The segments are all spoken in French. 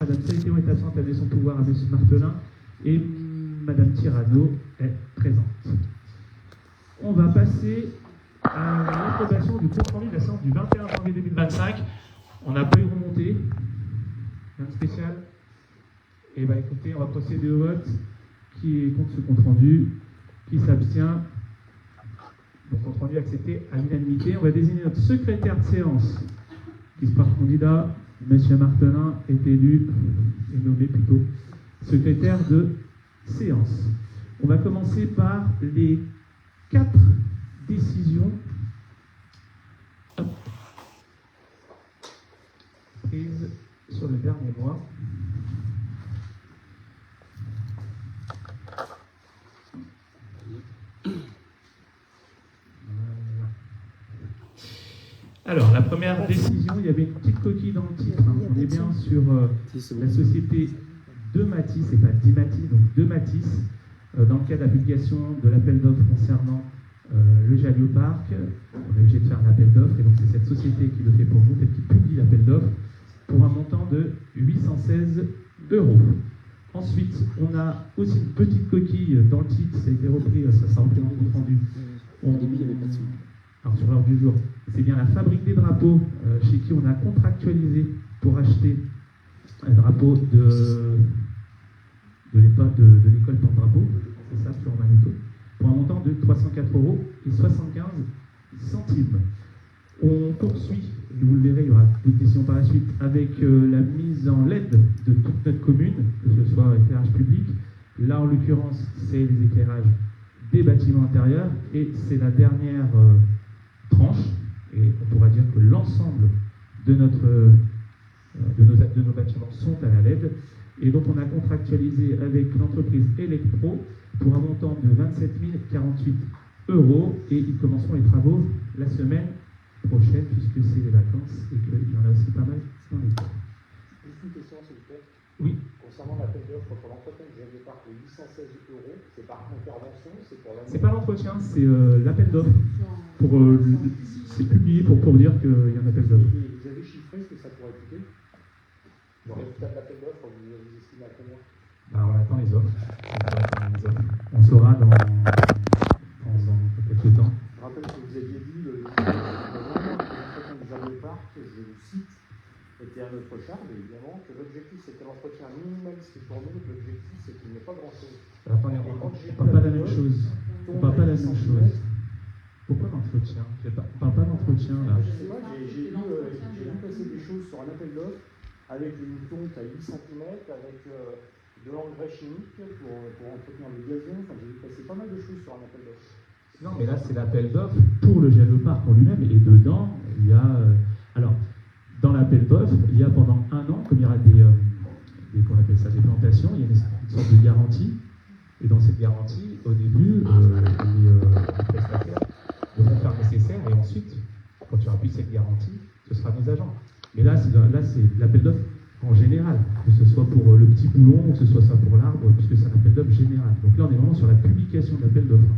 Madame Saïtéon est absente, elle a donné son pouvoir à M. Martelin, et Madame Tirano est présente. On va passer à l'approbation du compte rendu de la séance du 21 janvier 2025. On n'a pas eu de remontée. Rien de spécial. Et bien écoutez, on va procéder au vote. Qui est contre ce compte rendu? Qui s'abstient? Donc compte rendu accepté à l'unanimité. On va désigner notre secrétaire de séance, qui se porte candidat. Monsieur Martelin est élu, et nommé plutôt, secrétaire de séance. On va commencer par les 4 décisions prises sur le dernier mois. Alors, la première décision, il y avait une petite coquille dans le titre. On est bien sur la société de Matisse, et pas d'Imatis, donc de Matisse, dans le cadre de la publication de l'appel d'offres concernant le Jalioparc. On est obligé de faire un appel d'offres, et donc c'est cette société qui le fait pour nous, qui publie l'appel d'offres, pour un montant de 816 €. Ensuite, on a aussi une petite coquille dans le titre, ça a été repris, ça sera repris dans le compte rendu. Alors sur l'heure du jour, c'est bien la Fabrique des drapeaux chez qui on a contractualisé pour acheter un drapeau de l'école porte-drapeau, c'est ça, Florent Manuto, pour un montant de 304,75 €. On poursuit, et vous le verrez, il y aura d'autres décisions par la suite, avec la mise en LED de toute notre commune, que ce soit éclairage public. Là, en l'occurrence, c'est les éclairages des bâtiments intérieurs, et c'est la dernière tranche, et on pourra dire que l'ensemble de nos bâtiments sont à la LED, et donc on a contractualisé avec l'entreprise Electro pour un montant de 27 048 €, et ils commenceront les travaux la semaine prochaine, puisque c'est les vacances, et qu'il y en a aussi pas mal dans les temps. Juste une question, s'il vous plaît. Oui. Concernant l'appel d'offres pour l'entretien du Jalioparc de 816 €, c'est par intervention, c'est pour l'année? C'est pas l'entretien, c'est l'appel d'offres. C'est publié pour dire qu'il y a un appel d'offres. Vous avez chiffré ce que ça pourrait coûter? Le résultat de l'appel d'offres, vous estimez à combien? On attend les offres. On saura dans quelques temps. Je rappelle que vous aviez dit le l'entretien du Jalioparc, je vous cite, était à notre charge, et évidemment que l'objectif c'était l'entretien minimaliste pour nous, l'objectif c'est qu'il n'y ait pas grand-chose. Attendez, on ne parle pas de la même chose. On ne parle pas de la même chose. Pourquoi l'entretien? On ne parle pas d'entretien là. Je sais pas, j'ai vu passer des choses sur un appel d'offres avec une tonte à 8 cm, avec de l'engrais chimique pour entretenir le gazon. Enfin, j'ai vu passer pas mal de choses sur un appel d'offres. Non, mais là c'est l'appel d'offres pour le Jalioparc en lui-même, et dedans il y a. Alors, dans l'appel d'offres, il y a pendant 1 an, comme il y aura qu'on appelle ça, des plantations, il y a une sorte de garantie. Et dans cette garantie, au début, les prestataires devront faire le nécessaire, et ensuite, quand il n'y aura plus cette garantie, ce sera nos agents. Mais là, c'est l'appel d'offres en général, que ce soit pour le petit boulon ou que ce soit ça pour l'arbre, puisque c'est un appel d'offres général. Donc là, on est vraiment sur la publication de l'appel d'offres.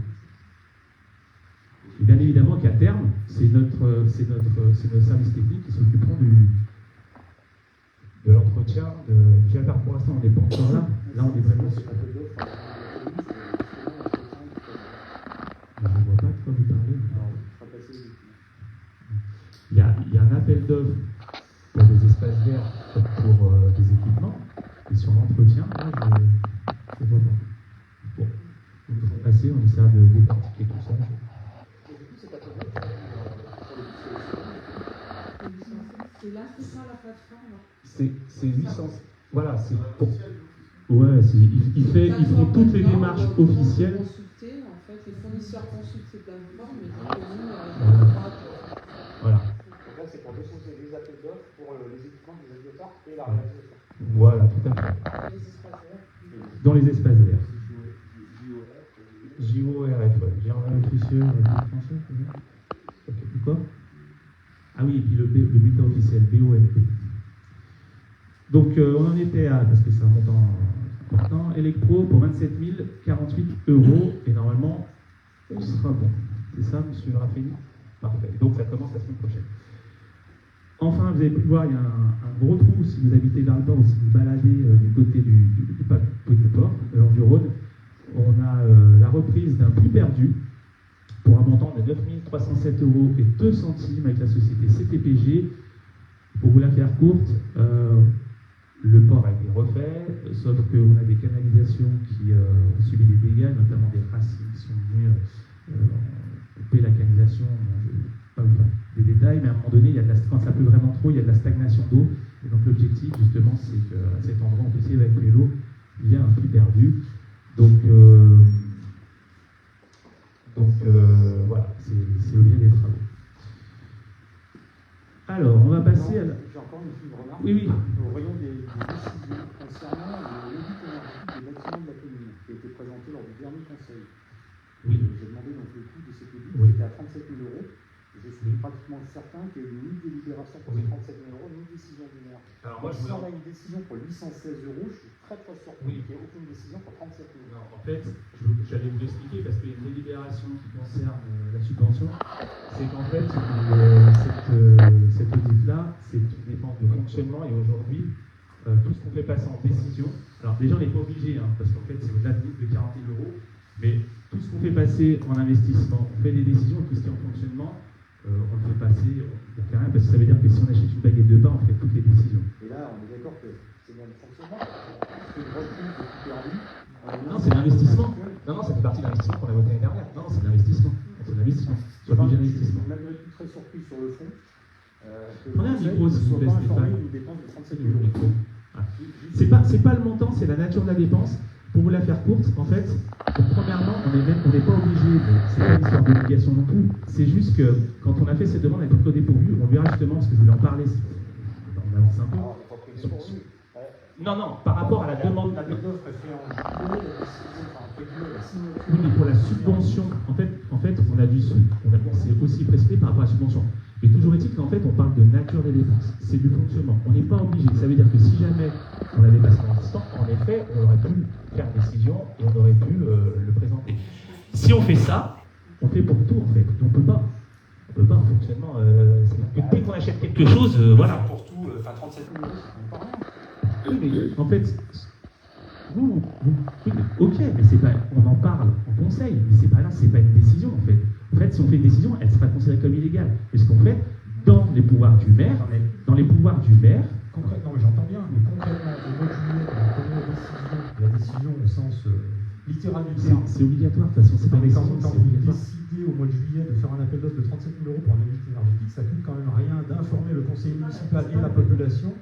Et bien évidemment qu'à terme, c'est notre service technique qui s'occuperont de l'entretien du Jalioparc. Pour l'instant, on n'est pas encore là. Là, on est vraiment sur l'appel d'offres. Je ne vois pas de quoi vous parlez. Il y a un appel d'offres pour des espaces verts, pour des équipements, et sur l'entretien, là, je vois pas. Bon, nous devons passer, on essaiera de décortiquer tout ça. C'est là, c'est ça la plateforme. C'est 800. Voilà, c'est pour. Ouais, ils font toutes les démarches officielles. Consulter, en fait, les fournisseurs consultent ces plateformes et voilà. Donc là, c'est pour déposer les appels d'offres pour les équipements du Jalioparc et la réalisation. Voilà, tout à fait. les espaces verts. Dans les espaces verts. JORF, ouais. Jardin officieux, français, c'est ça? Ok, quoi? Ah oui, et puis le bulletin officiel, BOMP. Donc on en était à, parce que c'est un montant important, Electro pour 27 048 €, et normalement, on sera bon. C'est ça, monsieur Raffini? Parfait. Donc ça commence la semaine prochaine. Enfin, vous avez pu le voir, il y a un gros trou si vous habitez vers le port ou si vous baladez du côté du port, le long du Rhône. On a la reprise d'un puits perdu pour un montant de 9 307 € et 2 centimes avec la société CTPG. Pour vous la faire courte, le port a été refait, sauf qu'on a des canalisations qui ont subi des dégâts, notamment des racines qui sont venues couper la canalisation. Je ne vais pas vous faire des détails, mais à un moment donné, quand ça pleut vraiment trop, il y a de la stagnation d'eau. Et donc l'objectif, justement, c'est qu'à cet endroit, on puisse évacuer l'eau via un puits perdu. Donc voilà, c'est l'objet des travaux. Alors, on va passer à la... J'ai encore une petite remarque. Oui. Au rayon des décisions concernant l'audit énergétique des bâtiments de la commune, qui a été présenté lors du dernier conseil. Oui. J'ai demandé donc le coût de cet audit, Oui. qui était à 37 000 €. Je suis pratiquement certain qu'il n'y a eu ni délibération pour ces 37 000 €, ni décision du maire. Alors Donc, si on a une décision pour 816 €, je suis très surpris qu'il n'y ait aucune décision pour 37 000 €. Non, en fait, j'allais vous l'expliquer parce qu'il y a une délibération qui concerne la subvention. C'est qu'en fait, cette audit-là, c'est une dépense de fonctionnement et aujourd'hui, tout ce qu'on fait passer en décision, alors déjà on n'est pas obligé, parce qu'en fait c'est au-delà de 40 000 €, mais tout ce qu'on fait passer en investissement, on fait des décisions, tout ce qui est en fonctionnement, on le fait passer, on ne fait rien, parce que ça veut dire que si on achète une baguette de pain, on fait toutes les décisions. Et là, on est d'accord que c'est bien le fonctionnement, c'est une reprise de tout permis. Non, c'est l'investissement. Non, ça fait partie de l'investissement qu'on a voté l'année dernière. Non, c'est l'investissement. C'est l'investissement. Sur le budget d'investissement. Je suis malgré tout très surpris sur le fond. Prenez un micro si vous plaît, Stéphane. Une dépense de 37 000 €. C'est pas le montant, c'est la nature de la dépense. Pour vous la faire courte, en fait, premièrement, on n'est pas obligé, c'est pas une histoire d'obligation non plus, c'est juste que quand on a fait cette demande, elle était au dépourvu, on verra justement, parce que je voulais en parler, on avance un peu. Non, par rapport à la demande. La d'offre est faite en juillet, Oui, mais pour la subvention, en fait, c'est aussi précisé par rapport à la subvention. Mais toujours est-il qu'en fait, on parle de nature des dépenses. C'est du fonctionnement. On n'est pas obligé. Ça veut dire que si jamais on avait passé l'investissement, en effet, on aurait pu faire une décision et on aurait pu le présenter. Si on fait ça, on fait pour tout, en fait. On ne peut pas. On peut pas en fonctionnement. C'est-à-dire que dès qu'on achète quelque chose, voilà. Pour tout, 37 000 €, c'est pas rien. Oui, mais en fait, oui, ok, mais c'est pas, on en parle en conseil, mais c'est pas là, c'est pas une décision en fait. En fait, si on fait une décision, elle sera considérée comme illégale. Et ce qu'on fait, dans les pouvoirs du maire, Concrètement, j'entends bien, mais concrètement, au mois de juillet, dans la première décision, la décision au sens littéral du terme, c'est obligatoire de toute façon, c'est pas une quand décision, c'est vous obligatoire. décidez au mois de juillet de faire un appel d'offres de 37 000 € pour un audit énergétique, ça coûte quand même rien d'informer le conseil municipal et la population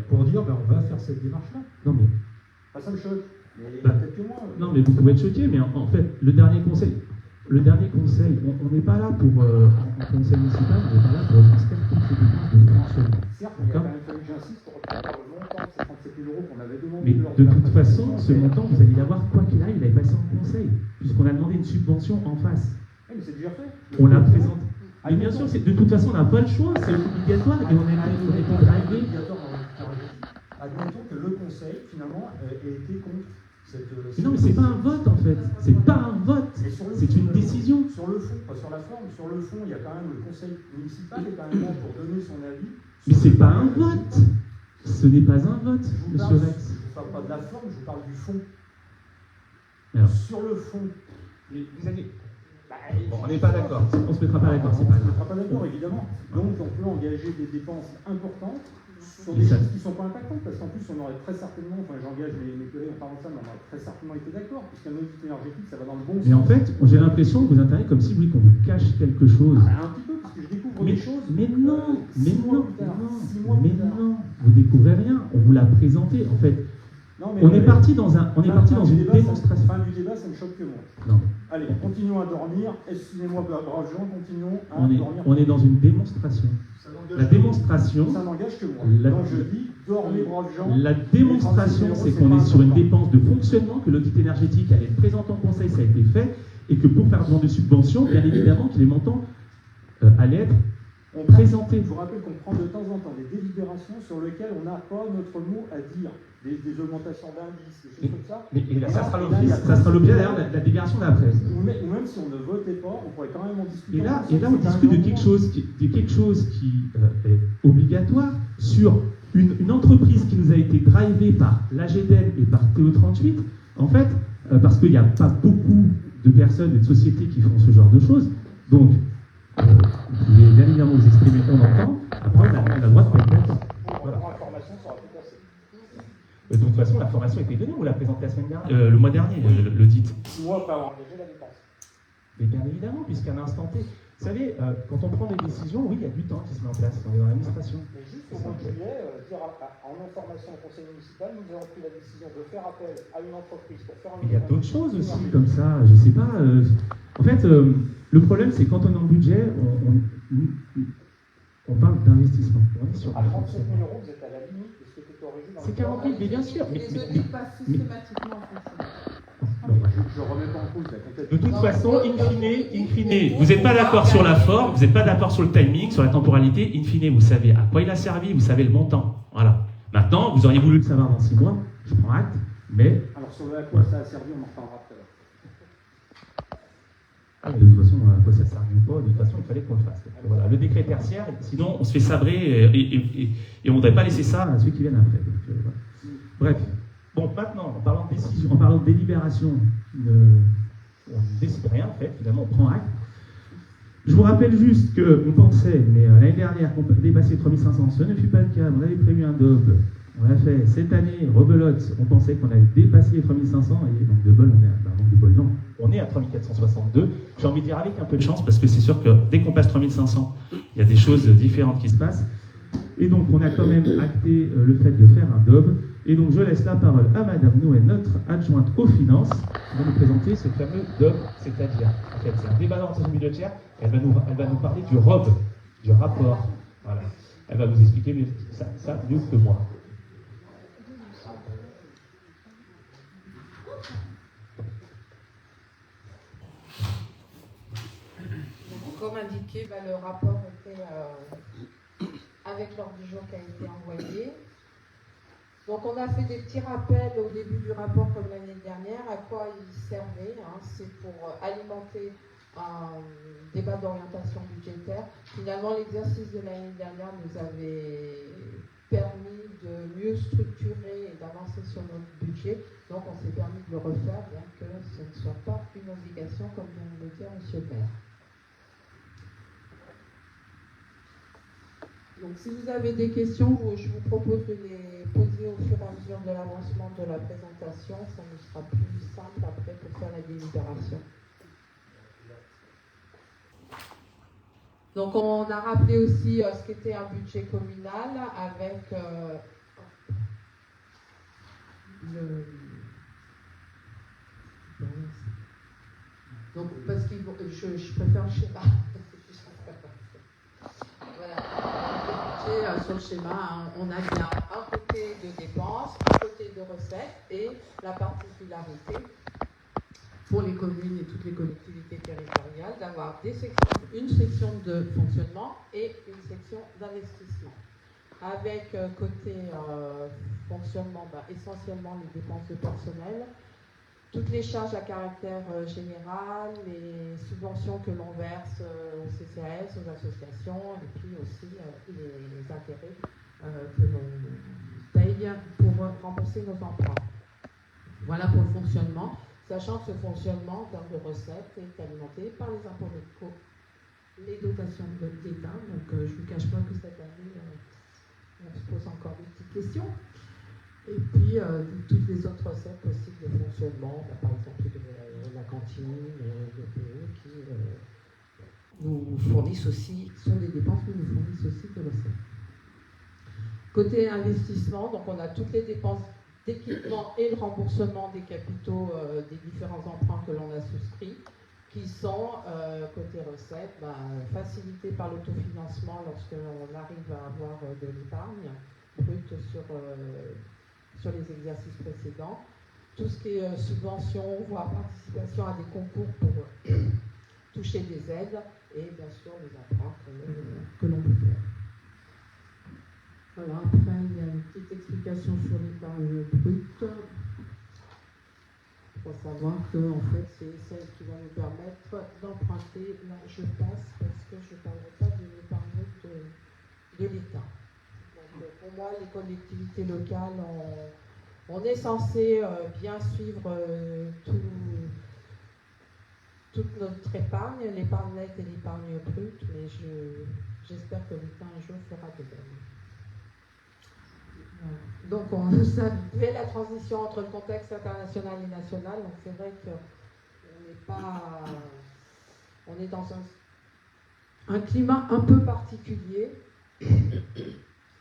pour dire on va faire cette démarche-là. Non mais, Ça me choque. Mais il y a peut-être que moi. non mais vous pouvez être choqué, mais en fait, le dernier conseil, on n'est pas là pour, en conseil municipal, on n'est pas là pour transférer toutes les dépenses de fonctionnement. Certes, mais il a quand même fallu que j'insiste pour obtenir le montant de ces 37 000 € qu'on avait demandé. Mais lors de la toute façon, présentation. ce montant, vous allez l'avoir quoi qu'il arrive, il est passé en conseil, puisqu'on a demandé une subvention en face. Mais c'est déjà fait. On l'a présenté. Mais bien sûr, de toute façon, on n'a pas le choix, c'est obligatoire et on est dragué. Admettons que le conseil, finalement, ait été contre cette. Mais non, mais c'est pas un vote en fait. C'est pas un vote. Et sur le C'est fond, une décision. Sur le fond, pas sur la forme, sur le fond, il y a quand même le conseil municipal est quand même là pour donner son avis. Mais c'est pas un vote. Ce n'est pas un vote, Je vous monsieur parle, Rex. je vous parle pas de la forme, je vous parle du fond. Alors, Sur le fond. vous allez. Bon, on n'est pas d'accord. On se mettra pas d'accord, c'est On pas ne se grave. mettra pas d'accord, évidemment. Donc, on peut engager des dépenses importantes sur Mais des ça- choses qui ne sont pas impactantes, parce qu'en plus, on aurait très certainement, enfin, j'engage mes collègues en parlant de ça, mais on aurait très certainement été d'accord, puisqu'un audit énergétique, ça va dans le bon sens. Mais en fait, j'ai l'impression que vous intervenez comme si vous vouliez qu'on vous cache quelque chose. Un petit peu, parce que je découvre des choses. Mais non, mais 6 mois non, plus tard, non, 6 mois mais plus tard. non, vous découvrez rien. On vous l'a présenté. En fait, Non, mais on est parti dans une démonstration. Fin du débat, ça ne choque que moi. Non, Allez, continuons à dormir. Excusez-moi, braves gens, continuons à dormir. on est dans une démonstration. La démonstration, Ça n'engage que moi. La- Donc je dis, dormez, braves gens. la démonstration, c'est qu'on est sur une dépense de fonctionnement, que l'audit énergétique allait être présenté en conseil, ça a été fait, et que pour faire demande de subvention, bien évidemment que les montants allaient être présenter. Je vous rappelle qu'on prend de temps en temps des délibérations sur lesquelles on n'a pas notre mot à dire, des augmentations d'indices, des choses comme ça. Et là, ça sera là, l'objet d'ailleurs de la délibération d'après. Ou même si on ne votait pas, on pourrait quand même en discuter. Et là on discute de quelque chose qui est obligatoire sur une entreprise qui nous a été drivée par l'AGDEL et par TO38, en fait, parce qu'il n'y a pas beaucoup de personnes et de sociétés qui font ce genre de choses. Donc, vous pouvez bien évidemment vous exprimer, on entend. Après, on a le droit de pas être d'accord. Voilà. Pour information, ça aura tout passé. De toute façon, l'information a été donnée, on l'a présentée la semaine dernière, le mois dernier, le dit. 6 mois après avoir engagé la dépense. Mais bien évidemment, puisqu'à un instant T, vous savez, quand on prend des décisions, oui, il y a du temps qui se met en place, on est dans l'administration. Mais juste au mois de juillet, dire en information au conseil municipal, nous avons pris la décision de faire appel à une entreprise pour faire un... Il y a d'autres choses aussi, comme ça, je sais pas. En fait, le problème, c'est quand on est en budget, on parle d'investissement. On est sur à 37 000 €, vous êtes à la limite de ce qui était autorisé dans le... C'est 40 000, mais bien sûr. Les audits passent systématiquement en fonction. Je remets pas en cause la complète. De toute façon, in fine, vous n'êtes pas d'accord sur la forme, vous n'êtes pas d'accord sur le timing, sur la temporalité, in fine, vous savez à quoi il a servi, vous savez le montant. Voilà. Maintenant, vous auriez voulu le savoir dans 6 mois, je prends acte, mais... Alors sur le à quoi ça a servi, on en reparlera tout à l'heure. De toute façon, à quoi ça servi ou pas, de toute façon, il fallait qu'on le fasse. Voilà, le décret tertiaire, sinon on se fait sabrer et on ne voudrait pas laisser ça à ceux qui viennent après. Donc, voilà. Bref. Bon, maintenant, en parlant de décision, en parlant de délibération, on ne décide rien, en fait, finalement, on prend acte. Je vous rappelle juste qu'on pensait, mais l'année dernière, qu'on dépassait 3500, ce ne fut pas le cas, on avait prévu un DOB, on l'a fait cette année, rebelote, on pensait qu'on allait dépasser les 3500, et donc de bol, on est à 3462. J'ai envie de dire avec un peu de chance, parce que c'est sûr que dès qu'on passe 3500, il y a des choses différentes qui se passent. Et donc, on a quand même acté le fait de faire un DOB. Et donc, je laisse la parole à Madame Nouet, notre adjointe aux finances, qui va nous présenter ce fameux DOB, c'est-à-dire, en fait, c'est un débat d'orientation budgétaire. Elle va nous parler du ROB, du rapport. Voilà. Elle va vous expliquer ça mieux que moi. Comme indiqué, le rapport était avec l'ordre du jour qui a été envoyé. Donc on a fait des petits rappels au début du rapport comme l'année dernière, à quoi il servait. C'est pour alimenter un débat d'orientation budgétaire. Finalement, l'exercice de l'année dernière nous avait permis de mieux structurer et d'avancer sur notre budget. Donc on s'est permis de le refaire, bien que ce ne soit pas une obligation, comme vient de le dire M. le maire. Donc si vous avez des questions, je vous propose de les poser au fur et à mesure de l'avancement de la présentation. Ça nous sera plus simple après pour faire la délibération. Donc on a rappelé aussi ce qu'était un budget communal avec Donc parce que je préfère le schéma. Voilà. Sur le schéma, on a bien un côté de dépenses, un côté de recettes et la particularité pour les communes et toutes les collectivités territoriales d'avoir une section de fonctionnement et une section d'investissement. Avec côté fonctionnement, essentiellement les dépenses de personnel, toutes les charges à caractère général, les subventions que l'on verse au CCAS, aux associations, et puis aussi les intérêts que l'on paye pour rembourser nos emprunts. Voilà pour le fonctionnement, sachant que ce fonctionnement en termes de recettes est alimenté par les impôts locaux, les dotations de l'État. Donc je ne vous cache pas que cette année, on se pose encore des petites questions. Et puis, toutes les autres recettes possibles de fonctionnement, par exemple de la cantine, le PE, qui nous fournissent aussi, sont des dépenses qui nous fournissent aussi de recettes. Côté investissement, donc on a toutes les dépenses d'équipement et le remboursement des capitaux des différents emprunts que l'on a souscrits, qui sont, côté recettes, facilités par l'autofinancement lorsque l'on arrive à avoir de l'épargne brute sur les exercices précédents. Tout ce qui est subvention, voire participation à des concours pour toucher des aides et bien sûr les emprunts que l'on peut faire. Voilà, après il y a une petite explication sur l'épargne brute. Il faut savoir que en fait, c'est celle qui va nous permettre d'emprunter. Là, je passe parce que je ne parlerai pas de l'épargne de l'État. Donc, pour moi, les collectivités locales, on est censé bien suivre toute notre épargne, l'épargne nette et l'épargne brute, mais j'espère que l'État un jour fera de même. Donc ça fait la transition entre le contexte international et national. Donc c'est vrai qu'on est dans un climat un peu particulier.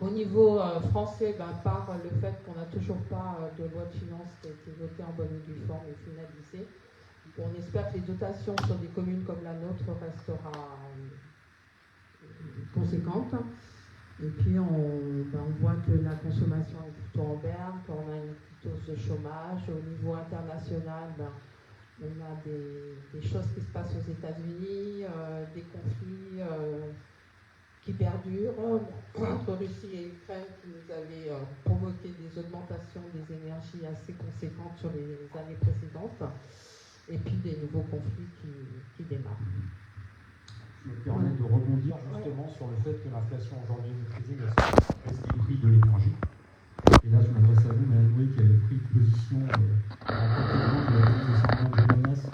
Au niveau français, par le fait qu'on n'a toujours pas de loi de finances qui a été votée en bonne et due forme et finalisée, on espère que les dotations sur des communes comme la nôtre restera conséquente. Et puis on voit que la consommation est plutôt en berne, qu'on a une petite hausse de chômage. Au niveau international, on a des choses qui se passent aux États-Unis, des conflits qui perdurent entre Russie et Ukraine qui nous avaient provoqué des augmentations des énergies assez conséquentes sur les années précédentes, et puis des nouveaux conflits qui démarrent. Je me permets de rebondir justement sur le fait que l'inflation aujourd'hui est maîtrisée grâce au prix de l'énergie. Et là, je m'adresse à vous, Mme Loué, qui avait pris position en complément de la mise de menace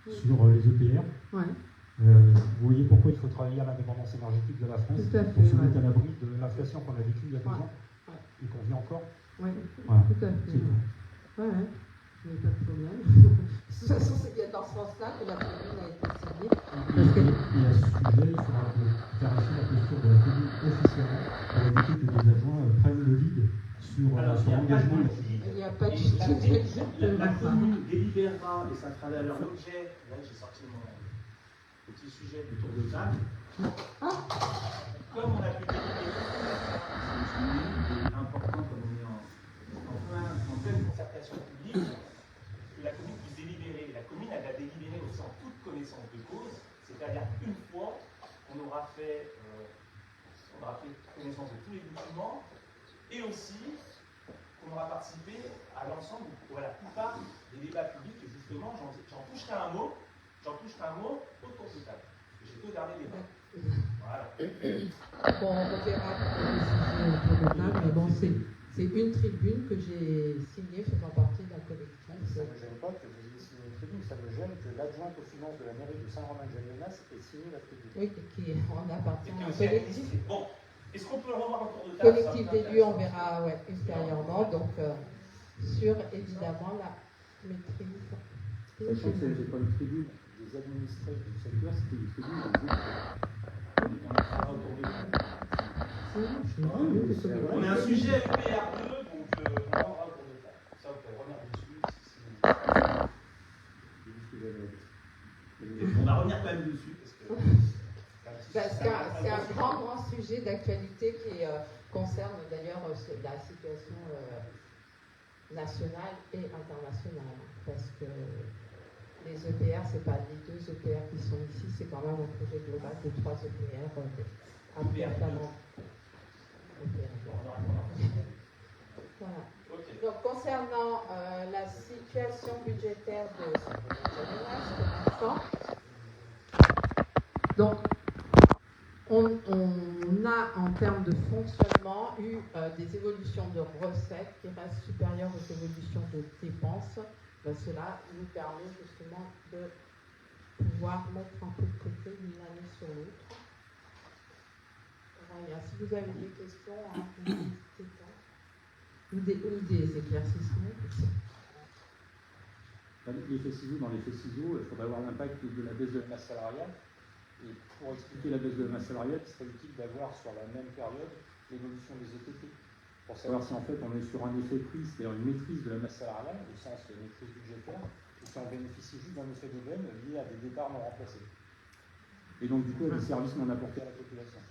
sur les EPR. Ouais. Vous voyez pourquoi il faut travailler à l'indépendance énergétique de la France pour se mettre à l'abri de l'inflation qu'on a vécue il y a 2 ans et qu'on vit encore. Oui, voilà. Tout à fait. C'est tout. Ouais. Il n'y a pas de problème. De toute façon, c'est bien dans ce sens-là que la commune a été signée. Et à ce sujet, il faudra clarifier la posture de la commune officiellement pour éviter que des adjoints prennent le lead sur l'engagement. Il n'y a pas de sujet. La commune délibérera et ça fera d'ailleurs l'objet. Là, j'ai sorti mon petit sujet du tour de table. Comme on a pu délibérer, c'est important comme on est en pleine concertation publique, que la commune puisse délibérer. La commune, elle va délibérer aussi en toute connaissance de cause, c'est-à-dire une fois qu'on aura fait connaissance de tous les documents, et aussi qu'on aura participé à l'ensemble, ou à la plupart des débats publics, et justement, j'en toucherai un mot au tour de table. J'ai deux derniers débats. Voilà. Bon, on verra pour le sujet autour de table, mais bon, c'est une tribune que j'ai signée faisant partie d'un collectif. Ça ne me gêne pas que vous ayez signé une tribune, ça me gêne que l'adjointe aux finances de la mairie de Saint-Romain-de-Jalliennas ait signé la tribune. Oui, qui en appartient à un Et collectif. bon, est-ce qu'on peut le revoir au tour de table? Collectif d'élus, on verra ultérieurement, donc sur évidemment la maîtrise. Sachant que ce n'est pas une tribune des administrés du secteur, c'était une tribune des électeurs. On fera autour de table. On a un sujet UPR2, donc on rendra autour de table. Ça, vous pouvez revenir dessus. On va revenir quand même dessus. C'est un grand sujet d'actualité qui concerne d'ailleurs la situation nationale et internationale. Parce que les EPR, ce n'est pas les 2 EPR qui sont ici, c'est quand même un projet global de 3 EPR. Voilà. Donc, concernant la situation budgétaire de Saint-Romain-de-Jalliennas, donc on a en termes de fonctionnement eu des évolutions de recettes qui restent supérieures aux évolutions de dépenses. Cela nous permet justement de pouvoir mettre un peu de côté d'une année sur l'autre. Voilà. Si vous avez des questions, n'hésitez pas. Ou des éclaircissements. L'effet ciseau, dans l'effet ciseau, il faudrait voir l'impact de la baisse de la masse salariale. Et pour expliquer la baisse de la masse salariale, il serait utile d'avoir sur la même période l'évolution des ETP. Pour savoir si en fait on est sur un effet prix, c'est-à-dire une maîtrise de la masse salariale, au sens de maîtrise budgétaire, ou si on bénéficie juste d'un effet d'aubaine lié à des départs non remplacés. Et donc du coup à des services non apportés à la population.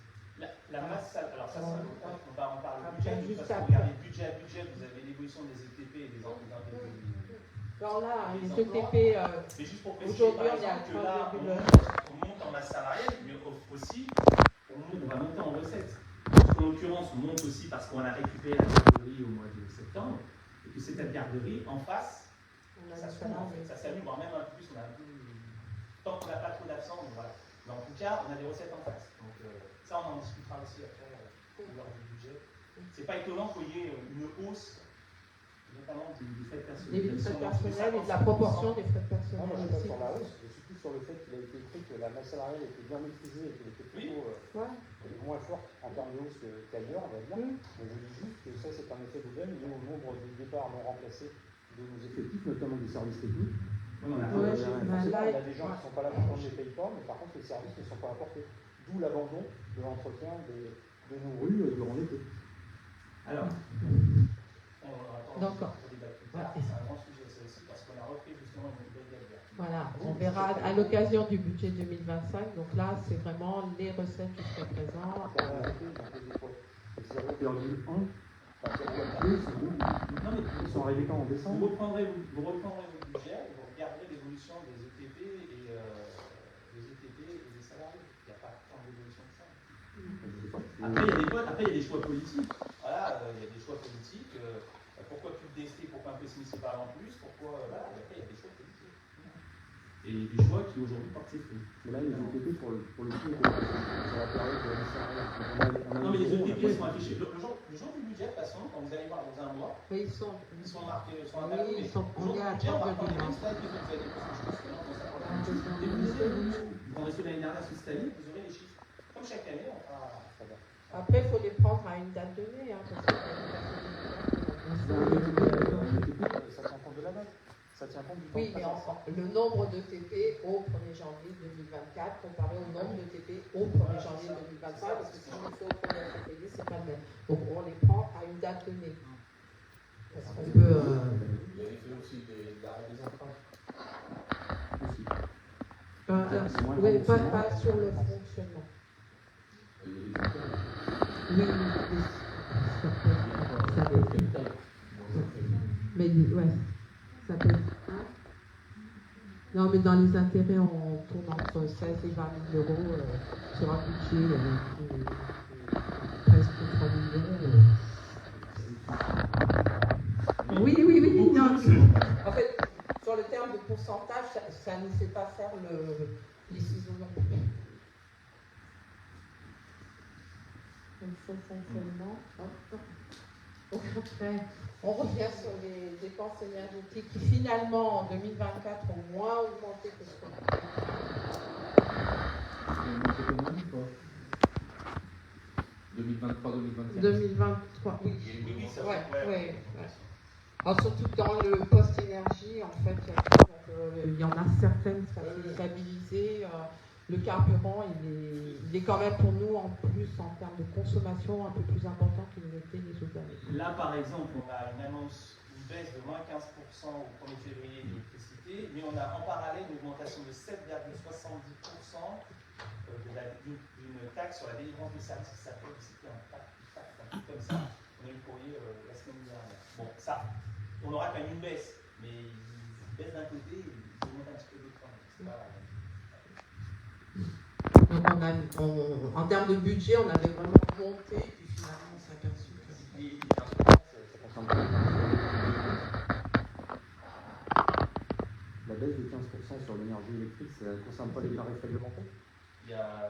La masse salariale, alors ça, on va en parler Après, budget, juste parce que après. regardez budget à budget, vous avez l'évolution des ETP et des emplois. Alors là, les des emplois. ETP, C'est juste pour préciser, aujourd'hui, par on est à exemple, que là, 3,1. on monte en masse salariale, mais aussi, on va monter en recettes. En l'occurrence, on monte aussi parce qu'on a récupéré la garderie au mois de septembre, et que cette garderie, en face, ça s'ouvre en fait, ça s'allume, voire même un peu plus, on a un peu... Tant qu'on n'a pas trop d'absence, voilà. Mais en tout cas, on a des recettes en face. Donc ça, on en discutera aussi après lors du budget. C'est pas étonnant qu'il y ait une hausse, notamment du frais personnel. Des frais personnels et de la proportion des frais Non, personnels moi je suis aussi. pas sur la hausse, je suis plus sur le fait qu'il a été écrit que la masse salariale était bien maîtrisée et qu'elle était plutôt moins forte en termes de hausse qu'ailleurs, on va dire. Mais je dis juste que ça, c'est un effet d'aubaine lié au nombre de départs non remplacés de nos effectifs, notamment des services techniques. On a Il y a des gens qui ne sont pas là pour prendre les payes-pas, mais par contre les services ne sont pas apportés. D'où l'abandon de l'entretien de nos rues durant l'été. Alors, D'accord. C'est un grand sujet, ça aussi, parce qu'on a repris justement une brigade verte. Voilà, on verra à l'occasion du budget 2025. Donc là, c'est vraiment les recettes jusqu'à présent. Ils sont arrivés quand en décembre? Vous reprendrez vos budgets, vous regarderez l'évolution des ETP et des salariés. Il n'y a pas tant d'évolution que ça. Après, il y a des choix politiques. Voilà, il y a des choix politiques. Pourquoi PUDST, pourquoi un PC municipal en plus, pourquoi. Voilà, après, il y a des choix politiques. Et des choix qui aujourd'hui portent ses fruits. Mais là, les ETP, pour le coup, sur la période de la non, mais les ETP sont affichés. Le jour du budget, de toute façon, quand vous allez voir dans un mois, Oui, ils sont marqués, ils sont Oui, attaqués. ils sont- Le jour on est à du budget, on va 3,1. prendre les mêmes stades que vous avez posés. Vous prendrez ceux de l'année dernière sous cette année, vous aurez les chiffres. Comme chaque année, on fera. Après, il faut les prendre à une date donnée. Parce que Ça tient compte de la date. Ça tient compte du temps oui, de mais présence. le nombre de TP au 1er janvier 2024 comparé au nombre de TP au 1er janvier 2025, parce que si on le fait au 1er février, c'est pas le même. Donc on les prend à une date donnée. Parce qu'on peut. Vous avez fait aussi l'arrêt des emprunts. Oui, pas sur le fonctionnement. Oui, mais ouais, ça peut être. Non, mais dans les intérêts, on tourne entre 16 et 20 000 euros sur un budget presque 3 millions. Oui. Non. En fait, sur le terme de pourcentage, ça ne fait pas faire les ciseaux non plus. Donc, sur le fonctionnement. Donc, après, on revient sur les dépenses énergétiques qui, finalement, en 2024, ont moins augmenté que ce qu'on a fait. 2023-2024. 2023, oui. Oui, ça Ouais. Alors, surtout dans le post-énergie, en fait, il y en a certaines, ça s'est stabilisé. Le carburant, il est quand même pour nous, en plus, en termes de consommation, un peu plus important qu'il l'était les autres années. Là, par exemple, on a une annonce, une baisse de moins 15% au 1er février de l'électricité, mais on a en parallèle une augmentation de 7,70% d'une taxe sur la délivrance de services qui s'appelle, c'était un truc comme ça. On a eu le courrier la semaine dernière. Bon, ça, on aura quand même une baisse, mais ils baissent d'un côté et ils augmentent un petit peu de l'autre. Donc en termes de budget, on avait vraiment monté, puis finalement on s'est aperçu que... La baisse de 15% sur l'énergie électrique, ça ne concerne pas les tarifs réglementés? Il y a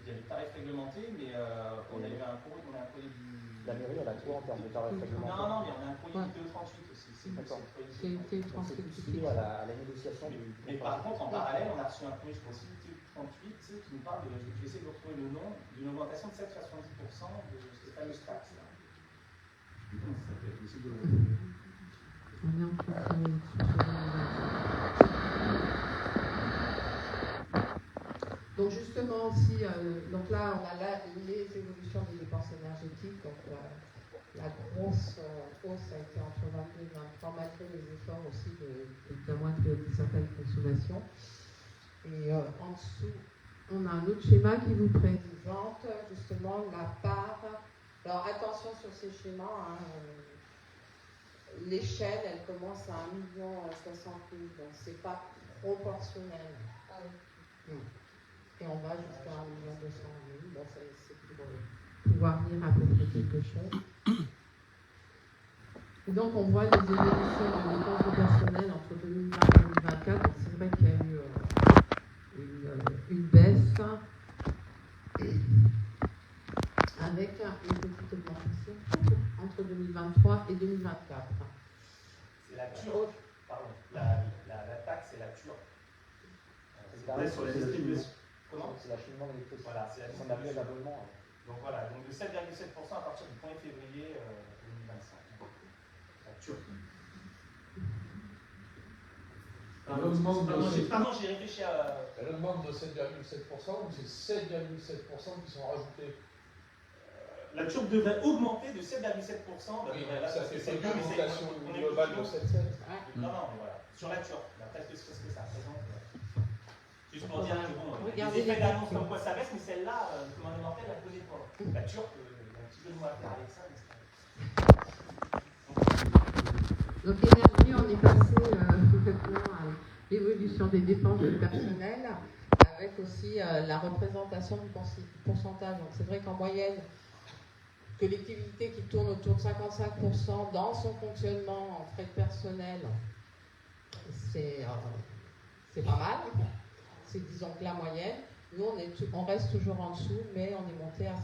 des tarifs réglementés, mais on a eu un courrier du... La mairie, elle a quoi en termes de tarifs réglementés? Non, mais on a un courrier du 238 aussi. D'accord. C'est été transcriptif. À la négociation du... Mais par contre, en parallèle, on a reçu un courrier, je pense, du 38, qui nous parle de, je vais essayer de retrouver le nom, d'une augmentation de 7,70% de ces fameuses taxes. On est en train de travailler dessus. Donc justement aussi, donc là on a les évolutions des dépenses énergétiques, donc la grosse hausse a été entre 22 et 23 malgré les efforts aussi d'amoindrir certaines consommations. Et en dessous, on a un autre schéma qui vous présente justement la part. Alors attention sur ces schémas, l'échelle, elle commence à 1,060 000, donc c'est pas proportionnel. Et on va jusqu'à 1,200 000. Bon, c'est pour pouvoir lire à peu près quelque chose. Et donc on voit les évolutions de dépenses de personnel entre 2020 et 2024. Donc c'est vrai qu'il y a eu une baisse avec une petite augmentation entre 2023 et 2024. C'est la turque, pardon, la taxe, c'est la turque. Sur la distribution. Comment? C'est l'acheminement d'électricité. Voilà, c'est la On a mis l'abonnement. Donc voilà, donc de 7,7% à partir du 1er février 2025. La Turquie. Pardon, j'ai réfléchi à. Elle augmente de 7,7% ou c'est 7,7% qui sont rajoutés? La Turque devrait augmenter de 7,7%. Oui, ça fait pas une augmentation globale de 7,7%. Non, mais voilà. Sur la Turque, d'après ce que ça représente. Juste pour dire que bon, les effets d'annonce comme quoi ça baisse, mais celle-là, le commandement la connaît pas. La Turque, il y a un petit peu de mot à faire avec ça. Donc énergie, on est passé complètement à l'évolution des dépenses du personnel, avec aussi la représentation du pourcentage. Donc c'est vrai qu'en moyenne, collectivité qui tourne autour de 55% dans son fonctionnement en frais de personnel, c'est pas mal. C'est disons que la moyenne. Nous, on reste toujours en dessous, mais on est monté à 50%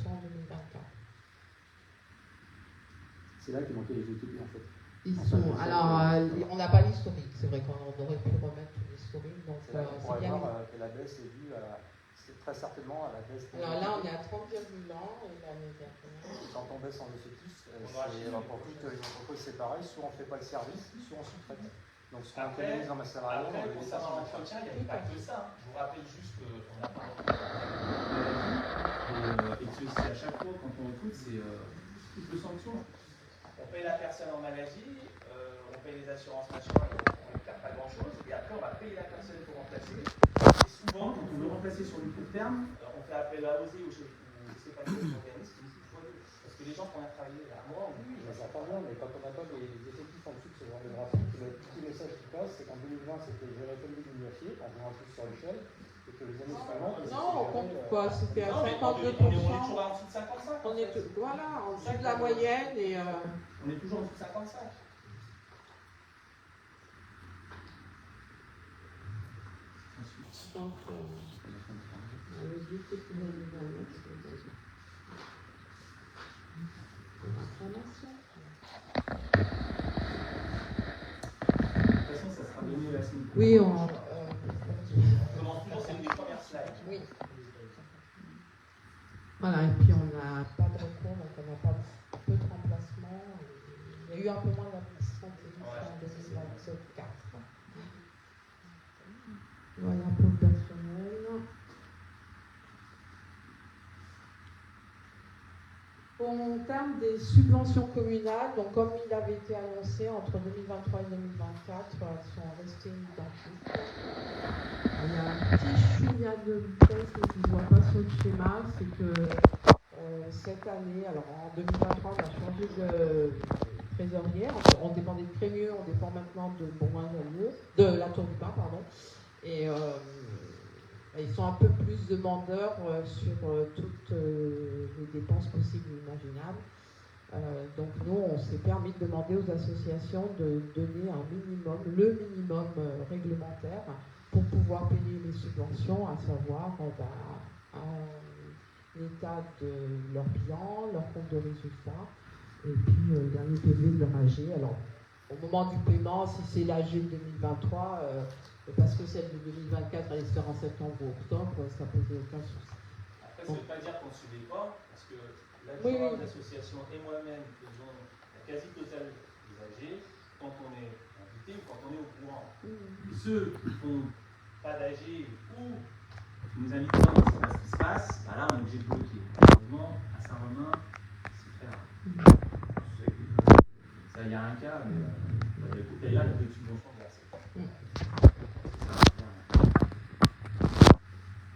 en 2024. C'est là qu'il manquait les ETP en fait. Alors, on n'a pas l'historique. C'est vrai qu'on aurait pu remettre l'historique. Donc, c'est là qu'on c'est pourrait bien. voir que la baisse est due c'est très certainement à la baisse des Alors là, on ETP. est à 30,1 et l'année dernière. Quand on baisse en effectif, pour toute une entreprise c'est pareil, soit on ne fait pas le service, soit on sous-traite. Donc ce qu'on économise en masse salariale, Après, on le dépasse en l'entretien, il n'y a pas que ça. Je vous rappelle juste qu'on n'a pas et que c'est à chaque fois, quand on recrute, c'est plus de sanctions. On paye la personne en maladie, on paye les assurances nationales, on ne perd pas grand-chose, et après on va payer la personne pour remplacer. Et souvent, quand on veut remplacer sur le court terme, on fait appel à OSE ou je ne sais pas quel organisme, parce que les gens qu'on a travaillé à moi, J'entends bien, mais quand on n'a pas des effectifs en dessous de ce genre de graphique, le petit message qui passe, c'est qu'en 2020, c'était géré comme des miniatiers, on voit un truc sur l'échelle, et que les années suivantes, Non, on compte quoi? C'était à 52%. On est toujours en dessous de 55. On est voilà, en dessous de la moyenne et. On est toujours en dessous de 55. Donc, le but c'est que nous allons mettre De toute façon, ça sera donné la semaine prochaine. oui, on commence toujours, c'est une des premières slides. oui. Voilà, et puis on n'a pas de recours, donc on n'a pas peu de remplacement. Il y a eu un peu moins d'absentéisme en 2024. Voilà pour le personnel. En termes des subventions communales, donc comme il avait été annoncé entre 2023 et 2024, elles sont restées identiques. Il y a un petit chouïa de vitesse qui ne se voit pas sur le schéma, c'est que cette année, alors en 2023, on a changé de trésorière. On dépendait de Crémieux, on dépend maintenant de Bourgoin-Jallieu, de la Tour du Pin, pardon. Et ils sont un peu plus demandeurs sur toutes les dépenses possibles et imaginables. Donc nous, on s'est permis de demander aux associations de donner un minimum, le minimum réglementaire pour pouvoir payer les subventions, à savoir l'état de leur bilan, leur compte de résultats, et puis le dernier PV de leur AG. Alors, au moment du paiement, si c'est l'AG 2023, parce que celle de 2024 allait se faire en septembre ou octobre, ça ne posait aucun souci. Après, ça ne veut pas dire qu'on ne subit pas, parce que Oui. l'association et moi-même faisons la quasi-totale des AG quand on est invité ou quand on est au courant. Ceux qui ne font pas d'AG ou qui nous invitent pas, on ne sait pas ce qui se passe, bah là on est obligé de bloquer. Malheureusement, à Saint-Romain, c'est très rare. Ça, il y a un cas, mais et là, il y a des subventions versées.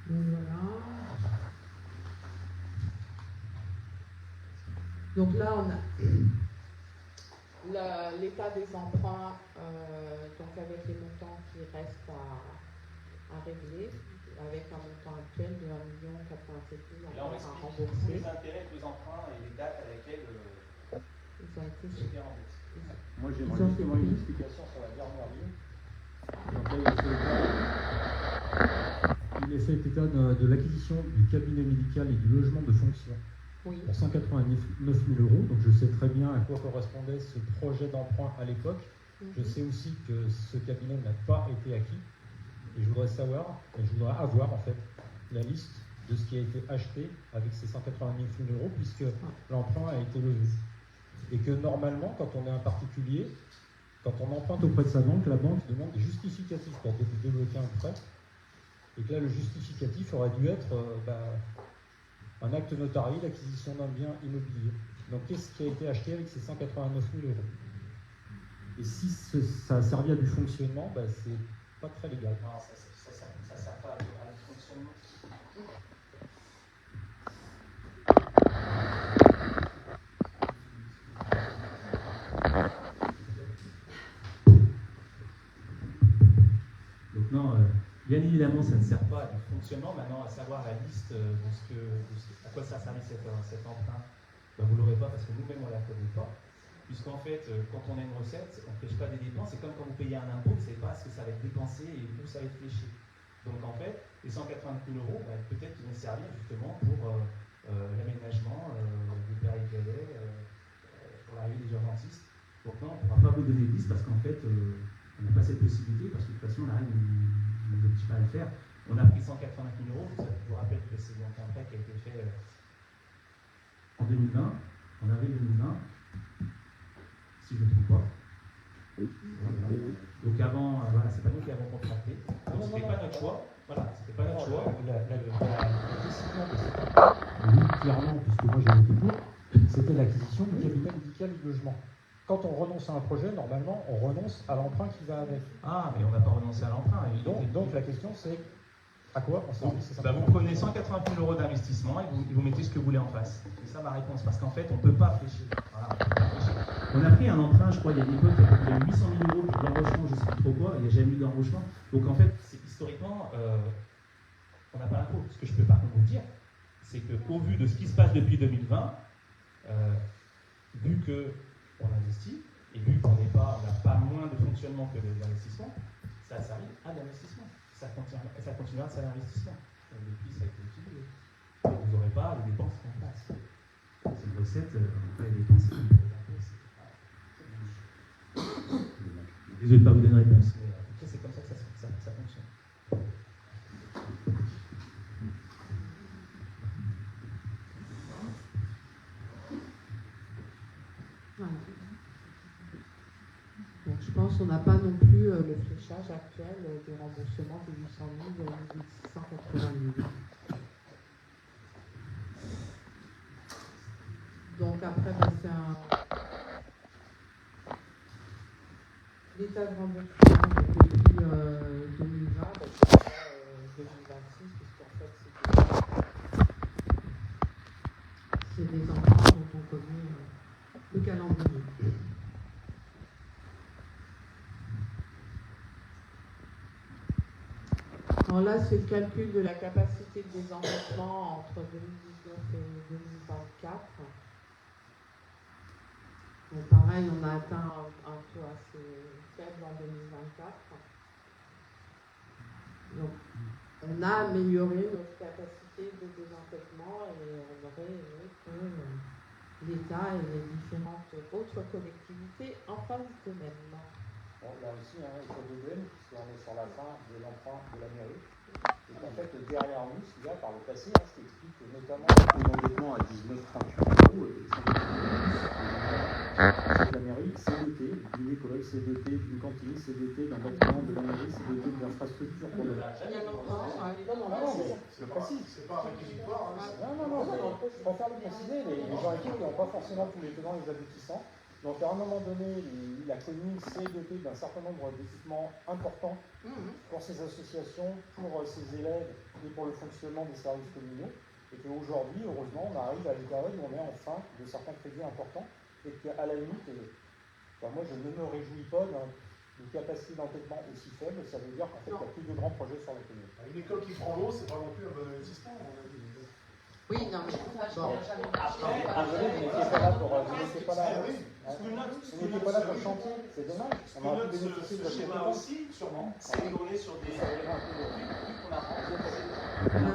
Voilà. Donc là, on a l'état des emprunts, donc avec les montants qui restent à régler, avec un montant actuel de 1 087 000 Là, on à explique tous rembourser. les intérêts, tous les emprunts et les dates à laquelle Ils ont été c'était remboursé. Moi, Ils j'aimerais ont justement été une pris. explication sur la dernière ligne. Donc là, il Il est fait état de l'acquisition du cabinet médical et du logement de fonction Oui. pour 189 000 euros. Donc je sais très bien à quoi correspondait ce projet d'emprunt à l'époque. Je sais aussi que ce cabinet n'a pas été acquis. Et je voudrais avoir en fait la liste de ce qui a été acheté avec ces 189 000 euros puisque l'emprunt a été levé. Et que normalement, quand on est un particulier, quand on emprunte auprès de sa banque, la banque demande des justificatifs pour débloquer un prêt. Et que là, le justificatif aurait dû être un acte notarié d'acquisition d'un bien immobilier. Donc, qu'est-ce qui a été acheté avec ces 189 000 euros? Et si ça a servi à du fonctionnement, c'est pas très légal. Non, ça sert pas à le fonctionnement. Donc non, bien évidemment, ça ne sert pas à du fonctionnement. Maintenant, à savoir la liste à quoi ça a servi cet emprunt, vous ne l'aurez pas parce que nous-mêmes, on ne la connaît pas. Puisqu'en fait, quand on a une recette, on ne flèche pas des dépenses. C'est comme quand vous payez un impôt, vous ne savez pas ce que ça va être dépensé et où ça va être fléché. Donc en fait, les 180 000 euros, peut-être qu'ils vont servir justement pour l'aménagement du Père-Égalet, pour l'arrivée des urgentistes. Donc non, on ne pourra pas vous donner de liste parce qu'en fait, on n'a pas cette possibilité parce que de toute façon, la règle ne nous oblige pas à le faire. On a pris 180 000 euros. Je vous rappelle que c'est donc un prêt qui a été fait en 2020, en avril 2020. Si je ne me trompe pas. Donc avant, c'est pas nous qui avons contracté. Donc c'était pas notre choix. Voilà, c'était pas notre choix. La décision de cet emprunt, oui, clairement, puisque moi j'ai voté pour, c'était l'acquisition du cabinet médical et du logement. Quand on renonce à un projet, normalement, on renonce à l'emprunt qui va avec. Ah, mais on n'a pas renoncé à l'emprunt. Donc la question c'est à quoi on servait ces 180 000 vous prenez 180 000 euros d'investissement et vous mettez ce que vous voulez en face. C'est ça ma réponse, parce qu'en fait, on ne peut pas flécher. Voilà, on a pris un emprunt, je crois, il y a une époque, il y a eu 800 000 euros pour l'enrochement, je ne sais plus trop quoi, il n'y a jamais eu d'enrochement. Donc en fait, historiquement, on n'a pas l'impôt. Ce que je peux par contre vous dire, c'est qu'au vu de ce qui se passe depuis 2020, vu qu'on investit, et vu qu'on n'a pas moins de fonctionnement que d'investissement, ça a servi à l'investissement. Ça continuera de servir à l'investissement. Depuis, ça a été utilisé. Et vous n'aurez pas les dépenses en place. C'est une recette, on n'a pas les dépenses, on les impôts. Désolé de ne pas vous donner une réponse, mais en tout cas, c'est comme ça que ça fonctionne. Voilà. Donc, je pense qu'on n'a pas non plus le fléchage actuel du remboursement de 800 000 et 680 000. Donc après, c'est l'état de remboursement depuis 2020, c'est 2026, puisqu'en fait, c'est des emprunts dont on connaît le calendrier. Alors là, c'est le calcul de la capacité de désendettement entre 2019 et 2024. Donc pareil, on a atteint un taux assez faible en 2024. Donc on a amélioré notre capacité de désendettement et on aurait aimé que l'État et les différentes autres collectivités en fassent de même. Bon, là aussi, il faut de même, puisqu'on est sur la fin de l'emprunt de la mairie. Et qu'en fait, derrière nous, ce qu'il y a par le passé, ce qui explique notamment l'endettement à 19,38 euros, c'est que la mairie s'est dotée d'une école, s'est dotée d'une cantine, s'est dotée d'un bâtiment de la mairie, s'est dotée d'infrastructures pour le. Je précise, c'est pas un réquisitoire. Non, je préfère le préciser, les gens équipes n'ont pas forcément tous les tenants et les aboutissants. Donc à un moment donné, la commune s'est dotée d'un certain nombre d'équipements importants pour ses associations, pour ses élèves et pour le fonctionnement des services communaux. Et qu'aujourd'hui, heureusement, on arrive à une période où on est en fin de certains crédits importants et qu'à la limite, Enfin, moi, je ne me réjouis pas d'une capacité d'entêtement aussi faible. Ça veut dire qu'en fait, il n'y a plus de grands projets sur la commune. Une école qui prend l'eau, c'est pas non plus un bon investissement, à mon avis. Oui, non, mais bon. Désolé, vous n'étiez pas là pour. Vous n'étiez pas là. Vous n'étiez pas là pour le chantier. C'est dommage. On aurait pu bénéficier de votre schéma compétence. aussi, sûrement, c'est qu'on est sur des Ça irait un peu mieux. qu'on a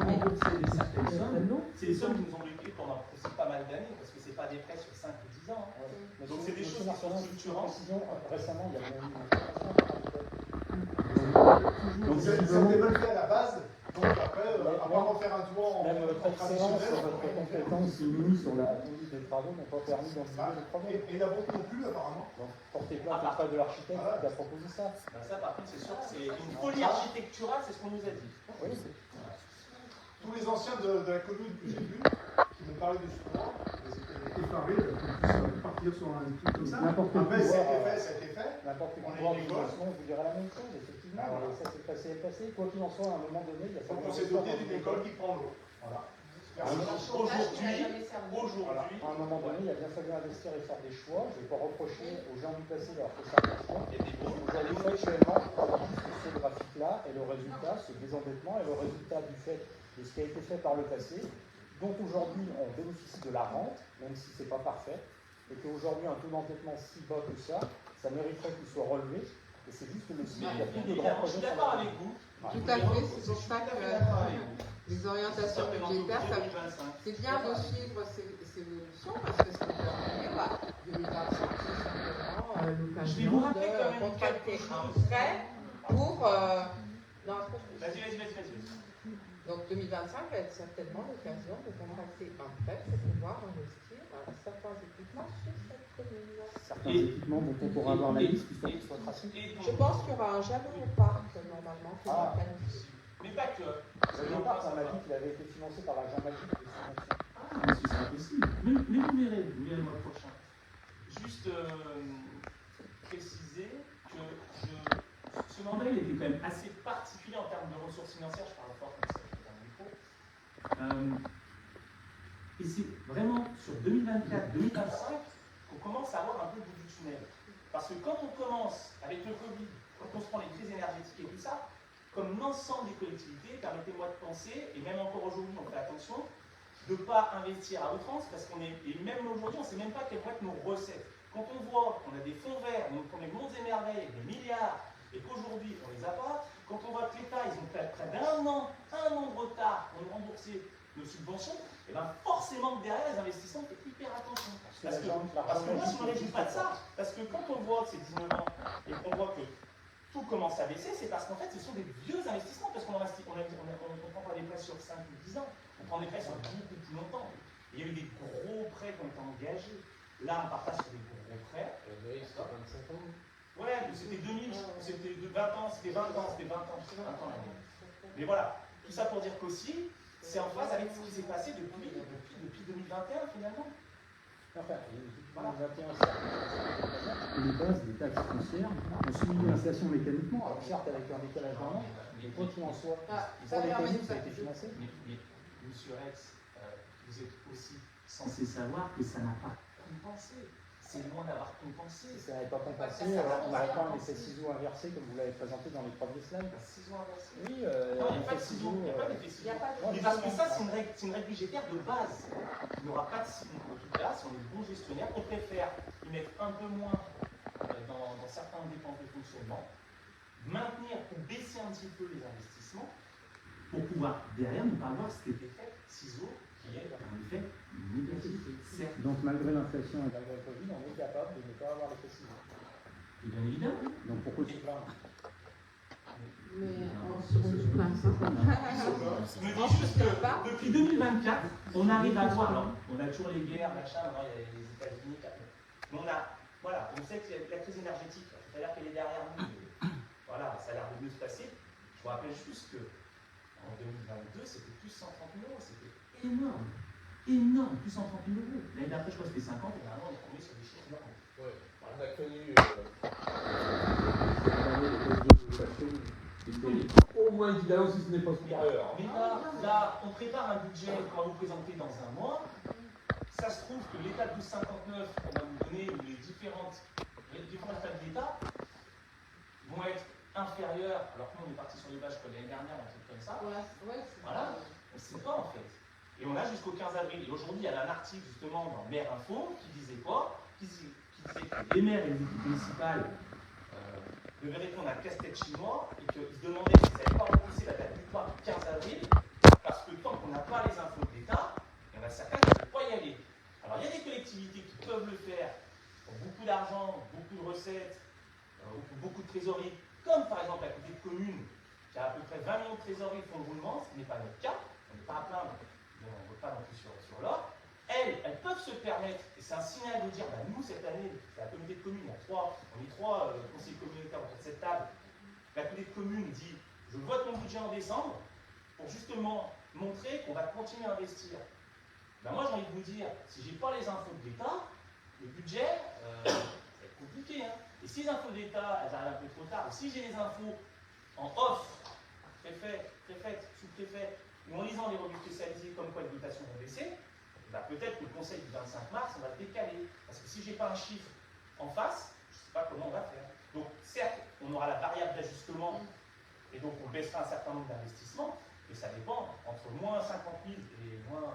remboursé des certaines sommes. C'est des sommes qui nous ont bloqués pendant aussi pas mal d'années, parce que c'est pas des prêts sur 5 ou 10 ans. Hein. Mais Donc c'est des choses qui sont structurantes. Récemment, il y a eu une Donc ça a été mal fait à la base, donc après, à part en faire un toit en même votre excellence et traditionnel. votre compétence inouïe sur la conduite des travaux n'ont pas permis d'anticiper les problèmes. Et la vôtre non plus, apparemment. Donc, portez plainte auprès de l'architecte qui a proposé ça. Ben ça, par contre, c'est sûr que c'est une folie architecturale, c'est ce qu'on nous a dit. Oui. Tous les anciens de la commune que j'ai vus, qui m'ont parlé de ce toit, ils étaient effarés qu'on puisse partir sur un truc comme ça. N'importe Après, ça a été quoi. fait, ça a été fait. N'importe On quel est droit une de école. on vous dira la même chose, effectivement. Ah, voilà. Et ça s'est passé. Quoi qu'il en soit, à un moment donné, il y a Donc on s'est doté d'une école qui prend l'eau. Voilà. Aujourd'hui, Voilà. À un moment donné, il a bien fallu investir et faire des choix. Je ne vais pas reprocher aux gens du passé d'avoir fait certains choix. il y a des bons. Aujourd'hui, factuellement, ce graphique-là est le résultat, ce désendettement est le résultat du fait de ce qui a été fait par le passé, dont aujourd'hui on bénéficie de la rente, même si ce n'est pas parfait, et qu'aujourd'hui un taux d'endettement si bas que ça mériterait qu'il soit relevé. Et c'est juste le signe, il n'y a plus de grands Je projets. suis d'accord avec vous. Tout à fait, c'est pour ça que les orientations budgétaires, c'est bien de suivre ces évolutions parce que ça nous permet, 2025, c'est simplement l'occasion de contracter un prêt pour. Non, Vas-y. donc 2025 va être certainement l'occasion de contracter un prêt pour pouvoir investir certains équipements sur cette commune. Certains équipements dont on pourra avoir la liste qui soit tracée. Je pense qu'il y aura un jalon au parc normalement qui va planifier. Mais pas que. Le parc, on m'a dit qu'il avait été financé par l'argent magique des subventions. Ah, mais ce sera possible. Mais vous verrez le mois prochain. Juste préciser que ce mandat, il était quand même assez particulier en termes de ressources financières. Je parle fort comme ça, je dans le micro. Et c'est vraiment sur 2024-2025 qu'on commence à avoir un peu de bout du tunnel. Parce que quand on commence avec le Covid, quand on se prend les crises énergétiques et tout ça, comme l'ensemble des collectivités, permettez-moi de penser, et même encore aujourd'hui on fait attention, de ne pas investir à outrance, parce qu'on est, et même aujourd'hui on ne sait même pas quelles vont être nos recettes. Quand on voit qu'on a des fonds verts, donc on est monts et merveilles, des milliards, et qu'aujourd'hui on ne les a pas, quand on voit que l'État, ils ont près d'un an de retard pour nous rembourser nos subventions, et bien forcément que derrière les investissements, on fait hyper attention. Parce que moi je ne me réjouis pas de ça, parce que quand on voit que c'est 19 ans, et qu'on voit que tout commence à baisser, c'est parce qu'en fait, ce sont des vieux investissements, parce qu'on ne prend pas des prêts sur 5 ou 10 ans, on prend des prêts sur beaucoup plus longtemps. Il y a eu des gros prêts qui ont été engagés. Là, on part pas sur des gros prêts. Oui, c'était 25 ans. Ouais, c'était 2000, c'était de 20 ans, c'était 20 ans, c'était 20 ans l'année. Mais voilà, tout ça pour dire qu'aussi, c'est en phase avec ce qui s'est passé depuis 2021 finalement. Enfin, 2021, les bases des taxes foncières ont suivi l'inflation mécaniquement, alors certes avec un décalage d'un an, mais quoi qu'il en soit, pour les communes, ça a été financé. Mais Monsieur Rex, vous êtes aussi censé savoir que ça n'a pas compensé. C'est loin d'avoir compensé. Si ça n'avait pas compensé, on n'aurait pas un effet ciseau inversé comme vous l'avez présenté dans les premiers slides. Ciseaux inversés. Oui, Non, il n'y a pas de ciseaux. Il n'y a pas d'effet ciseaux. Mais parce que ça, c'est une règle budgétaire de base. Il n'y aura pas de ciseaux. En tout cas, si on est bon gestionnaire, on préfère y mettre un peu moins dans certaines dépenses de fonctionnement, maintenir ou baisser un petit peu les investissements pour pouvoir derrière ne pas avoir cet effet ciseaux qui est un effet négatif. Certes. Donc malgré l'inflation et malgré le Covid, on est capable de ne pas avoir l'effet ciseau. Et bien évidemment. Donc pourquoi se plaindre? Mais on se plaint pas. Je me dis juste que depuis 2024, on arrive à voir, alors, on a toujours les guerres, machin, il y a les États-Unis, mais on sait que la crise énergétique, c'est-à-dire qu'elle est derrière nous, voilà, ça a l'air de mieux se passer. Je vous rappelle juste que en 2022, c'était plus 130 000 euros, c'était énorme, plus 130 000 euros. L'année d'après, je crois que c'était 50, et maintenant on est tombé sur des chiffres énormes. Ouais, on a connu au moins équivalent si ce n'est pas supérieur. Mais là, on prépare un budget qu'on va vous présenter dans un mois. Ça se trouve que l'état de 1259 qu'on va vous donner, ou les différentes les fonds de l'État vont être inférieurs, alors que nous on est parti sur les vaches comme l'année dernière, un truc comme ça. Voilà, on ne sait pas en fait. Et on a jusqu'au 15 avril. Et aujourd'hui, il y a un article justement dans Maire Info qui disait quoi? Qui disait que les maires et les équipes municipales devaient répondre à casse-tête chinois et qu'ils se demandaient s'ils n'avaient pas repoussé la date butoir du 15 avril parce que tant qu'on n'a pas les infos de l'État, il y en a certains qui ne peuvent pas y aller. Alors il y a des collectivités qui peuvent le faire pour beaucoup d'argent, beaucoup de recettes, pour beaucoup de trésorerie, comme par exemple la communauté de communes qui a à peu près 20 millions de trésorerie de fonds de roulement, ce qui n'est pas notre cas, on n'est pas à plaindre, mais on ne veut pas non plus sur l'or. Elles peuvent se permettre, et c'est un signal de dire, nous cette année, c'est la communauté de communes, on est trois conseillers communautaires autour de cette table, la communauté de communes dit, je vote mon budget en décembre, pour justement montrer qu'on va continuer à investir. Moi j'ai envie de vous dire, si je n'ai pas les infos de l'État, le budget, ça va être compliqué. Et si les infos de l'État, elles arrivent un peu trop tard, ou si j'ai les infos en off, préfète, sous-préfet, ou en lisant les revues spécialisées comme quoi les dotations vont baisser, peut-être que le conseil du 25 mars, on va le décaler. Parce que si je n'ai pas un chiffre en face, je ne sais pas comment on va faire. Donc certes, on aura la variable d'ajustement, et donc on baissera un certain nombre d'investissements, mais ça dépend, entre moins 50 000 et moins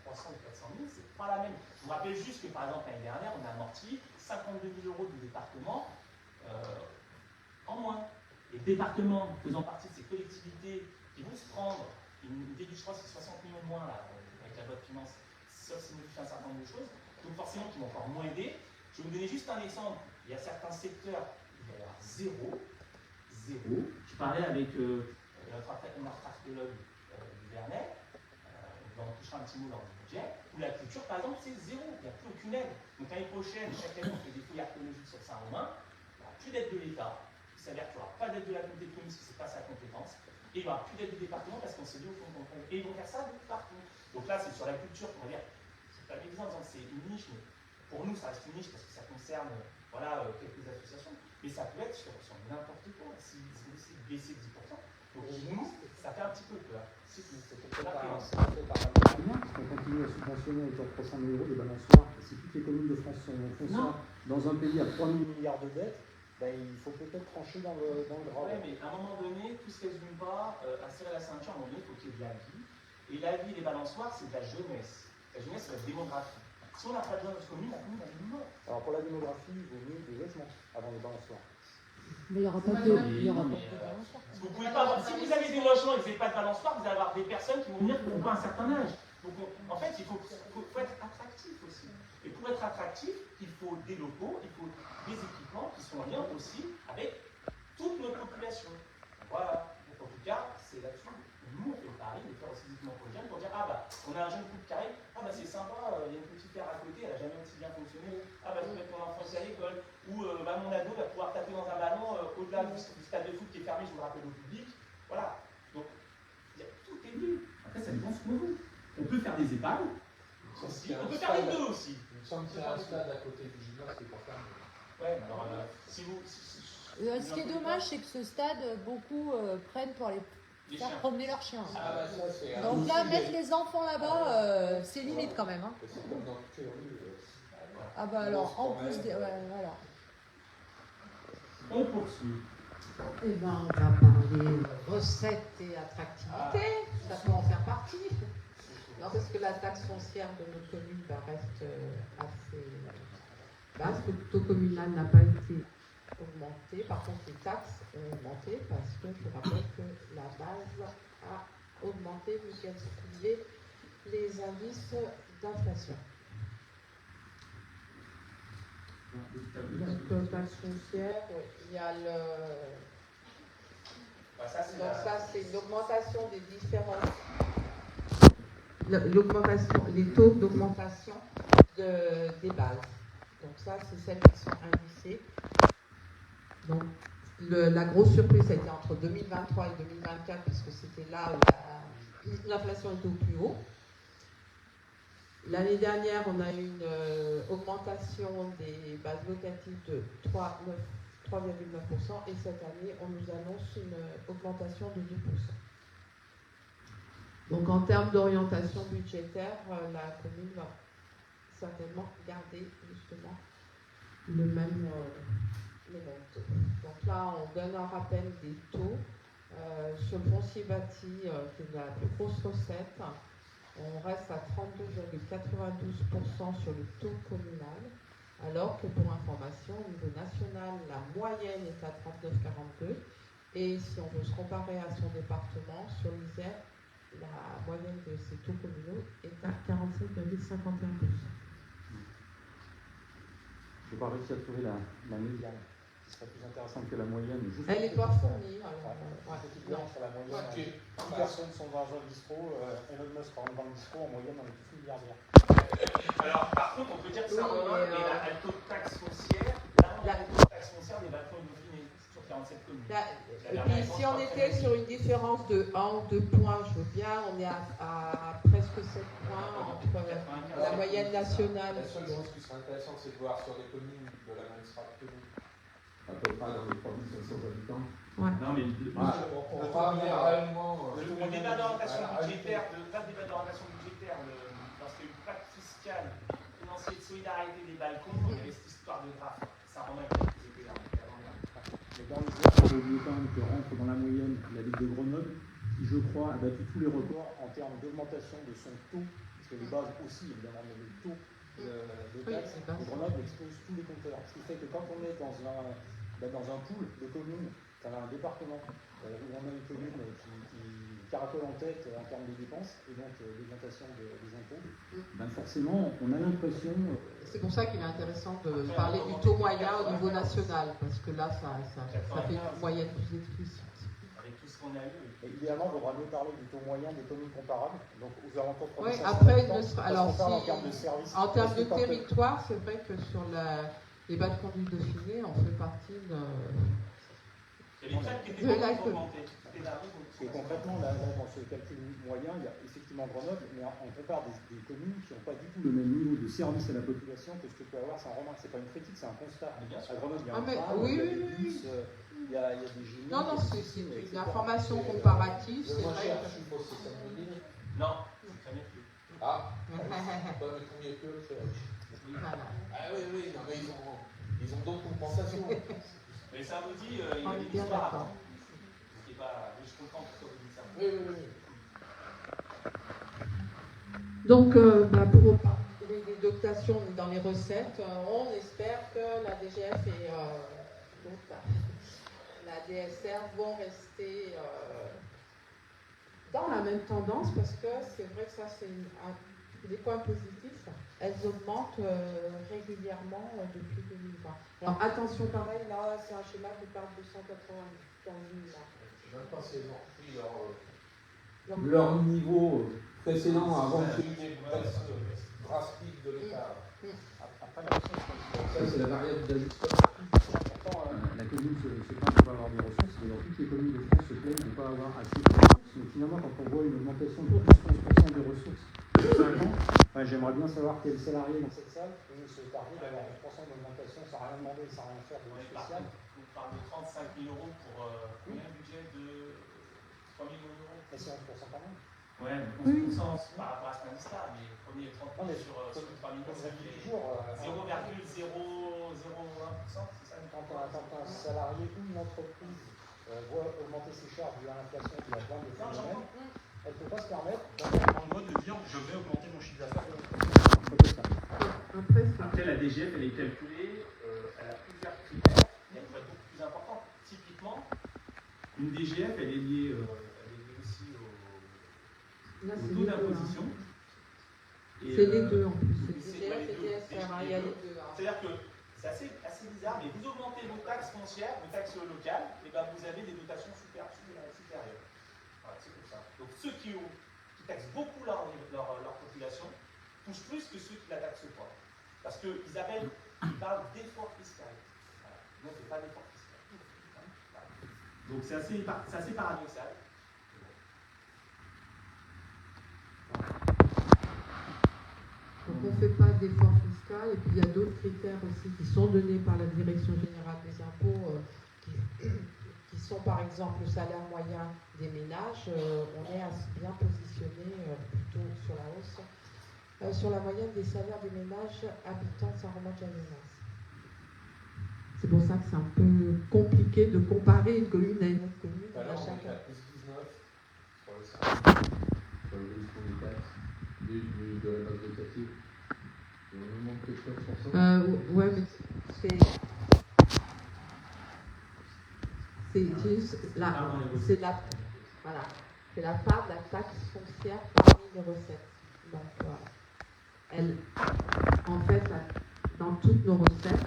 300 ou 400 000, c'est pas la même. Je vous rappelle juste que par exemple l'année dernière, on a amorti 52 000 € du département en moins. Les départements faisant partie de ces collectivités qui vont se prendre une déduction, je crois que c'est 60 millions de moins là, avec la loi de finances, sauf si modifie un certain nombre de choses, donc forcément qui vont encore moins aider. Je vais vous donner juste un exemple. Il y a certains secteurs où il va y avoir zéro. Je parlais avec notre archéologue du Vernet, on touchera un petit mot dans le budget, où la culture, par exemple, c'est zéro, il n'y a plus aucune aide. Donc l'année prochaine, chaque année, on fait des fouilles archéologiques sur Saint-Romain, il n'y aura plus d'aide de l'État, il s'avère qu'il n'y aura pas d'aide de la communauté de communes, parce que ce n'est pas sa compétence, et il n'y aura plus d'aide du département parce qu'on s'est dit au fond de contrôle. Et ils vont faire ça de partout. Donc là, c'est sur la culture qu'on va dire, c'est pas un exemple, c'est une niche, mais pour nous, ça reste une niche parce que ça concerne quelques associations, mais ça peut être sur n'importe quoi, si vous décidez de baisser de 10%. Donc nous, ça fait un petit peu peur. C'est peut-être pas bien, parce qu'on continue à subventionner à hauteur de 300 000 € des balançoires. Et si toutes les communes de France font ça dans un pays à 3 000 milliards de dettes, il faut peut-être trancher dans le gras. Oui, mais à un moment donné, tout ne se résume pas à serrer la ceinture. À un moment donné, il faut qu'il y ait de la vie. Et la vie des balançoires, c'est de la jeunesse. La jeunesse, c'est la démographie. Si on n'a pas de jeunes dans une commune, la commune, elle est morte. Alors pour la démographie, il vaut mieux des logements avant les balançoires. Mais il n'y aura pas de balançoire. Vous pouvez pas avoir, si vous avez des logements et que vous n'avez pas de balançoire, vous allez avoir des personnes qui vont venir qui n'ont pas un certain âge. Donc en fait, il faut être attractif aussi. Et pour être attractif, il faut des locaux, il faut des équipements qui sont en lien aussi avec toute notre population. Voilà. Donc en tout cas, c'est là-dessus. Nous, on fait le pari de faire aussi des équipements pour les jeunes pour dire on a un jeune couple qui arrive, c'est sympa, il y a une petite terre à côté, elle n'a jamais aussi bien fonctionné. Je vais mettre mon enfant ici à l'école. Ou mon ado va pouvoir taper dans un ballon au-delà du stade de foot qui est fermé, je me rappelle, au public. Voilà. Donc, tout est vu. Après, ça dépend de ce qu'on veut. On peut faire des EHPAD. On peut faire les deux aussi. Il me semble qu'il y a un stade à côté du gymnase qui est pas fermé. Ouais, alors si vous. Ce qui est dommage, c'est que ce stade, beaucoup prennent pour aller faire promener leurs chiens. Donc là, mettre les enfants là-bas, c'est limite quand même. C'est comme dans toutes les rues. Alors, en plus des. Ouais, voilà. On poursuit. On va parler recettes et attractivité. Ça peut en faire partie. Non, parce que la taxe foncière de nos communes reste assez basse. Le taux communal n'a pas été augmenté. Par contre, les taxes ont augmenté parce que je rappelle que la base a augmenté vu qu'elle suivait les indices d'inflation. Donc, taxe foncière, il y a ça, c'est l'augmentation des différences. Les taux d'augmentation des bases. Donc ça, c'est celles qui sont indicées. Donc la grosse surprise a été entre 2023 et 2024, puisque c'était là où l'inflation était au plus haut. L'année dernière, on a eu une augmentation des bases locatives de 3,9%, et cette année, on nous annonce une augmentation de 2%. Donc en termes d'orientation budgétaire, la commune va certainement garder justement le même taux. Donc là, on donne un rappel des taux. Sur le foncier bâti, qui est la plus grosse recette, on reste à 32,92% sur le taux communal, alors que pour information, au niveau national, la moyenne est à 39,42%. Et si on veut se comparer à son département, sur l'Isère, la moyenne de ces taux communaux est à 47,51%. Je n'ai pas réussi à trouver la médiane, qui serait plus intéressante que la moyenne. Elle n'est pas fournie. Petite différence sur la moyenne. 10 personnes sont dans un bistrot, Elon Musk rentre dans le bistrot, en moyenne, on est tous milliardaires. Alors, par contre, on peut dire que ça remonte, mais le taux de taxe foncière, le taux de taxe foncière n'est pas trop Dauphiné sur 47 communes. Et puis, si on était sur une différence de 1 ou 2 points, je veux bien, on est à presque 7 points entre la moyenne nationale. La seule chose qui serait intéressante, c'est de voir sur des communes de la même strate que nous. À peu près dans les 3500 habitants. Ouais. Non, mais On va venir réellement. le débat d'orientation budgétaire, lorsqu'il y a eu le pacte fiscal, financier de solidarité des balcons, il y avait cette histoire de graphe. Ça remonte à quelques étés là. Mais dans l'Isère, on peut oublier quand même que rentre dans la moyenne la ville de Grenoble, qui, je crois, a battu tous les records en termes d'augmentation de son taux, parce que les bases aussi, évidemment, mais le taux de taxes, Grenoble explose tous les compteurs. Ce qui fait que quand on est dans un pool de communes, on a un département où on a une commune qui caracole en tête en termes de dépenses et donc d'augmentation des impôts, ben forcément, on a l'impression... C'est pour ça qu'il est intéressant de parler du taux moyen au niveau national, parce que là, ça fait une moyenne plus explicite. Avec tout ce qu'on a eu. Et idéalement, il vaudra mieux parler du taux moyen des communes comparables, donc aux alentours de 3500 après, alors en termes de services. En termes de territoire, c'est vrai que sur les bas de conduite de Dauphiné, on fait partie de... Il y a des traites qui étaient beaucoup augmentées. Et concrètement, là, dans ce calcul moyen, il y a effectivement Grenoble, mais on compare des communes qui n'ont pas du tout le même niveau de service à la population que ce que peut avoir Saint-Romain. Ce n'est pas une critique, c'est un constat. À Grenoble, il y a un train, il y a des bus, il y a des génies. Non, c'est une information comparative. Le moins cher, je suppose, c'est Saint-Denis. Non, c'est très bien plus. Ah, mais combien de peu, c'est riche. Ah oui, non, mais ils ont d'autres compensations. Mais ça vous dit, il y a une histoire avant. Je comprends pourquoi vous dites ça. Oui. Donc, pour parler des dotations dans les recettes, on espère que la DGF et la DSR vont rester dans la même tendance, parce que c'est vrai que ça, c'est des points positifs. Elles augmentent régulièrement depuis 2020. Alors attention, pareil, là, c'est un schéma qui parle de 195 000. Je ne sais même pas si elles ont repris leur niveau précédent avant qu'il y ait des baisses drastiques de l'État. Après, la question, Ça, c'est la variable d'ajustement. pourtant, la commune se plaint de ne pas avoir des ressources, mais dans toutes les communes de France se plaignent de ne pas avoir assez de ressources. Donc finalement, quand on voit une augmentation de 15% des ressources en 5 ans, j'aimerais bien savoir quel salarié dans cette salle peut se targuer d'avoir 15% d'augmentation sans rien demander, sans rien faire de spécial. On parle de 35 000 euros pour combien de budget de 3 millions d'euros? Et c'est 11% quand même. Ouais, mais 11% par rapport à ce indice-là, mais premier 30 000 sur 3 millions, ça fait toujours 0,001%, c'est ça? Quand un salarié ou une entreprise voit augmenter ses charges via l'inflation qui a plein de phénomènes, elle ne peut pas se permettre en mode de dire je vais augmenter mon chiffre d'affaires. Après, la DGF, elle est calculée, elle a plusieurs critères, et elle peut être beaucoup plus importante. Typiquement, une DGF, elle est liée aussi au taux d'imposition. C'est les deux en plus. C'est DGF et DSR, il y a les deux. C'est-à-dire que c'est assez bizarre, mais vous augmentez vos taxes foncières, vos taxes locales, et ben vous avez des dotations supérieures. Voilà, c'est comme ça. Donc ceux qui taxent beaucoup leur population touchent plus que ceux qui la taxent pas. Parce que Isabelle, il parle d'effort fiscal. Voilà. Nous, on ne fait pas d'effort fiscal. Voilà. Donc c'est assez paradoxal. Donc on ne fait pas d'effort fiscal, et puis il y a d'autres critères aussi qui sont donnés par la Direction générale des impôts, qui sont par exemple le salaire moyen des ménages. On est assez bien positionné plutôt sur la hausse, sur la moyenne des salaires des ménages habitants de Saint-Romain-de-Lavenoise. C'est pour ça que c'est un peu compliqué de comparer une commune à une autre commune. Alors, on chacun. est à plus 19 sur le salaire, sur l'évolution des taxes, de la base locative. Il nous manque quelque chose sur ça. Ouais, mais c'est juste c'est la part de la taxe foncière parmi les recettes. Donc, en fait, dans toutes nos recettes,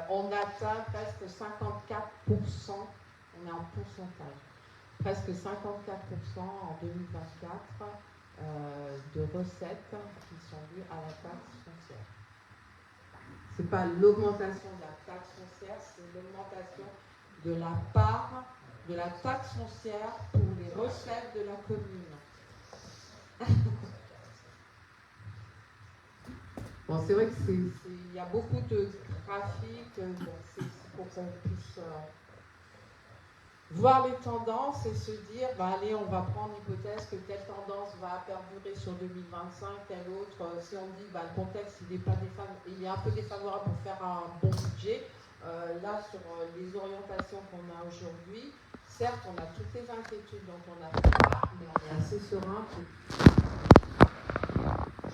on atteint presque 54%, on est en pourcentage, presque 54% en 2024 de recettes qui sont dues à la taxe foncière. Ce n'est pas l'augmentation de la taxe foncière, c'est l'augmentation de la part de la taxe foncière pour les recettes de la commune. Bon, c'est vrai qu'il y a beaucoup de graphiques, c'est pour qu'on puisse voir les tendances et se dire, allez, on va prendre l'hypothèse que telle tendance va perdurer sur 2025, telle autre. Si on dit, le contexte, il est un peu défavorable pour faire un bon budget. Là, sur les orientations qu'on a aujourd'hui, certes, on a toutes les inquiétudes dont on a fait, mais on est assez serein pour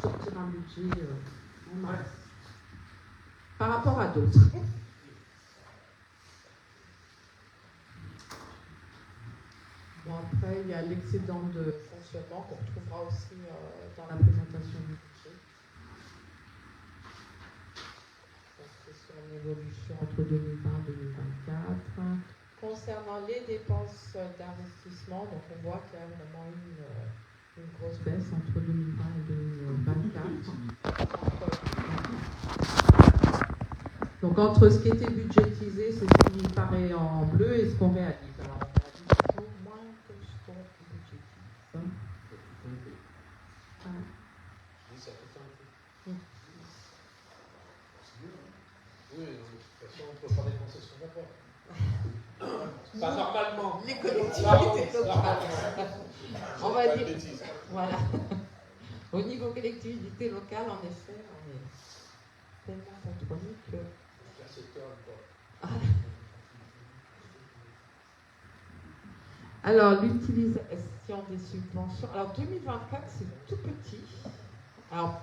sortir un budget en masse. Par rapport à d'autres. Bon, après, il y a l'excédent de fonctionnement qu'on retrouvera aussi dans la présentation du budget. C'est sur l'évolution entre 2020 et 2024. Concernant les dépenses d'investissement, donc on voit qu'il y a vraiment une grosse baisse entre 2020 et 2024. Donc entre ce qui était budgétisé, c'est ce qui paraît en bleu, et ce qu'on réalise. Alors, on réalise toujours moins que ce qu'on budgétise. Oui, de toute façon, on ne peut pas dépenser ce qu'on va faire. Pas normalement. Les collectivités locales. On va dire. Voilà. Au niveau collectivité locale, en effet, on est tellement compromis que. Alors, l'utilisation des subventions. Alors, 2024, c'est tout petit. Alors,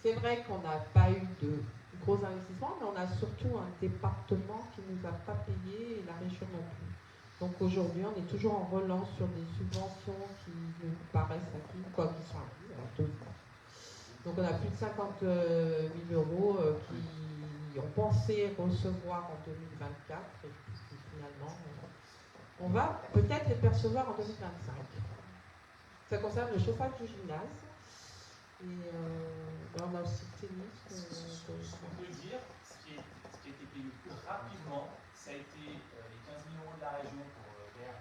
c'est vrai qu'on n'a pas eu de gros investissements, mais on a surtout un département qui ne nous a pas payé et la région non plus. Donc aujourd'hui, on est toujours en relance sur des subventions qui nous paraissent acquises, quoi qu'ils sont acquises. Donc on a plus de 50 000 euros qui ont pensé recevoir en 2024 et puis finalement, on va peut-être les percevoir en 2025. Ça concerne le chauffage du gymnase. Et on a aussi le tennis. Ce qu'on peut dire, ce qui a été payé le plus rapidement, ça a été les 15 000 euros de la région pour faire,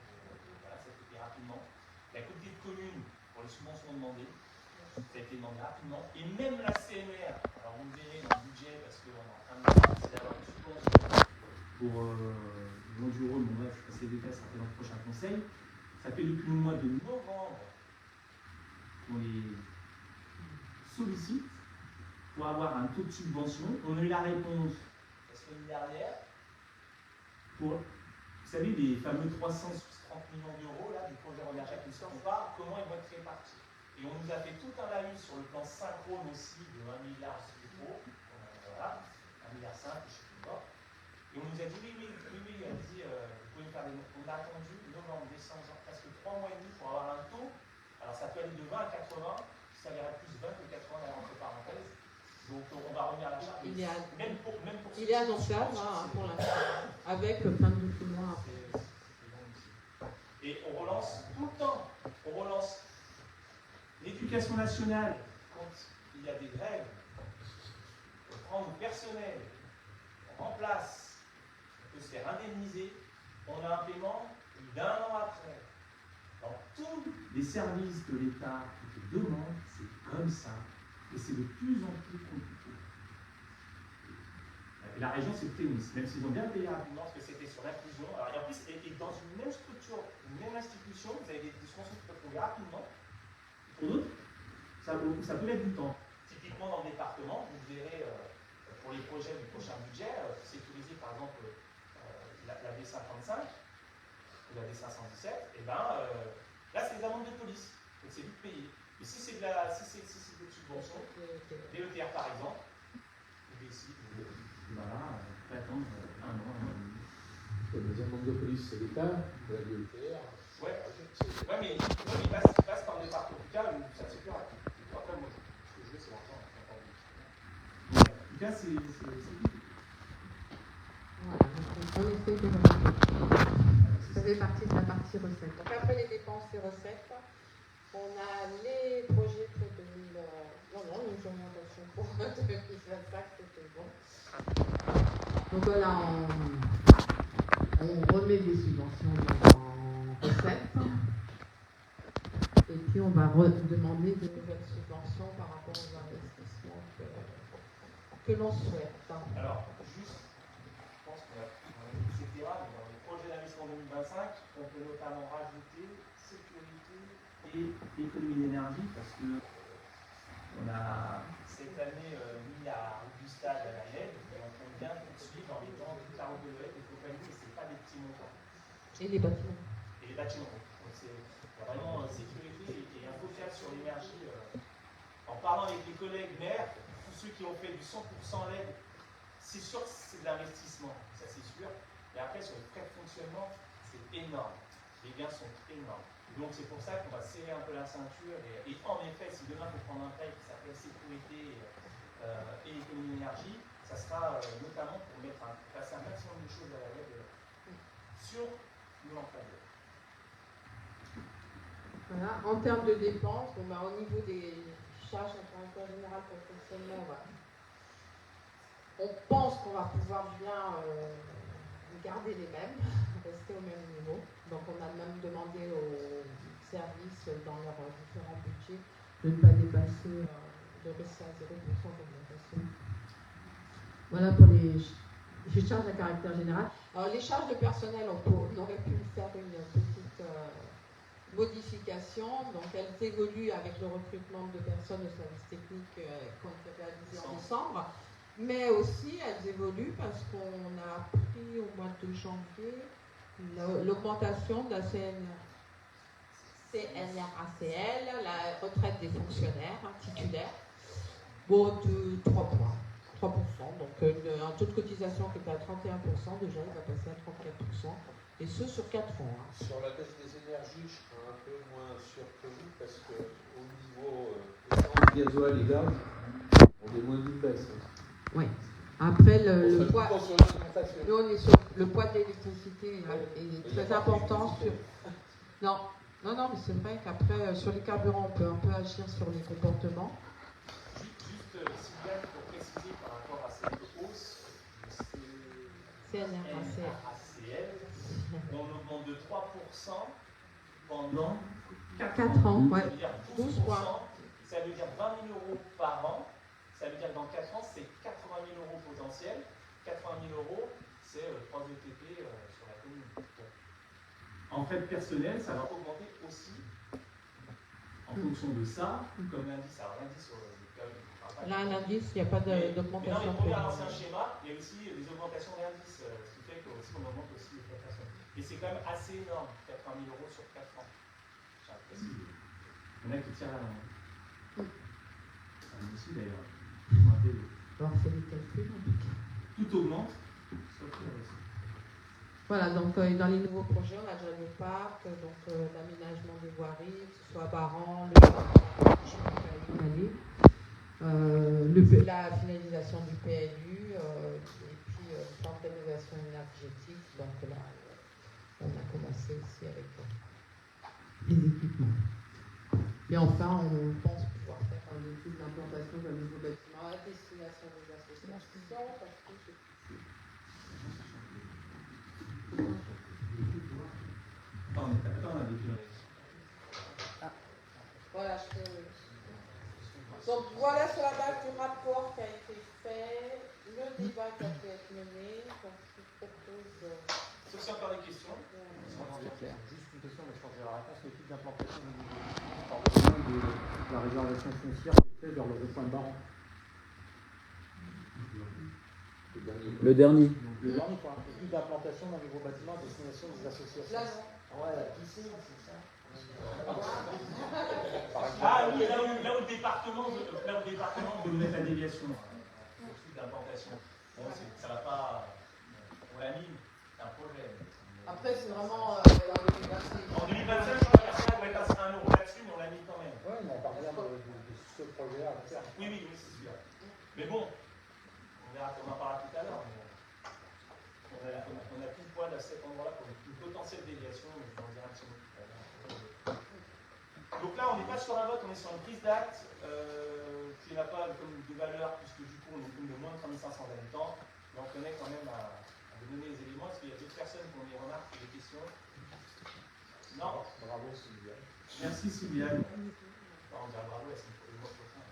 voilà, ça a été payé rapidement. La communauté de communes pour les subventions demandées, ça a été demandé rapidement. Et même la CMR, alors vous le verrez dans le budget, parce qu'on est en train d'avoir une subvention pour le mois du Rhône, bon bref, c'est des cas, ça fait dans le prochain conseil. Ça fait depuis le mois de novembre qu'on les sollicite pour avoir un taux de subvention. On a eu la réponse la semaine dernière pour, vous savez, les fameux 330 millions d'euros là, du projet Renergia qui ne parle, comment ils vont être répartis. Et on nous a fait tout un laïus sur le plan synchrone aussi de 1 milliard, je sais plus trop, voilà, 1,5 milliard, je ne sais plus pas. Et on nous a dit oui, allez-y, vous pouvez me faire des. On a attendu novembre, décembre, genre presque 3 mois et demi pour avoir un taux. Alors ça peut aller de 20 à 80. Ça irait plus 20 que 80 entre parenthèses. Donc on va revenir à la charge. Il est annonçable pour l'instant, avec plein de documents. Et on relance tout le temps. On relance l'éducation nationale quand il y a des grèves. On prend le personnel, on remplace, on peut se faire indemniser. On a un paiement plus d'1 an après. Dans tous les services de l'État qui te demandent, c'est comme ça, et c'est de plus en plus compliqué. Et la région, c'est le tennis, même s'ils ont bien payé rapidement, parce que c'était sur l'inclusion. Alors, et en plus, et dans une même structure, une même institution, vous avez des discussions qui peuvent tomber rapidement. Pour d'autres, ça peut mettre du temps. Typiquement, typiquement dans le département, vous verrez pour les projets du prochain budget, sécuriser par exemple la D55 ou la D517, et ben là c'est des amendes de police, donc c'est vite payé. Et si c'est des subventions, DETR par exemple, ou des sites, voilà, on peut attendre un an. Les amendes de police, c'est l'État, la DETR. Ouais, mais il passe par le département local où ça c'est plus rapide. Après, moi, ce que je veux, c'est l'argent. En tout cas, c'est Voilà, donc on essaie de ça fait partie de la partie recettes. Donc après les dépenses et recettes, on a les projets pour 2000. Non, les orientations pour 2025, c'était bon. Donc voilà, on remet des subventions en recettes. Et puis on va demander de nouvelles subventions par rapport aux investissements que l'on souhaite. Alors, juste, je pense qu'on a etc. Mais dans les projets d'investissement 2025, on peut notamment rajouter sécurité et économie d'énergie parce que on a cette année mis à Augustade à la LED et on compte bien poursuivre en mettant toute la route de LED et compagnie, et ce n'est pas des petits montants. Et les bâtiments. Et les bâtiments. Donc c'est vraiment sécurité et un focus sur l'énergie. En parlant avec les collègues maires, tous ceux qui ont fait du 100% LED, c'est sûr que c'est de l'investissement, ça c'est sûr. Mais après, sur les frais de fonctionnement, c'est énorme. Les gains sont énormes. Donc c'est pour ça qu'on va serrer un peu la ceinture. Et en effet, si demain il faut prendre un prêt qui s'appelle sécurité et économie d'énergie, ça sera notamment pour passer un maximum de choses à la web sur l'employeur. Voilà. En termes de dépenses, au niveau des charges à caractère général pour le fonctionnement, on pense qu'on va pouvoir bien garder les mêmes, rester au même niveau. Donc on a même demandé aux services dans leurs différents budgets de ne pas dépasser, de rester à 0% d'augmentation. Voilà pour les charges à caractère général. Alors les charges de personnel, on aurait pu faire une petite modification. Donc elles évoluent avec le recrutement de personnes au service technique qu'on a réalisé en décembre. Mais aussi, elles évoluent parce qu'on a pris au mois de janvier l'augmentation de la CNRACL, la retraite des fonctionnaires titulaires, de 3 points, 3%. Donc un taux de cotisation qui était à 31%, déjà il va passer à 34%, et ce sur 4 ans. Sur la baisse des énergies, je serai un peu moins sûr que vous, parce qu'au niveau essence, gasoil et gaz, on est moins d'une baisse. Oui. Après, le poids, nous, on est sur le poids de l'électricité est très important. Non, mais c'est vrai qu'après, sur les carburants, on peut un peu agir sur les comportements. Juste, Sylviane, pour préciser par rapport à cette hausse, CNRACL, on augmente de 3% pendant 4 ans. Ouais. Ça veut dire 12%, ça veut dire 20 000 euros par an. Ça veut dire que dans 4 ans, c'est 80 000 euros potentiels. 80 000 euros, c'est 3 ETP sur la commune. En fait, personnel, ça va augmenter aussi en fonction de ça, comme l'indice. Alors, l'indice, là, l'indice, il n'y a pas d'augmentation. Mais non, mais pour regarder l'ancien schéma, il y a aussi des augmentations d'indices, ce qui fait qu'on augmente aussi les prestations. Et c'est quand même assez énorme, 80 000 euros sur 4 ans. J'ai l'impression. Il y en a qui tirent la main. Aussi d'ailleurs. Alors, c'est les calculs en tout cas. Tout augmente, sauf la baisse. Voilà, donc dans les nouveaux projets, on a déjà le parc, donc l'aménagement des voiries, que ce soit Baran, la finalisation du PLU, et puis le plan de rénovation énergétique. Donc là, on a commencé aussi avec les équipements. Et enfin, on pense pouvoir faire une étude d'implantation d'un nouveau bâtiment à destination des associations, parce que c'est Voilà, donc voilà sur la base du rapport qui a été fait, le débat qui a pu être mené, donc je propose. Sauf si encore des questions. C'est clair. Juste une question, mais je pense que j'ai la réponse. L'étude d'implantation du nouveau bâtiment, par besoin de la réservation foncière qui est faite vers le point de Baran. Le dernier. Le dernier point, étude d'implantation d'un nouveau bâtiment à destination des associations. Là, Ouais, la piscine, c'est ça. Ah oui, là où le département veut mettre la déviation. L'étude d'implantation. Bon, ça va pas. On l'a mis, c'est un projet. après, c'est vraiment en 2026. En 2025, je crois que personne ne pourrait passer 1 euro là-dessus, mais on l'a mis quand même. Ouais, mais on parle bien de ce projet-là à faire. Oui, c'est sûr. Mais bon, on verra, on en parlera tout à l'heure. On a tout le poids à cet endroit-là pour une potentielle déviation, mais je vais en dire un petit mot tout à l'heure. Donc là, on n'est pas sur un vote, on est sur une prise d'acte qui n'a pas comme de valeur, puisque du coup, on est une commune de moins de 3500 habitants. Mais on tenait quand même à vous donner les éléments. Est-ce qu'il y a d'autres personnes qui ont des remarques ou des questions? Non. Bravo, Sylviane. Merci, Sylviane. On dira bravo à le mois prochain.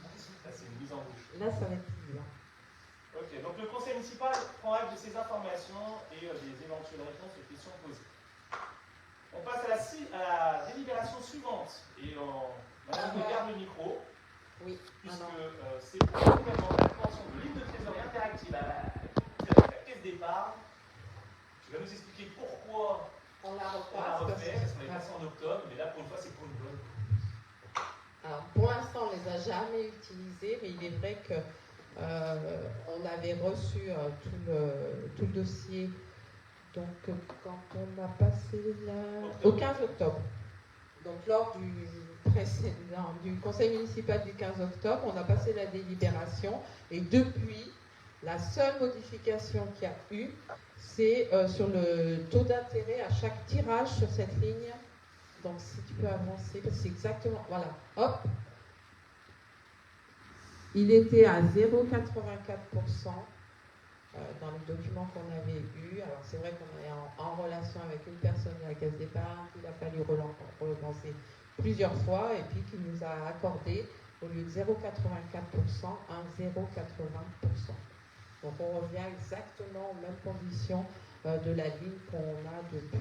Là, c'est une mise en bouche. Là, ça va être dur. Ok, donc le conseil municipal prend acte de ces informations et des éventuelles réponses aux questions posées. On passe à la délibération suivante. Et madame regarde le micro. Oui. Puisque c'est pour le renouvellement de la convention de ligne de trésorerie interactive avec la caisse d'épargne. Tu vas nous expliquer pourquoi on la refait, parce qu'on est passé en octobre, mais là pour une fois c'est pour une bonne. Alors, pour l'instant, on ne les a jamais utilisés, mais il est vrai que on avait reçu tout le dossier. Donc, quand on a passé au 15 octobre, donc lors du conseil municipal du 15 octobre, on a passé la délibération et depuis, la seule modification qu'il y a eu, c'est sur le taux d'intérêt à chaque tirage sur cette ligne. Donc, si tu peux avancer, parce que c'est exactement, voilà, hop, il était à 0,84%. Dans les documents qu'on avait eus. Alors c'est vrai qu'on est en relation avec une personne de la caisse d'épargne qu'il a fallu relancer plusieurs fois et puis qui nous a accordé au lieu de 0,84% un 0,80%. Donc on revient exactement aux mêmes conditions de la ligne qu'on a depuis,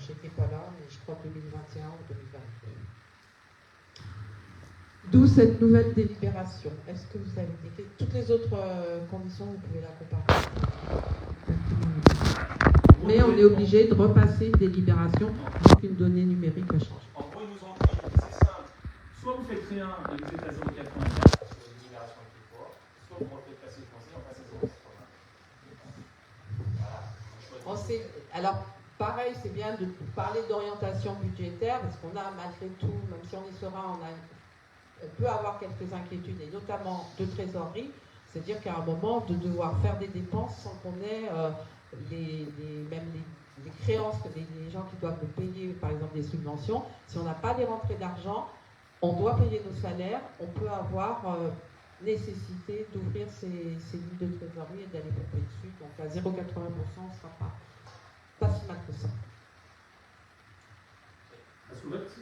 j'étais pas là, mais je crois 2021 ou 2022. D'où cette nouvelle délibération. Est-ce que vous avez dit toutes les autres conditions, vous pouvez la comparer. Mais on est obligé de repasser une délibération avec une donnée numérique à changer. En gros, ils nous ont dit, c'est simple, soit vous faites rien et vous êtes à 0,84 sur la délibération avec les poids, soit vous refaites passer le conseil, on passe à 0,80. Voilà. Alors, pareil, c'est bien de parler d'orientation budgétaire, parce qu'on a malgré tout, même si on y sera, on peut avoir quelques inquiétudes, et notamment de trésorerie, c'est-à-dire qu'à un moment, de devoir faire des dépenses sans qu'on ait même les créances que les gens qui doivent nous payer, par exemple des subventions, si on n'a pas les rentrées d'argent, on doit payer nos salaires, on peut avoir nécessité d'ouvrir ces lignes de trésorerie et d'aller pomper dessus. Donc à 0,80%, on ne sera pas si mal que ça. Est-ce que vous vote?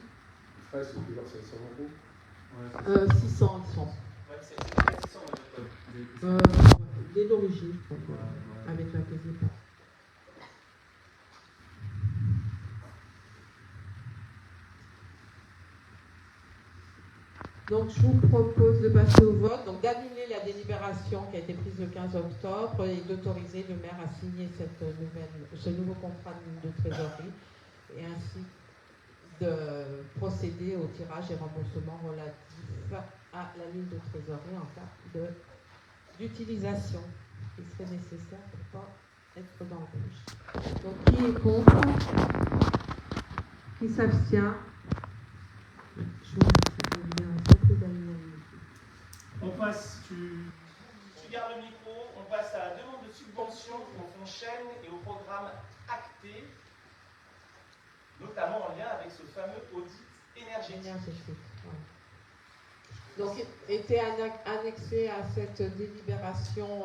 Ouais, c'est plus vers 700 euros. 600, ils sont. Ouais, c'est 600 Dès l'origine, je crois, avec la caisse d'épargne. Donc, je vous propose de passer au vote, donc d'annuler la délibération qui a été prise le 15 octobre et d'autoriser le maire à signer ce nouveau contrat de trésorerie et ainsi de procéder au tirage et remboursement relatif à la ligne de trésorerie en cas d'utilisation qui serait nécessaire pour ne pas être dans le rouge. Donc, qui est contre? Qui s'abstient? On passe, tu gardes le micro, on passe à la demande de subvention au fonds Chêne et au programme Acté, notamment en lien avec ce fameux audit énergétique. Donc, était annexé à cette délibération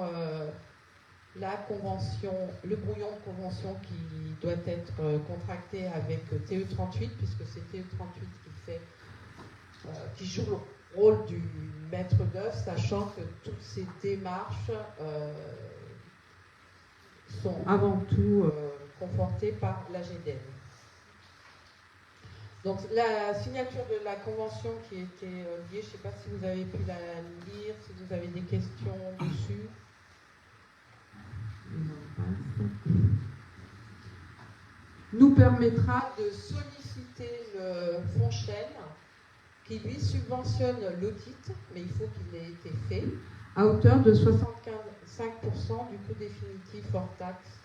la convention, le brouillon de convention qui doit être contracté avec TE38, puisque c'est TE38 qui joue le rôle du maître d'œuvre, sachant que toutes ces démarches sont avant tout confortées par la GDN. Donc la signature de la convention qui était liée, je ne sais pas si vous avez pu la lire, si vous avez des questions dessus. nous permettra de solliciter le FONCHEN qui lui subventionne l'audit, mais il faut qu'il ait été fait, à hauteur de 65% du coût définitif hors taxe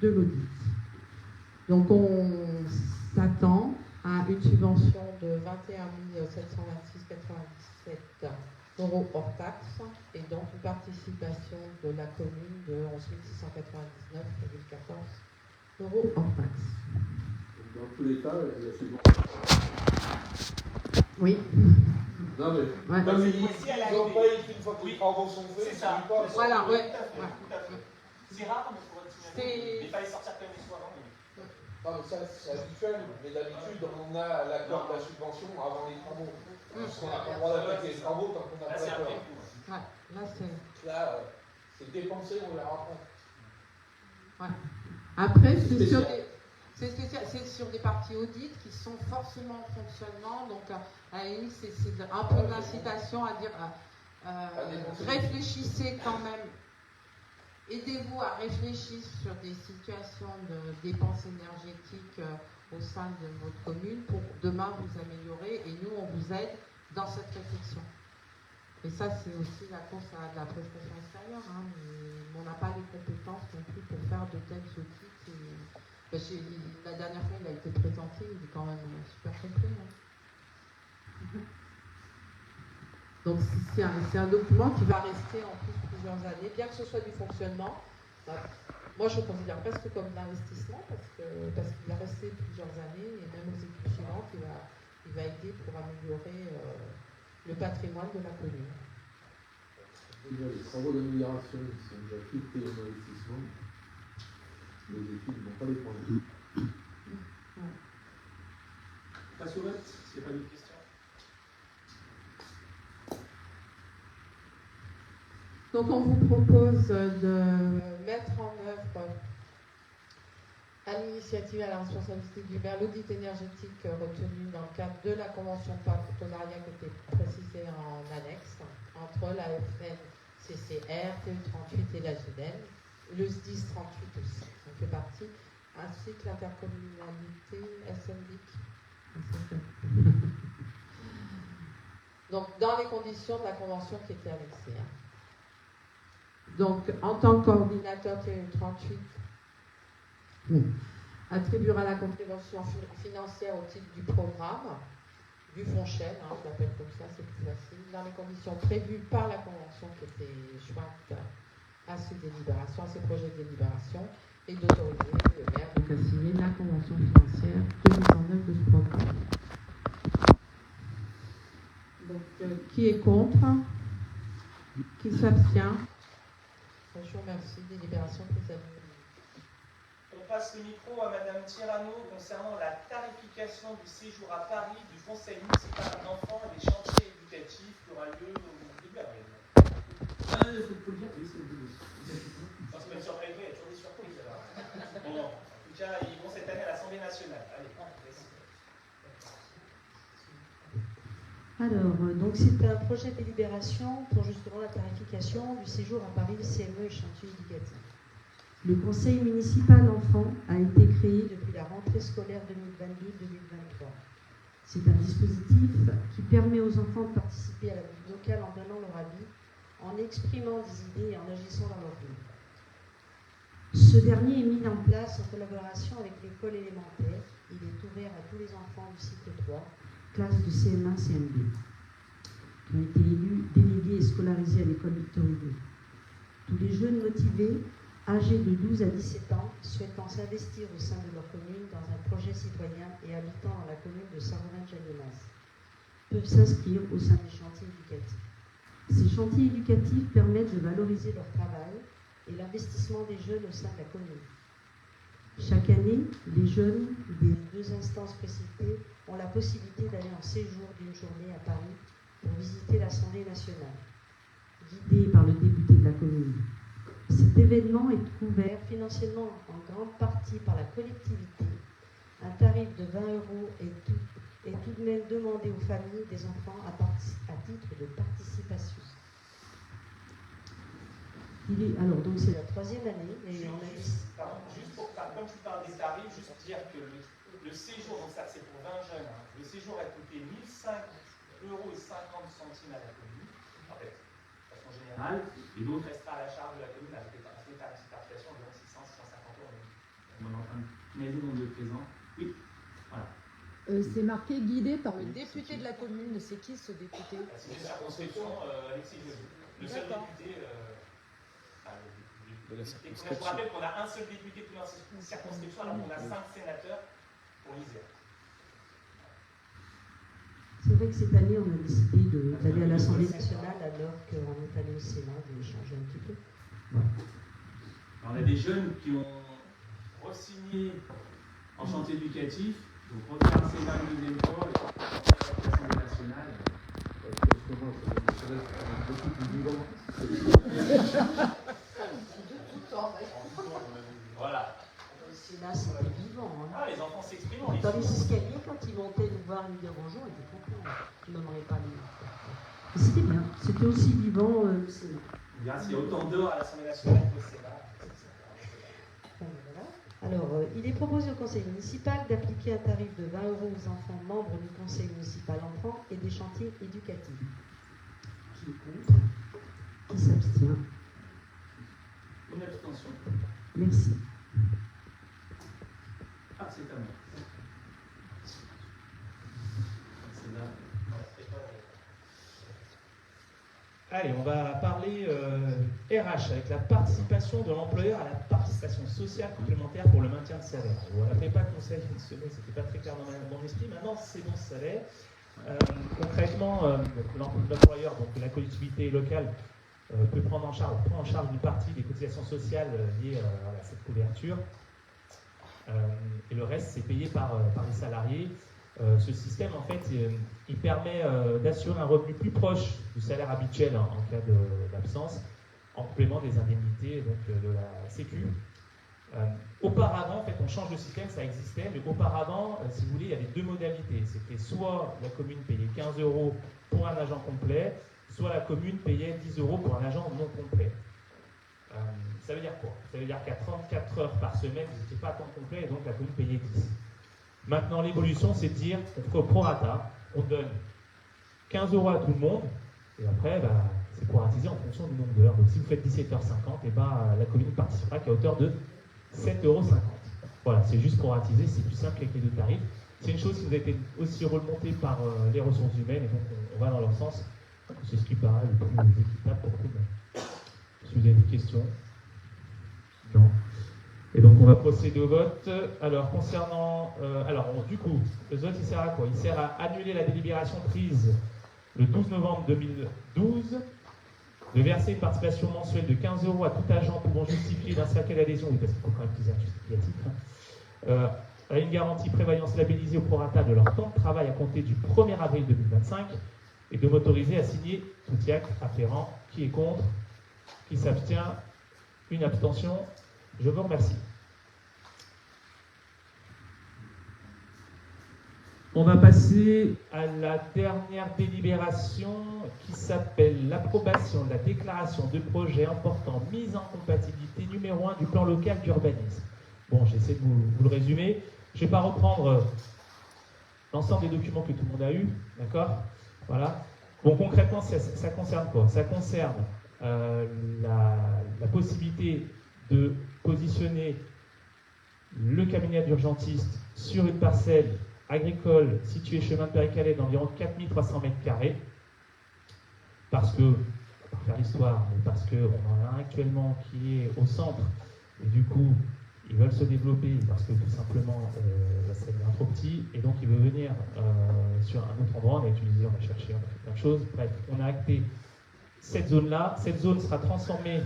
de l'audit. Donc on s'attend à une subvention de 21 726,97 € hors taxe et donc une participation de la commune de 11 699,14 € hors taxe. Dans tous les cas, la subvention. Oui. Non mais, Ouais. comme ils ont pas écrit une fois que les travaux sont faits, C'est ça. Voilà, ouais. Tout à fait. C'est rare, mais pour être signaler, il fallait sortir quand même les soirs avant. Non, mais ça, c'est habituel, mais d'habitude, on a l'accord de la subvention avant les travaux. Parce qu'on n'a pas le droit d'attaquer les travaux tant qu'on n'a pas Là, l'accord. Là, c'est dépensé, on verra après. Ouais. Après, c'est sur des parties audit qui sont forcément en fonctionnement, donc à la limite, c'est un peu d'incitation à dire réfléchissez quand même. Aidez-vous à réfléchir sur des situations de dépenses énergétiques au sein de votre commune pour demain vous améliorer et nous on vous aide dans cette réflexion. Et ça c'est aussi la course à la prestation extérieure, hein, mais on n'a pas les compétences non plus pour faire de tels audits. La dernière fois il a été présenté, il est quand même super complet. Hein. Donc c'est un document qui va rester en plus plusieurs années, bien que ce soit du fonctionnement. Moi je le considère presque comme d'investissement parce qu'il va rester plusieurs années et même aux équipes suivantes il va aider pour améliorer le patrimoine de la commune. Les travaux d'amélioration sont déjà tous payés en investissement. Les études ne vont pas les prendre. Pas sourette, s'il n'y a pas d'autres questions. Donc on vous propose de mettre en œuvre à l'initiative et à la responsabilité du maire l'audit énergétique retenu dans le cadre de la convention de partenariat qui était précisée en annexe entre la FNCCR, TU38 et la GDEN, le SDIS 38 aussi, ça fait partie, ainsi que l'intercommunalité SMDIC. Donc dans les conditions de la convention qui était annexée. Hein. Donc, en tant que coordinateur TU38, attribuera la contribution financière au titre du programme, du FONCHEN, hein, je l'appelle comme ça, c'est plus facile, dans les conditions prévues par la convention qui était jointe à ces délibérations, à ces projets de délibération, et d'autoriser le maire à signer la convention financière de mise en œuvre de ce programme. Donc, qui est contre? Qui s'abstient? Je vous remercie. Délibération prise à l'unanimité. On passe le micro à Madame Tirano concernant la tarification du séjour à Paris du Conseil municipal d'enfants et des chantiers éducatifs qui aura lieu au début avril. Il faut le dire, oui, c'est le début. C'est pas une surprise, il y a toujours des surprises. Bon, en tout cas, ils vont cette année à l'Assemblée nationale. Allez, merci. Alors, donc c'est un projet de délibération pour justement la tarification du séjour à Paris, CME et chantier éducatif. Le conseil municipal enfant a été créé depuis la rentrée scolaire 2022-2023. C'est un dispositif qui permet aux enfants de participer à la vie locale en donnant leur avis, en exprimant des idées et en agissant dans leur vie. Ce dernier est mis en place en collaboration avec l'école élémentaire. Il est ouvert à tous les enfants du cycle 3. Classe de CM1, CM2, qui ont été élus, délégués et scolarisés à l'école Victor Hugo. Tous les jeunes motivés, âgés de 12 à 17 ans, souhaitant s'investir au sein de leur commune dans un projet citoyen et habitant dans la commune de Saint-Romain-de-Jalonnaz, peuvent s'inscrire au sein des chantiers éducatifs. Ces chantiers éducatifs permettent de valoriser leur travail et l'investissement des jeunes au sein de la commune. Chaque année, les jeunes des deux instances précitées ont la possibilité d'aller en séjour d'une journée à Paris pour visiter l'Assemblée nationale, guidée par le député de la commune. Cet événement est couvert financièrement en grande partie par la collectivité. Un tarif de 20 € est tout de même demandé aux familles des enfants à titre de participation. Alors, donc c'est la 3e année, et on a dit... Comme tu parles des tarifs, juste dire que le séjour, donc ça c'est pour 20 jeunes, hein, le séjour a coûté 1 550 € à la commune, en fait, de façon générale, et l'autre restera à la charge de la commune avec les tarifications de 600-650 €. On est en train de finaliser le nombre de présents. Oui, voilà. C'est marqué guidé par le député de la commune. C'est qui ce député? C'est une circonscription Alexis Joly. Le seul député. Je vous rappelle qu'on a un seul député pour une circonscription, alors qu'on a 5 sénateurs pour l'Isère. C'est vrai que cette année, on a décidé d'aller à l'Assemblée nationale alors qu'on est allé au Sénat, de changer un petit peu. Alors, on a des jeunes qui ont re-signé en chantier éducatif, donc refaire le Sénat une deuxième fois, et à l'Assemblée nationale. Beaucoup plus vivant. Voilà. Le Sénat, c'était vivant. Hein. Ah, les enfants s'expriment. Dans les escaliers, quand ils montaient nous voir, nous dire bonjour, ils étaient contents. Ils n'en auraient pas dit. Mais c'était bien. C'était aussi vivant le Sénat. Il y a autant d'or à l'Assemblée nationale qu'au Sénat. Voilà. Alors, il est proposé au conseil municipal d'appliquer un tarif de 20 € aux enfants membres du conseil municipal enfants et des chantiers éducatifs. Qui est contre? Qui s'abstient? Une abstention. Merci. Ah, c'est à moi. C'est là. Allez, on va parler RH avec la participation de l'employeur à la participation sociale complémentaire pour le maintien de salaire. On n'appelait pas conseil une semaine, c'était pas très clair dans mon esprit. Maintenant, c'est bon, ça l'est. Concrètement, l'employeur, donc la collectivité locale, peut prend en charge une partie des cotisations sociales liées à cette couverture. Et le reste, c'est payé par les salariés. Ce système, en fait, il permet d'assurer un revenu plus proche du salaire habituel en cas d'absence, en complément des indemnités donc, de la Sécu. Auparavant, en fait, on change de système, ça existait, mais auparavant, si vous voulez, il y avait deux modalités. C'était soit la commune payait 15 € pour un agent complet, soit la commune payait 10 € pour un agent non complet. Ça veut dire quoi? Ça veut dire qu'à 34 heures par semaine, vous n'étiez pas à temps complet, et donc la commune payait 10. Maintenant, l'évolution, c'est de dire qu'on fait au prorata, on donne 15 € à tout le monde, et après, c'est proratisé en fonction du nombre d'heures. Donc si vous faites 17h50, et la commune participera qu'à hauteur de 7,50 €. Voilà, c'est juste proratisé, c'est plus simple avec les deux tarifs. C'est une chose qui nous a été aussi remontée par les ressources humaines, et donc on va dans leur sens. C'est ce qui paraît le plus équitable pour tout le monde. Si vous avez des questions? Non. Et donc on va procéder au vote. Alors concernant... du coup, le vote il sert à quoi? Il sert à annuler la délibération prise le 12 novembre 2012 de verser une participation mensuelle de 15 € à tout agent pouvant justifier d'un cercle d'adhésion, oui, parce qu'il faut quand même utiliser un justificatif, à une garantie prévoyance labellisée au prorata de leur temps de travail à compter du 1er avril 2025 et de m'autoriser à signer tout acte afférent. Qui est contre? Qui s'abstient? Une abstention. Je vous remercie. On va passer à la dernière délibération qui s'appelle l'approbation de la déclaration de projet important mise en compatibilité numéro 1 du plan local d'urbanisme. Bon, j'essaie de vous le résumer. Je ne vais pas reprendre l'ensemble des documents que tout le monde a eus, d'accord? Voilà. Bon, concrètement, ça concerne quoi? Ça concerne la possibilité de positionner le cabinet d'urgentiste sur une parcelle agricole située chemin de Péricalais d'environ 4300 m², parce que, pour faire l'histoire, mais parce qu'on en a un actuellement qui est au centre, et du coup, ils veulent se développer parce que tout simplement, ça devient trop petit, et donc ils veulent venir sur un autre endroit. On a utilisé, on a cherché, on a fait plein de choses. Bref, on a acté cette zone-là. Cette zone sera transformée,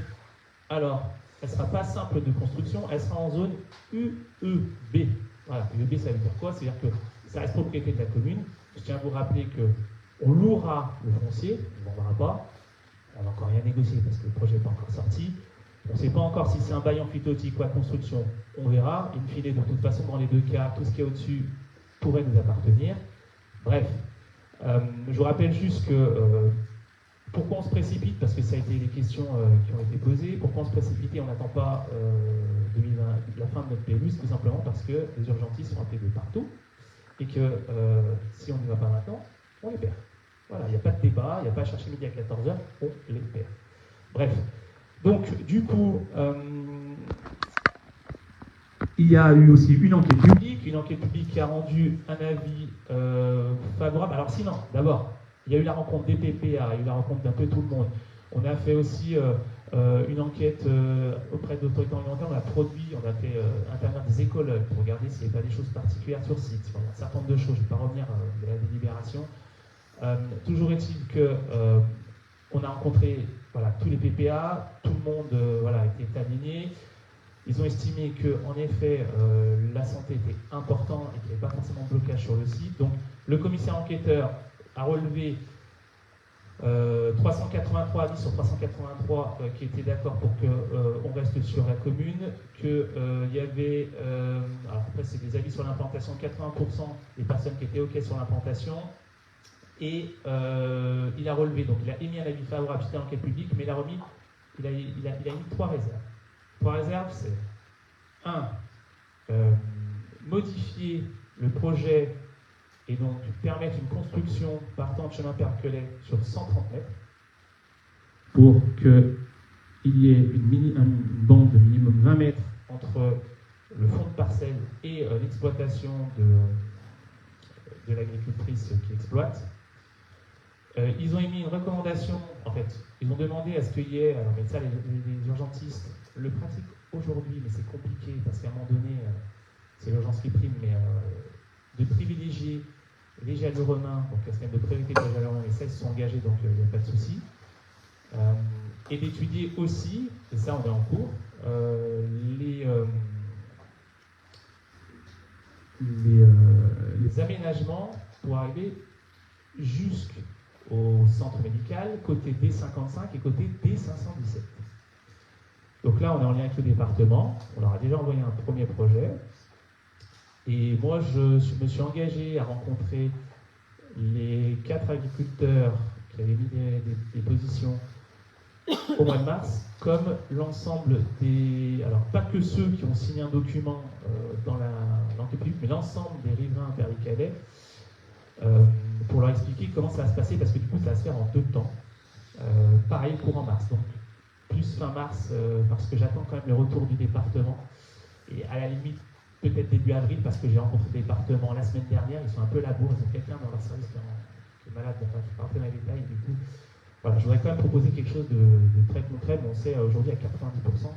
alors, elle ne sera pas simple de construction, elle sera en zone UEB. Voilà, UEB, ça veut dire quoi? C'est-à-dire que ça reste propriété de la commune. Je tiens à vous rappeler qu'on louera le foncier, on ne vendra pas. On n'a encore rien négocié parce que le projet n'est pas encore sorti. On ne sait pas encore si c'est un bail amphithéotique ou à construction, on verra. In fine, de toute façon, dans les deux cas, tout ce qui est au-dessus pourrait nous appartenir. Bref, je vous rappelle juste que Pourquoi on se précipite? Parce que ça a été les questions qui ont été posées. Pourquoi on se précipite et on n'attend pas la fin de notre PLU? Tout simplement parce que les urgentistes sont appelés de partout et que si on n'y va pas maintenant, on les perd. Voilà, il n'y a pas de débat, il n'y a pas à chercher midi à 14h, on les perd. Bref, donc du coup, il y a eu aussi une enquête publique qui a rendu un avis favorable. Alors sinon, d'abord, il y a eu la rencontre des PPA, il y a eu la rencontre d'un peu tout le monde. On a fait aussi une enquête auprès d'autorités alimentaires, on a fait intervenir des écologues pour regarder s'il n'y avait pas des choses particulières sur site. Enfin, il y a un certain nombre de choses, je ne vais pas revenir de la délibération. Toujours est-il qu'on a rencontré tous les PPA, tout le monde était aligné. Ils ont estimé qu'en effet, la santé était importante et qu'il n'y avait pas forcément de blocage sur le site. Donc, le commissaire enquêteur a relevé 383 avis sur 383 qui étaient d'accord pour qu'on reste sur la commune, qu'il y avait, alors après c'est des avis sur l'implantation, 80% des personnes qui étaient OK sur l'implantation, et il a relevé, donc il a émis un avis favorable, c'était l'enquête publique, mais il a émis 3 réserves. 3 réserves, c'est 1. Modifier le projet et donc permettre une construction partant de chemin Perquelet sur 130 mètres pour qu'il y ait une bande de minimum 20 mètres entre le fond de parcelle et l'exploitation de l'agricultrice qui exploite. Ils ont émis une recommandation, en fait, ils ont demandé à ce qu'il y ait, alors mais ça les urgentistes le pratiquent aujourd'hui, mais c'est compliqué parce qu'à un moment donné, c'est l'urgence qui prime, mais de privilégier les jaleux romains, donc il y a de priorité pour les jaleux romains, mais ça ils se sont engagés, donc il n'y a pas de souci. Et d'étudier aussi, et ça on est en cours, les aménagements pour arriver jusqu'au centre médical, côté D55 et côté D517. Donc là, on est en lien avec le département, on leur a déjà envoyé un premier projet, et moi, je me suis engagé à rencontrer les 4 agriculteurs qui avaient mis des positions au mois de mars, comme l'ensemble alors pas que ceux qui ont signé un document dans l'enquête publique, mais l'ensemble des riverains vers les Calais, pour leur expliquer comment ça va se passer, parce que du coup, ça va se faire en 2 temps. Pareil, courant mars, donc plus fin mars, parce que j'attends quand même le retour du département, et à la limite, peut-être début avril, parce que j'ai rencontré le département la semaine dernière, ils sont un peu à la bourre, ils ont quelqu'un dans leur service qui est malade, donc je ne vais pas rentrer dans les détails, du coup, voilà, je voudrais quand même proposer quelque chose de très concret, mais on sait aujourd'hui à 90%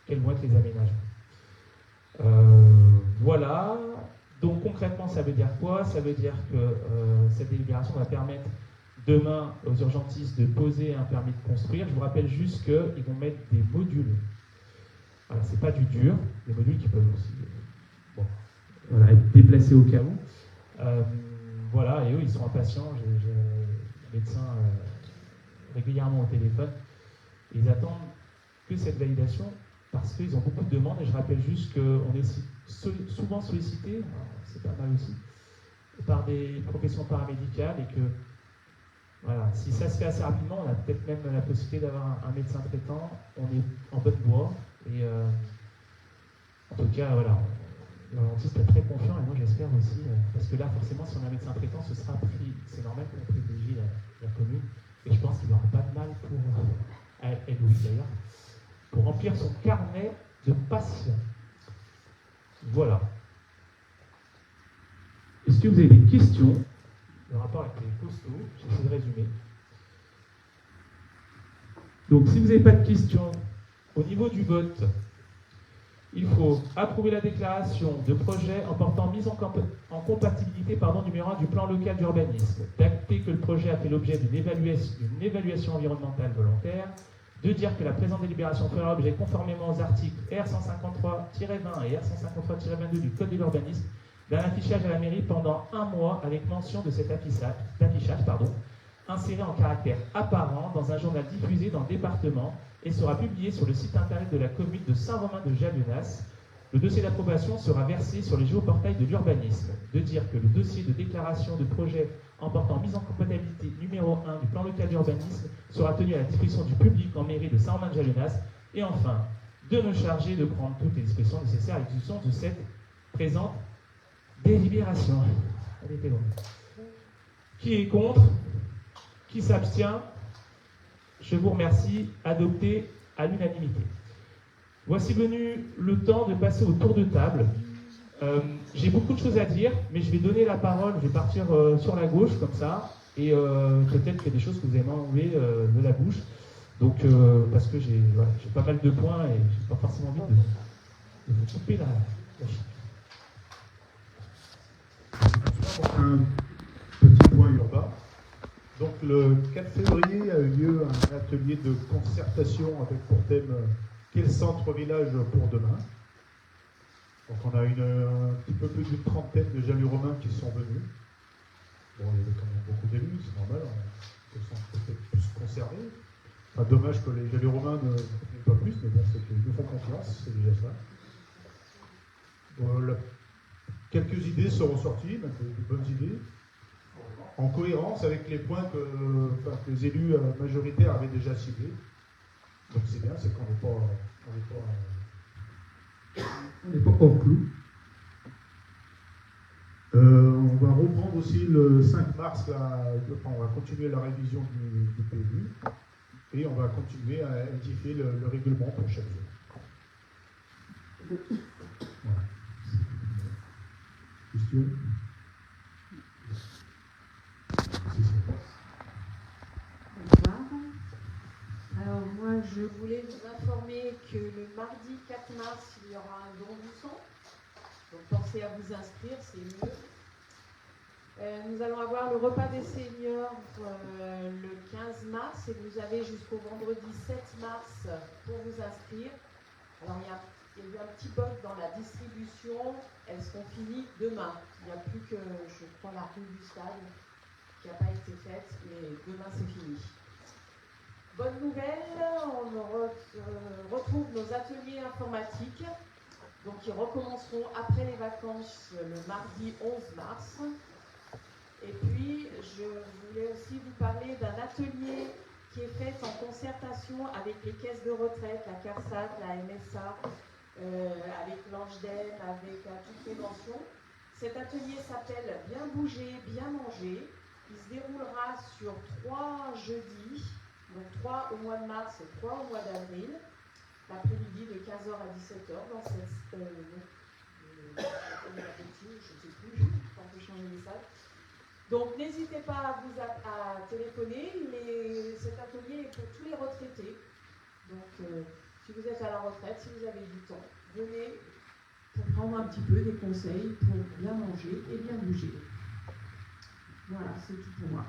quels vont être les aménagements. Voilà, donc concrètement, ça veut dire quoi? Ça veut dire que cette délibération va permettre demain aux urgentistes de poser un permis de construire. Je vous rappelle juste qu'ils vont mettre des modules. Voilà, c'est pas du dur, des modules qui peuvent aussi être déplacés au cas où. Voilà, et eux, ils sont impatients. J'ai le médecin régulièrement au téléphone. Ils attendent que cette validation parce qu'ils ont beaucoup de demandes. Et je rappelle juste qu'on est souvent sollicité, c'est pas mal aussi, par des professions paramédicales et que voilà, si ça se fait assez rapidement, on a peut-être même la possibilité d'avoir un médecin traitant. On est en bonne voie et en tout cas, voilà, l'urgentiste est très confiant et moi j'espère aussi, parce que là, forcément, si on a un médecin traitant, ce sera pris. C'est normal qu'on privilégie la commune et je pense qu'il n'aura pas de mal pour, elle oui d'ailleurs, pour remplir son carnet de patients. Voilà. Est-ce que vous avez des questions? Le rapport avec les costauds, j'essaie de résumer. Donc, si vous n'avez pas de questions, au niveau du vote, il faut approuver la déclaration de projet en portant mise en compatibilité numéro 1 du plan local d'urbanisme, d'acter que le projet a fait l'objet d'une évaluation environnementale volontaire, de dire que la présente délibération fera l'objet conformément aux articles R153-20 et R153-22 du Code de l'urbanisme d'un affichage à la mairie pendant 1 mois avec mention de cet affichage, inséré en caractère apparent dans un journal diffusé dans le département et sera publié sur le site internet de la commune de Saint-Romain-de-Jallenas Le dossier d'approbation sera versé sur les géoportails de l'urbanisme. De dire que le dossier de déclaration de projet emportant mise en compatibilité numéro 1 du plan local d'urbanisme sera tenu à la disposition du public en mairie de Saint-Romain-de-Jalonnas. Et enfin, de me charger de prendre toutes les dispositions nécessaires à l'exécution de cette présente délibération. Elle était longue. Qui est contre? Qui s'abstient? Je vous remercie. Adopté à l'unanimité. Voici venu le temps de passer au tour de table. J'ai beaucoup de choses à dire, mais je vais donner la parole, je vais partir sur la gauche, comme ça, et peut-être qu'il y a des choses que vous avez m'enlever de la bouche. Donc, parce que j'ai pas mal de points et j'ai pas forcément envie de vous couper la chic. Un petit point urbain. Donc, le 4 février a eu lieu un atelier de concertation avec pour thème quel centre-village pour demain. Donc, on a un petit peu plus d'une trentaine de Jalus-Romains qui sont venus. Bon, il y avait quand même beaucoup d'élus, c'est normal, ils sont peut-être plus concernés. Enfin, dommage que les Jalus-Romains ne viennent pas plus, mais bon, c'est qu'ils nous font confiance, c'est déjà ça. Bon, quelques idées sont ressorties, de bonnes idées, en cohérence avec les points que les élus majoritaires avaient déjà ciblés. Donc c'est bien, c'est qu'on n'est pas hors clou. On va reprendre aussi le 5 mars, on va continuer la révision du PLU et on va continuer à édifier le règlement pour chaque jour. Voilà. Question? Bonsoir. Alors moi, je voulais vous informer que le mardi 4 mars, il y aura un don du sang. Donc pensez à vous inscrire, c'est mieux. Nous allons avoir le repas des seniors le 15 mars et vous avez jusqu'au vendredi 7 mars pour vous inscrire. Alors il y a eu un petit bug dans la distribution, elles seront finies demain. Il n'y a plus que, je crois, la rue du stade qui n'a pas été faite, mais demain c'est fini. Bonne nouvelle, on retrouve nos ateliers informatiques, donc ils recommenceront après les vacances le mardi 11 mars. Et puis, je voulais aussi vous parler d'un atelier qui est fait en concertation avec les caisses de retraite, la CARSAT, la MSA, avec l'Angedem, avec toutes les mentions. Cet atelier s'appelle Bien bouger, bien manger. Il se déroulera sur 3 jeudis, donc 3 au mois de mars et 3 au mois d'avril, l'après-midi de 15h à 17h dans cette je ne sais plus, quand je change les salles. Donc n'hésitez pas à téléphoner, cet atelier est pour tous les retraités. Donc si vous êtes à la retraite, si vous avez du temps, venez pour prendre un petit peu des conseils pour bien manger et bien bouger. Voilà, c'est tout pour moi.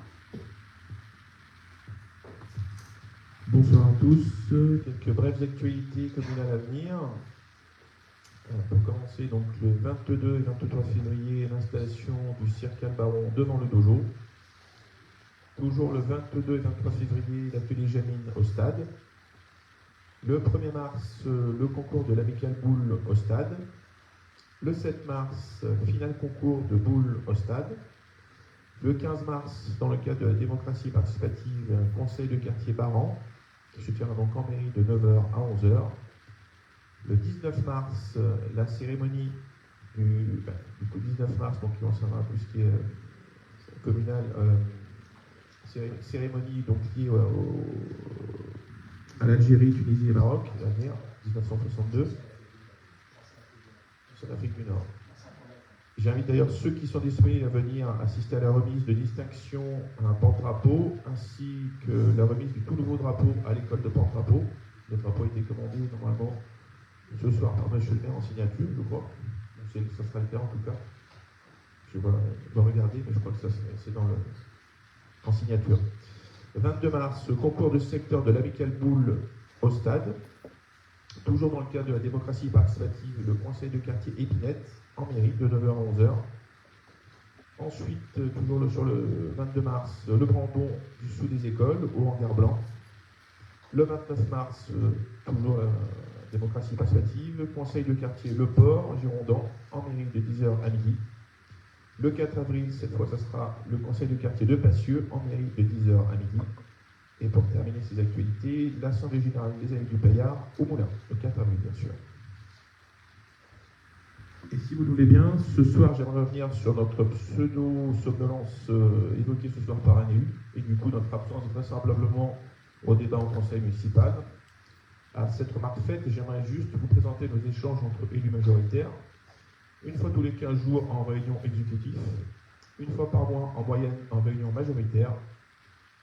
Bonsoir à tous. Quelques brèves actualités communales à venir. Pour commencer, donc le 22 et 23 février, l'installation du cirque Baron devant le dojo. Toujours le 22 et 23 février, l'atelier Jamine au stade. Le 1er mars, le concours de l'Amical Boule au stade. Le 7 mars, finale concours de boule au stade. Le 15 mars, dans le cadre de la démocratie participative, conseil de quartier Baran, qui se tiendra donc en mairie de 9h à 11h. Le 19 mars, la cérémonie du 19 mars, donc qui concernera tout ce qui est communal, cérémonie donc liée à l'Algérie, Tunisie et Maroc, l'avenir, 1962, sur l'Afrique du Nord. J'invite d'ailleurs ceux qui sont disponibles à venir assister à la remise de distinction à un porte-drapeau, ainsi que la remise du tout nouveau drapeau à l'école de porte-drapeau. Le drapeau a été commandé normalement ce soir par M. le maire en signature, je crois. Ça sera le cas en tout cas. Je dois regarder, mais je crois que ça c'est en signature. Le 22 mars, le concours de secteur de l'Amical Boule au stade. Toujours dans le cadre de la démocratie participative, le conseil de quartier Épinette, en mairie, de 9h à 11h. Ensuite, toujours sur le 22 mars, le brandon du sous des écoles, au hangar blanc. Le 29 mars, toujours démocratie participative, conseil de quartier Le Port, Girondin, en mairie de 10h à midi. Le 4 avril, cette fois, ce sera le conseil de quartier de Passieux, en mairie de 10h à midi. Et pour terminer ces actualités, l'Assemblée générale des Amis du Paillard au Moulin, le 4 avril, bien sûr. Et si vous le voulez bien, ce soir, j'aimerais revenir sur notre pseudo-somnolence évoquée ce soir par un élu, et du coup, notre absence vraisemblablement au débat au conseil municipal. À cette remarque faite, j'aimerais juste vous présenter nos échanges entre élus majoritaires, une fois tous les 15 jours en réunion exécutive, une fois par mois en moyenne en réunion majoritaire,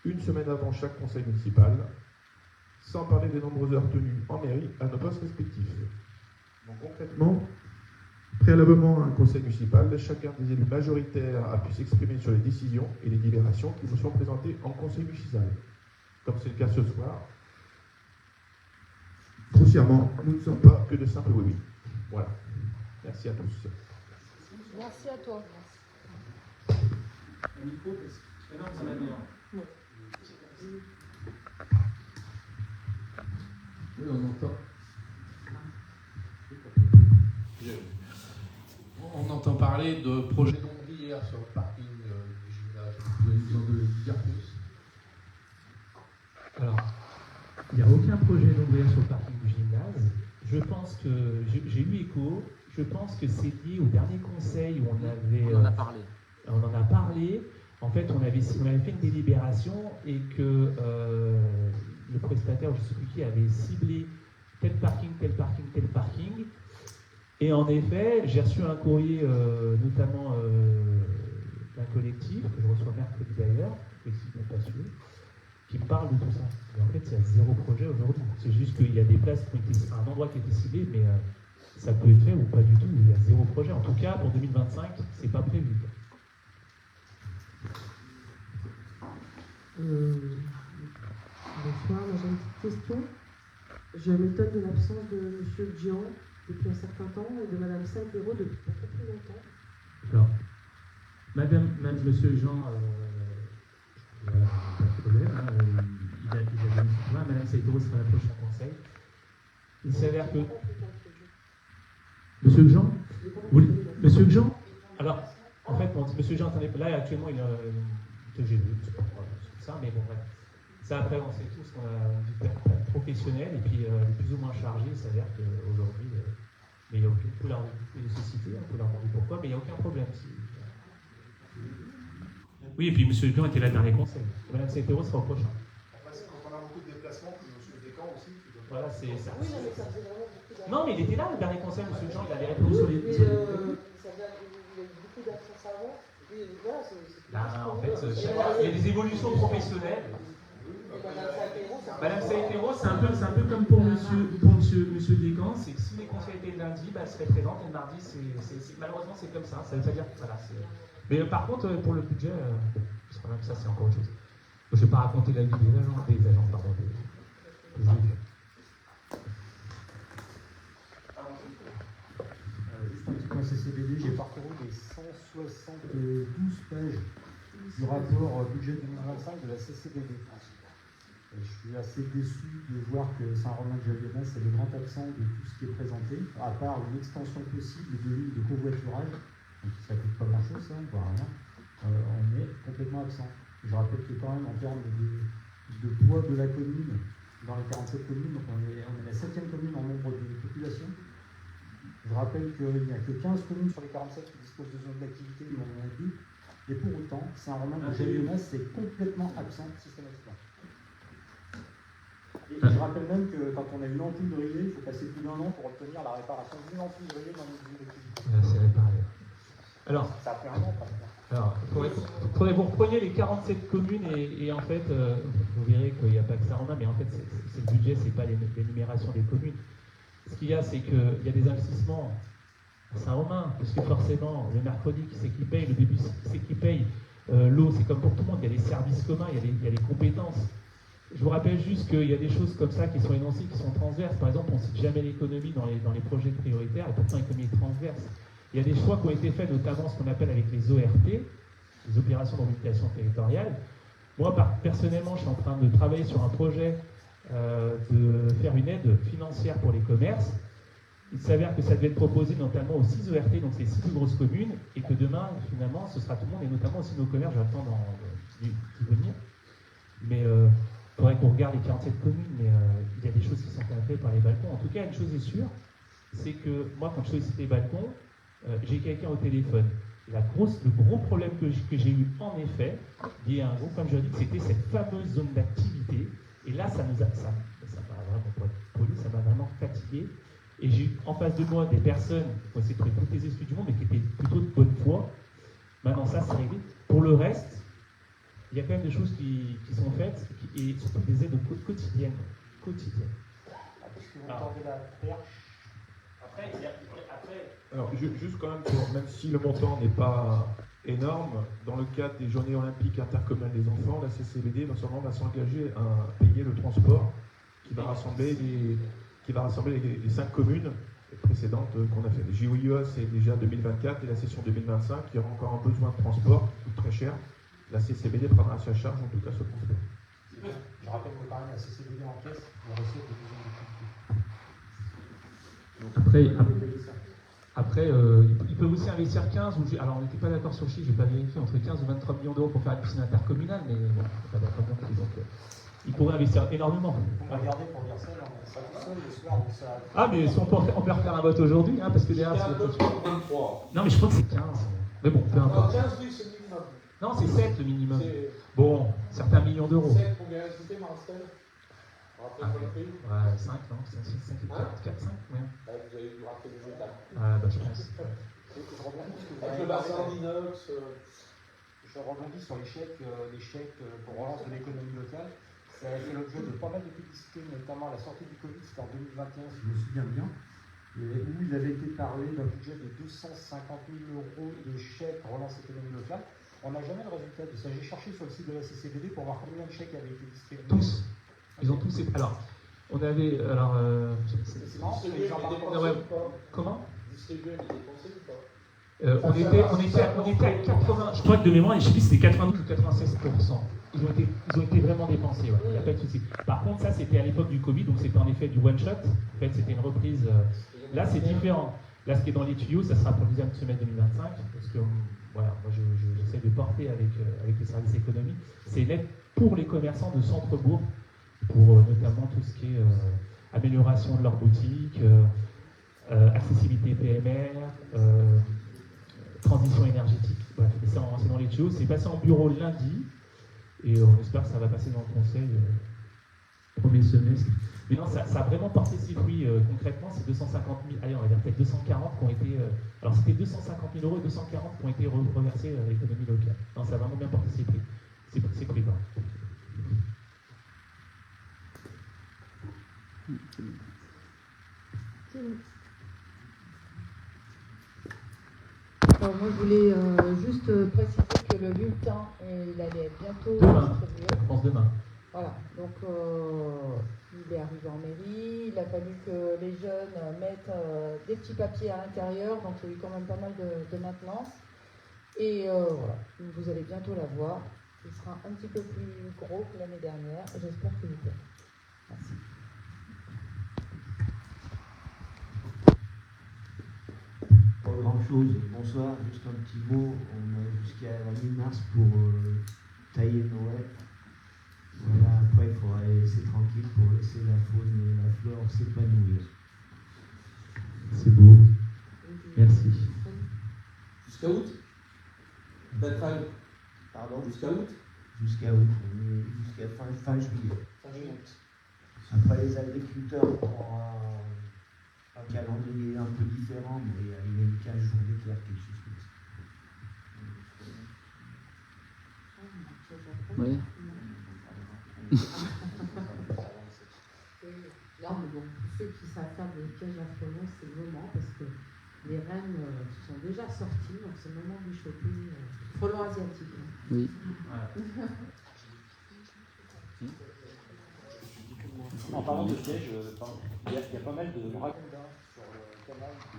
une semaine avant chaque conseil municipal, sans parler des nombreuses heures tenues en mairie à nos postes respectifs. Donc concrètement, préalablement à un conseil municipal, chacun des élus majoritaires a pu s'exprimer sur les décisions et les délibérations qui vous sont présentées en conseil municipal. Comme c'est le cas ce soir, grossièrement, nous ne sommes pas que de simples oui-oui. Voilà. Merci à tous. Merci à toi. Un micro, parce que non, ça va bien. Oui, on entend. On entend parler de projets d'ombrières sur le parking du gymnase. Vous pouvez nous en dire plus? Alors, il n'y a aucun projet d'ombrière sur le parking du gymnase. Je pense que j'ai eu écho. Je pense que c'est lié au dernier conseil où on avait. On en a parlé. On en a parlé. En fait, on avait fait une délibération et que le prestataire, je ne sais plus qui, avait ciblé tel parking, tel parking, tel parking. Et en effet, j'ai reçu un courrier, notamment d'un collectif, que je reçois mercredi d'ailleurs, collectif de Passieux, qui me parle de tout ça. Et en fait, il y a zéro projet aujourd'hui. C'est juste qu'il y a des places qui ont été, un endroit qui a été ciblé, mais ça peut être fait ou pas du tout. Il y a zéro projet. En tout cas, pour 2025, c'est pas prévu. Bonsoir, moi j'ai une petite question. Je m'étonne de l'absence de M. Gian depuis un certain temps et de Mme Saint-Péraud depuis beaucoup plus longtemps. Alors, Monsieur Jean, pas de problème, il a donné son point. Madame Saint-Péraud sera la prochaine conseil. Il s'avère que. Monsieur Jean oui, Monsieur Jean. Alors, en fait, Monsieur Jean, là actuellement, il a que j'ai vu, c'est pas ça, mais bon, bref. Ça, après, on sait tous qu'on a une vie professionnelle et puis plus ou moins chargée. Il s'avère qu'aujourd'hui, mais il n'y a aucune couleur de nécessité, on peut leur demander pourquoi, mais il n'y a aucun problème. Oui, et puis M. Jean était là dans les conseils. Mme Saint-Péraud sera au prochain. C'est quand on a beaucoup de déplacements, puis M. Descamps aussi. Voilà, c'est ça. Oui, non, mais ça faisait vraiment beaucoup d'absence. Non, mais il était là, le dernier conseil, M. Jean, il avait répondu sur les. Il y a eu beaucoup d'absence avant. Et voilà, c'est en fait, il y a des évolutions professionnelles. Madame Saïfero, c'est un peu comme pour monsieur Descamps, c'est que si les conseils étaient le lundi, elle serait présente, et le mardi, malheureusement c'est comme ça. Ça ne veut pas dire que voilà, mais par contre, pour le budget, ça c'est encore autre chose. Je ne vais pas raconter la vie des agents, des élus. Juste un petit point CCBD, j'ai parcouru les 172 pages du rapport budget 2025 de la CCBD. Je suis assez déçu de voir que Saint-Romain-de-Jallionnès est le grand absent de tout ce qui est présenté, à part une extension possible de l'île de covoiturage. Donc ça ne coûte pas grand-chose, ça, on voit rien. On est complètement absent. Je rappelle que quand même, en termes de poids de la commune, dans les 47 communes, donc on est la 7e commune en nombre de population. Je rappelle qu'il n'y a que 15 communes sur les 47 qui disposent de zones d'activité, mais on en a 2. Et pour autant, Saint-Romain-de-Jallionnès est complètement absent systématiquement. Et je rappelle même que quand on a une ampoule grillée, il faut passer plus d'un an pour obtenir la réparation d'une ampoule grillée dans une zone d'activité. C'est réparé. Alors, ça a pris un an, pratiquement. Alors, vous repreniez les 47 communes et en fait, vous verrez qu'il n'y a pas que Saint-Romain, mais en fait, c'est le budget, c'est pas l'énumération des communes. Ce qu'il y a, c'est qu'il y a des investissements à Saint-Romain, parce que forcément, le mercredi, c'est qui paye, le début, c'est qui paye, l'eau, c'est comme pour tout le monde, il y a des services communs, il y a des compétences. Je vous rappelle juste qu'il y a des choses comme ça qui sont énoncées, qui sont transverses. Par exemple, on ne cite jamais l'économie dans les projets prioritaires, et pourtant l'économie est transverse. Il y a des choix qui ont été faits, notamment ce qu'on appelle avec les ORT, les opérations d'orientation territoriale. Moi, personnellement, je suis en train de travailler sur un projet de faire une aide financière pour les commerces. Il s'avère que ça devait être proposé notamment aux 6 ORT, donc ces 6 plus grosses communes, et que demain, finalement, ce sera tout le monde, et notamment aussi nos commerces, j'attends d'y venir. Mais il faudrait qu'on regarde les 47 communes, mais il y a des choses qui sont faites par les balcons. En tout cas, une chose est sûre, c'est que moi, quand je sollicite les balcons, j'ai quelqu'un au téléphone. Le gros problème que j'ai eu, en effet, lié à un groupe, comme je l'ai dit, c'était cette fameuse zone d'activité. Et là, ça m'a vraiment, pour être poli, ça m'a vraiment fatigué. Et j'ai eu en face de moi des personnes qui ont essayé de trouver toutes les excuses du monde, mais qui étaient plutôt de bonne foi. Maintenant, ça, c'est réglé. Pour le reste, il y a quand même des choses qui sont faites, et surtout des aides quotidiennes. Parce que vous tendez la perche. Après, Alors, juste quand même, même si le montant n'est pas énorme, dans le cadre des Journées olympiques intercommunales des enfants, la CCBD non seulement va s'engager à payer le transport qui va rassembler les 5 communes précédentes qu'on a fait. Les JOIE, c'est déjà 2024, et la session 2025, il y aura encore un besoin de transport qui coûte très cher. La CCBD prendra à sa charge, en tout cas, ce transport. Je rappelle que quand même la CCBD encaisse la recette de Après, ils peuvent aussi investir 15, alors on n'était pas d'accord sur le chiffre, je n'ai pas vérifié, entre 15 et 23 millions d'euros pour faire une piscine intercommunale, mais bon, on n'est pas d'accord non plus, donc ils pourraient investir énormément. On va regarder pour dire ça, ça tout seul le soir, donc ça... Ah, mais si on peut refaire un vote aujourd'hui, hein, parce que derrière... Non, mais je crois que c'est 15. Mais bon, peu importe. 15, oui, c'est le minimum. Non, c'est 7 le minimum. Bon, certains millions d'euros. 7, combien c'était, Marcel? Ouais, 5, non? 5, 4, 5, oui. Vous avez dû rater les étapes. Ah, bah je pense. Avec le bassin d'inox. Je rebondis sur les chèques pour relance de l'économie locale. Ça a fait l'objet de pas mal de publicités, notamment à la sortie du Covid, c'était en 2021, si je me souviens bien, où il avait été parlé d'un budget de 250 000 euros de chèques relance économie locale. On n'a jamais le résultat de ça. J'ai cherché sur le site de la CCBD pour voir combien de chèques avaient été distribués. Tous. Ils ont tous. Alors, on avait. Alors. C'est marrant, c'est les gens Comment Distribuer les dépensés ou pas on était à 80, je crois que de mémoire, je sais plus si c'était 92 ou 96%. Ils ont été vraiment dépensés, ouais. Il n'y a pas de souci. Par contre, ça c'était à l'époque du Covid, donc c'était en effet du one shot. En fait, c'était une reprise. Là, c'est différent. Là, ce qui est dans les tuyaux, ça sera pour le deuxième semestre 2025, parce que voilà, moi j'essaie de porter avec les services économiques. C'est une aide pour les commerçants de centre-bourg, pour notamment tout ce qui est amélioration de leur boutique, accessibilité PMR, transition énergétique. Bref, c'est dans les tuyaux. C'est passé en bureau lundi et on espère que ça va passer dans le conseil premier semestre. Mais non, ça a vraiment porté ses fruits concrètement. C'est 250 000, allez, on va dire peut-être 240 qui ont été. Alors c'était 250 000 euros et 240 qui ont été reversés à l'économie locale. Non, ça a vraiment bien porté ses fruits. C'est fruits, pardon. Alors, moi, je voulais juste préciser que le bulletin, il allait être bientôt distribué. Je pense demain. Voilà, donc il est arrivé en mairie, il a fallu que les jeunes mettent des petits papiers à l'intérieur, donc il y a eu quand même pas mal de maintenance. Et voilà, vous allez bientôt la voir. Il sera un petit peu plus gros que l'année dernière, et j'espère que vous plaît. Merci. Pas grand chose, bonsoir, juste un petit mot, on a jusqu'à la mi-mars pour tailler Noël. Voilà, après il faudra laisser tranquille pour laisser la faune et la flore s'épanouir. C'est beau, merci. Jusqu'à août? Pardon? Jusqu'à août? Jusqu'à août, jusqu'à fin juillet. Après les agriculteurs auront un calendrier un peu différent, mais il y a une 15 jours d'éclair, quelque chose comme ça. Oui. Non, mais bon, ceux qui savent faire des pièges à frelons, c'est le moment, parce que les rennes sont déjà sorties, donc c'est le moment de les choper. Frelons asiatiques. Oui. En parlant de pièges, il y a pas mal de ragondins sur le canal du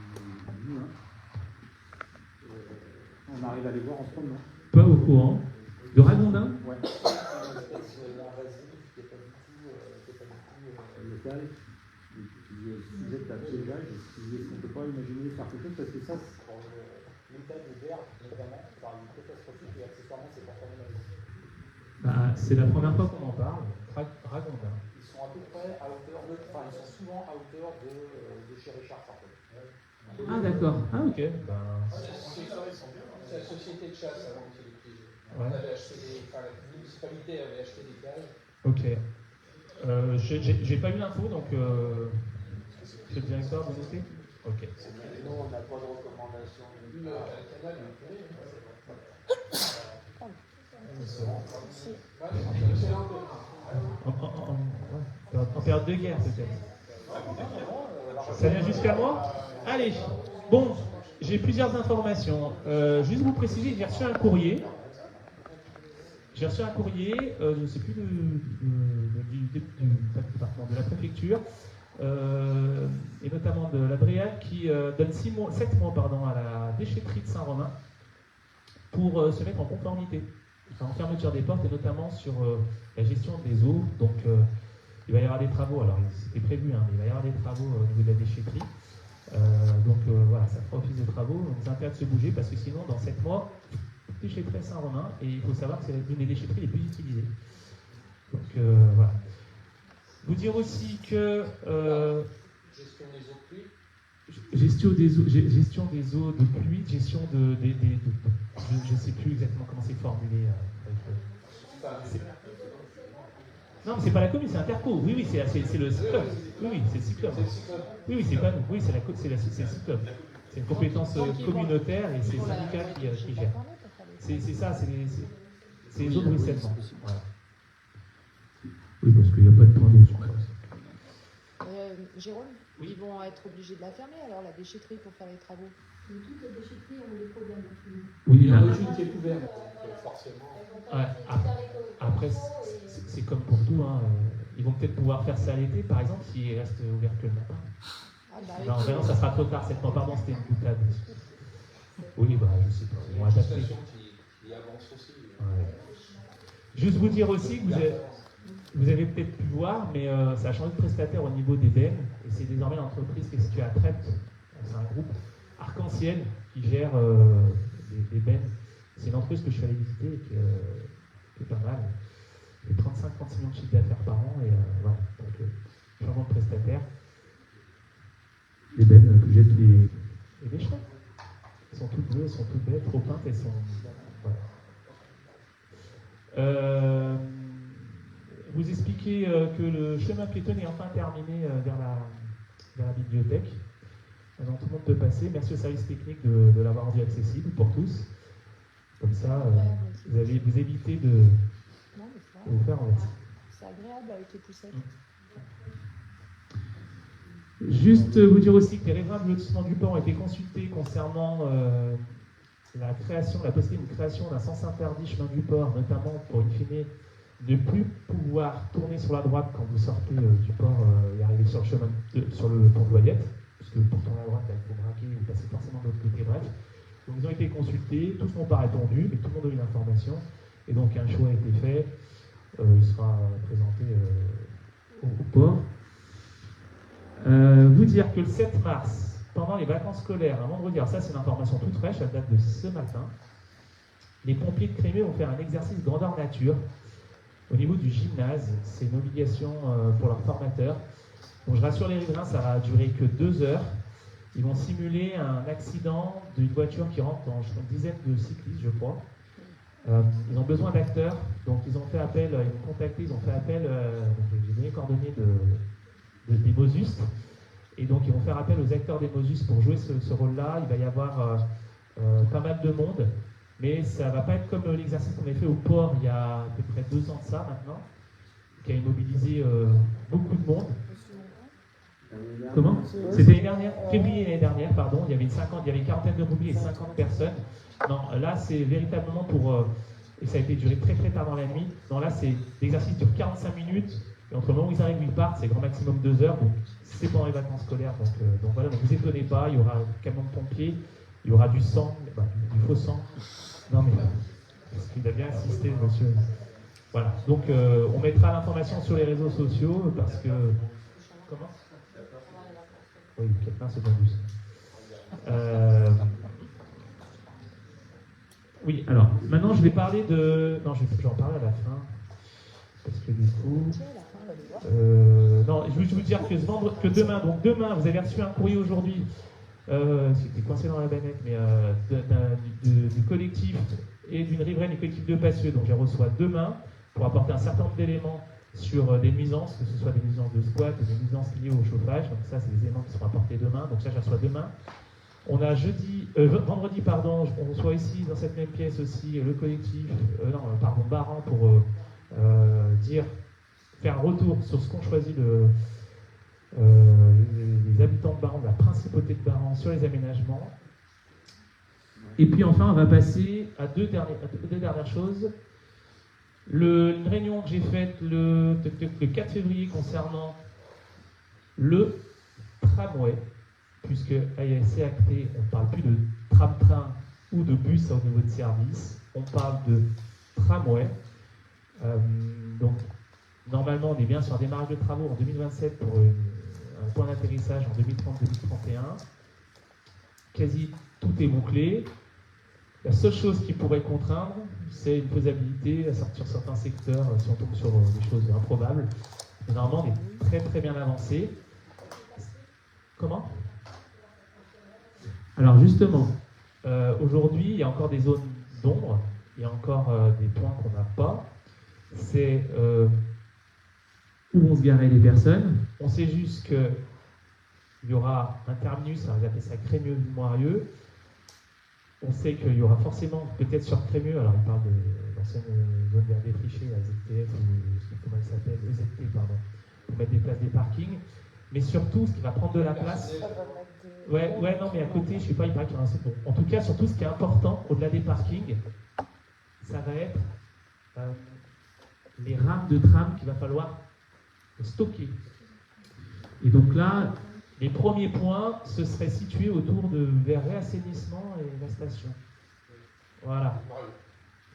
Moulin. On arrive à les voir en ce moment. Pas au courant. De ragondins? Ouais. local, qui jette la piégeage, est-ce qu'on ne peut pas imaginer faire quelque chose, parce que ça, Pour l'état des berges, notamment, par une catastrophique et accessoirement, c'est pas formé. C'est la première fois qu'on en parle. Ragondin. Ils sont à peu près à hauteur de. Enfin, ils sont souvent à hauteur de chez Richard Sarkozy. Ah, d'accord. Ah, ok. C'est la société de chasse avant qu'il y ait les piégés. Ouais. On avait acheté la municipalité avait acheté des cages. Ok. J'ai pas eu l'info, donc c'est le directeur de noter. Ok. Nous, on n'a pas de recommandation. Le canal est curé. En période de guerre, peut-être. Ça vient jusqu'à moi? Allez. Bon, j'ai plusieurs informations. Juste vous préciser, j'ai reçu un courrier. Je ne sais plus du département de la préfecture, et notamment de la Bréale, qui donne 7 mois à la déchetterie de Saint-Romain pour se mettre en conformité, en fermeture des portes et notamment sur la gestion des eaux. Donc il va y avoir des travaux, alors c'était prévu, mais il va y avoir des travaux au niveau de la déchetterie. Voilà, ça fera office de travaux. On nous intéresse de se bouger parce que sinon, dans 7 mois, déchetterie Saint-Romain, et il faut savoir que c'est l'une des déchetteries les plus utilisées. Donc voilà. Vous dire aussi que Gestion des eaux de pluie. gestion des eaux de pluie, gestion je ne sais plus exactement comment c'est formulé. Non, mais c'est pas la commune, c'est Interco. Oui, c'est le cyclope. Oui, c'est le cyclope. Oui, c'est pas nous. Oui, c'est le cyclope. C'est une compétence communautaire et c'est le syndicat qui gère. C'est ça, c'est les eaux de ruissellement. Voilà. Oui, parce qu'il n'y a pas de point d'eau sur place. Jérôme, ils vont être obligés de la fermer alors, la déchetterie, pour faire les travaux. Mais toutes les déchetteries ont des problèmes. Oui, il y a un régime qui est couvert, forcément. Ouais, après, c'est comme pour tout. Ils vont peut-être pouvoir faire ça à l'été, par exemple, s'ils restent ouverts que le matin. Non, vraiment, ça sera trop tard. Pardon, c'était une boutade. Oui, je sais pas. Ils vont adapter. Qui avance aussi. Ouais. Juste vous dire aussi que vous avez peut-être pu voir, mais ça a changé de prestataire au niveau des bennes, et c'est désormais l'entreprise qui est située à Trèbes. C'est un groupe Arc-en-Ciel qui gère les bennes. C'est une entreprise que je suis allé visiter et qui est pas mal. Il y a 35-36 millions de chiffres d'affaires par an, et voilà. Donc, changement de prestataire. Les bennes que jettent les déchets. Elles sont toutes bleues, elles sont toutes belles, trop peintes, elles sont. Voilà. Vous expliquez que le chemin piétonne est enfin terminé vers la bibliothèque. Maintenant, tout le monde peut passer. Merci au service technique de l'avoir rendu accessible pour tous. Comme ça, vous évitez de vous faire envahir. C'est agréable avec les poussettes. Juste vous dire aussi que les riverains du lotissement du port ont été consultés concernant la possibilité d'une création d'un sens interdit chemin du port, notamment pour in fine ne plus pouvoir tourner sur la droite quand vous sortez du port et arriver sur le chemin sur le pont de Loyette, parce que pour tourner à droite, il faut braquer et vous passez forcément de l'autre côté, bref. Donc ils ont été consultés, tous n'ont pas répondu, mais tout le monde a eu l'information, et donc un choix a été fait, il sera présenté au port. Vous dire que le 7 mars, pendant les vacances scolaires, un vendredi, alors ça c'est une information toute fraîche, à date de ce matin, les pompiers de Crémé vont faire un exercice grandeur nature au niveau du gymnase. C'est une obligation pour leurs formateurs. Donc je rassure les riverains, ça va durer que 2 heures. Ils vont simuler un accident d'une voiture qui rentre dans une dizaine de cyclistes, je crois. Ils ont besoin d'acteurs, donc ils ont fait appel, ils m'ont contacté, ils ont fait appel, j'ai donné les coordonnées des Mosus, et donc ils vont faire appel aux acteurs des Mosus pour jouer ce rôle-là. Il va y avoir pas mal de monde, mais ça ne va pas être comme l'exercice qu'on a fait au port il y a à peu près 2 ans de ça maintenant, qui a immobilisé beaucoup de monde. Comment? C'était l'année dernière, février l'année dernière, pardon. Il y avait une quarantaine de pompiers et 50 personnes. Non, là c'est véritablement pour, et ça a été duré très très tard dans la nuit. Non, là l'exercice dure 45 minutes, et entre le moment où ils arrivent et ils partent, c'est grand maximum 2 heures. Donc c'est pendant les vacances scolaires. Donc voilà, ne vous étonnez pas, il y aura un camion de pompiers, il y aura du sang, du faux sang. Non mais, parce qu'il a bien insisté, monsieur. Voilà, donc on mettra l'information sur les réseaux sociaux parce que... Comment ? Oui, quelqu'un se bonus. Oui, alors, maintenant je vais parler de... Non, je vais en parler à la fin. Parce que du coup... non, je veux vous dire que demain, donc demain, vous avez reçu un courrier aujourd'hui, c'était coincé dans la banette, mais du collectif et d'une riveraine du collectif de Passieux. Donc je les reçois demain pour apporter un certain nombre d'éléments sur des nuisances, que ce soit des nuisances de squat ou des nuisances liées au chauffage. Donc ça, c'est des éléments qui seront apportés demain. Donc ça, je les reçois demain. On a vendredi, on reçoit ici, dans cette même pièce aussi, le collectif, Baran, pour faire un retour sur ce qu'ont choisi les habitants de Baran, de la principauté de Baran, sur les aménagements. Et puis enfin, on va passer à deux dernières choses. Une réunion que j'ai faite le 4 février concernant le tramway, puisque AISC acté, on ne parle plus de tram-train ou de bus au niveau de service, on parle de tramway. Donc, normalement, on est bien sur un démarrage de travaux en 2027 pour un point d'atterrissage en 2030-2031. Quasi tout est bouclé. La seule chose qui pourrait contraindre, c'est une faisabilité à sortir certains secteurs si on tombe sur des choses improbables. Mais normalement, on est très très bien avancé. Comment ? Alors justement, aujourd'hui, il y a encore des zones d'ombre, il y a encore des points qu'on n'a pas. C'est où vont se garer les personnes. On sait juste qu'il y aura un terminus, on va appeler ça Crémieux-Moirieux. On sait qu'il y aura forcément, peut-être sur Crémieux, alors il parle de l'ancienne zone vert défrichée, la ZTF, ou comment elle s'appelle, EZT, pardon, pour mettre des places des parkings. Mais surtout, ce qui va prendre de la place. Ouais, non, mais à côté, je sais pas, il paraît qu'il y aura un second. En tout cas, surtout, ce qui est important, au-delà des parkings, ça va être les rames de tram qu'il va falloir stocker. Et donc là, les premiers points se seraient situés autour de vers réassainissement et la station. Voilà.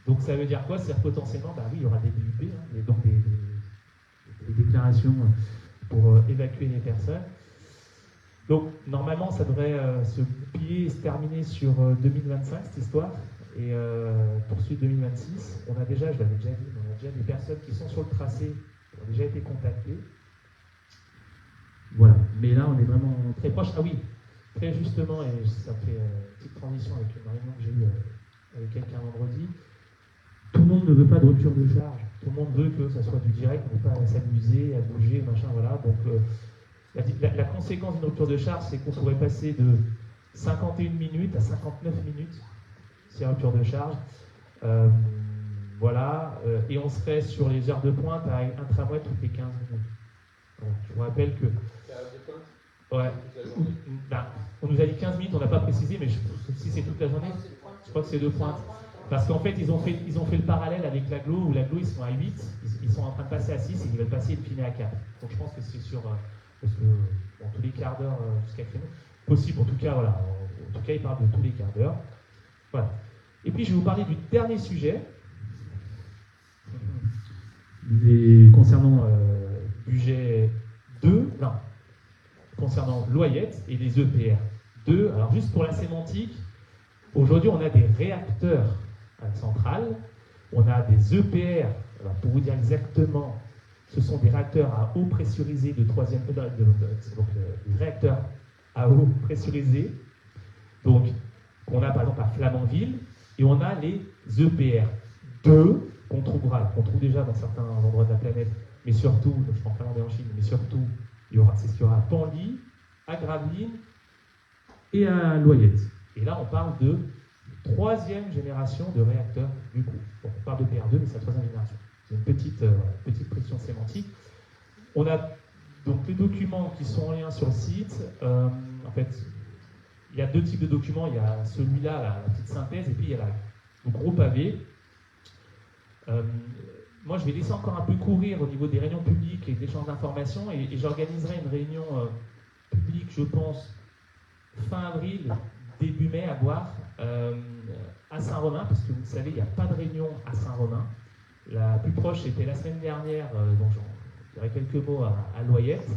Donc ça veut dire quoi? C'est-à-dire potentiellement, il y aura des DUP, et donc des déclarations pour évacuer les personnes. Donc normalement, ça devrait se goupiller et se terminer sur 2025, cette histoire, et poursuite 2026. On a déjà, je l'avais déjà dit, on a déjà des personnes qui sont sur le tracé, qui ont déjà été contactées. Voilà, mais là on est vraiment très proche. Ah oui, très justement, et ça fait une petite transition avec une réunion que j'ai eue avec quelqu'un vendredi, tout le monde ne veut pas de rupture de charge, tout le monde veut que ça soit du direct, on ne veut pas s'amuser, à bouger, machin, voilà. Donc la conséquence d'une rupture de charge, c'est qu'on pourrait passer de 51 minutes à 59 minutes, c'est la rupture de charge. Voilà, et on serait sur les heures de pointe à un tramway toutes les 15 minutes. Donc, je vous rappelle que... Ouais. On nous a dit 15 minutes, on n'a pas précisé, mais si c'est toute la journée, je crois que c'est 2 pointes. Parce qu'en fait, ils ont fait le parallèle avec l'aglo, où l'aglo, ils sont à 8, ils sont en train de passer à 6 et ils veulent passer et de finir à 4. Donc je pense que c'est sur... parce que, tous les quarts d'heure jusqu'à créneau. Possible, en tout cas, voilà. En tout cas, ils parlent de tous les quarts d'heure. Voilà. Et puis, je vais vous parler du dernier sujet. Concernant budget 2, non, concernant Loyette et les EPR 2. Alors juste pour la sémantique, aujourd'hui on a des réacteurs à la centrale, on a des EPR, alors pour vous dire exactement, ce sont des réacteurs à eau pressurisée de troisième, donc des réacteurs à eau pressurisée, donc on a par exemple à Flamanville, et on a les EPR 2, qu'on trouve déjà dans certains endroits de la planète, mais surtout, je prends Finlande et en Chine, mais surtout, c'est ce qu'il y aura à Panly, à Gravelines et à Loyette. Et là, on parle de 3e génération de réacteurs du coup. Bon, on parle de PR2, mais c'est la 3e génération. C'est une petite précision sémantique. On a donc les documents qui sont en lien sur le site. En fait, il y a 2 types de documents. Il y a celui-là, la petite synthèse, et puis il y a le gros pavé. Moi, je vais laisser encore un peu courir au niveau des réunions publiques et des échanges d'informations, et j'organiserai une réunion publique, je pense, fin avril, début mai, à Boire, à Saint-Romain, parce que vous le savez, il n'y a pas de réunion à Saint-Romain. La plus proche, c'était la semaine dernière, donc j'en dirai quelques mots à Loyette.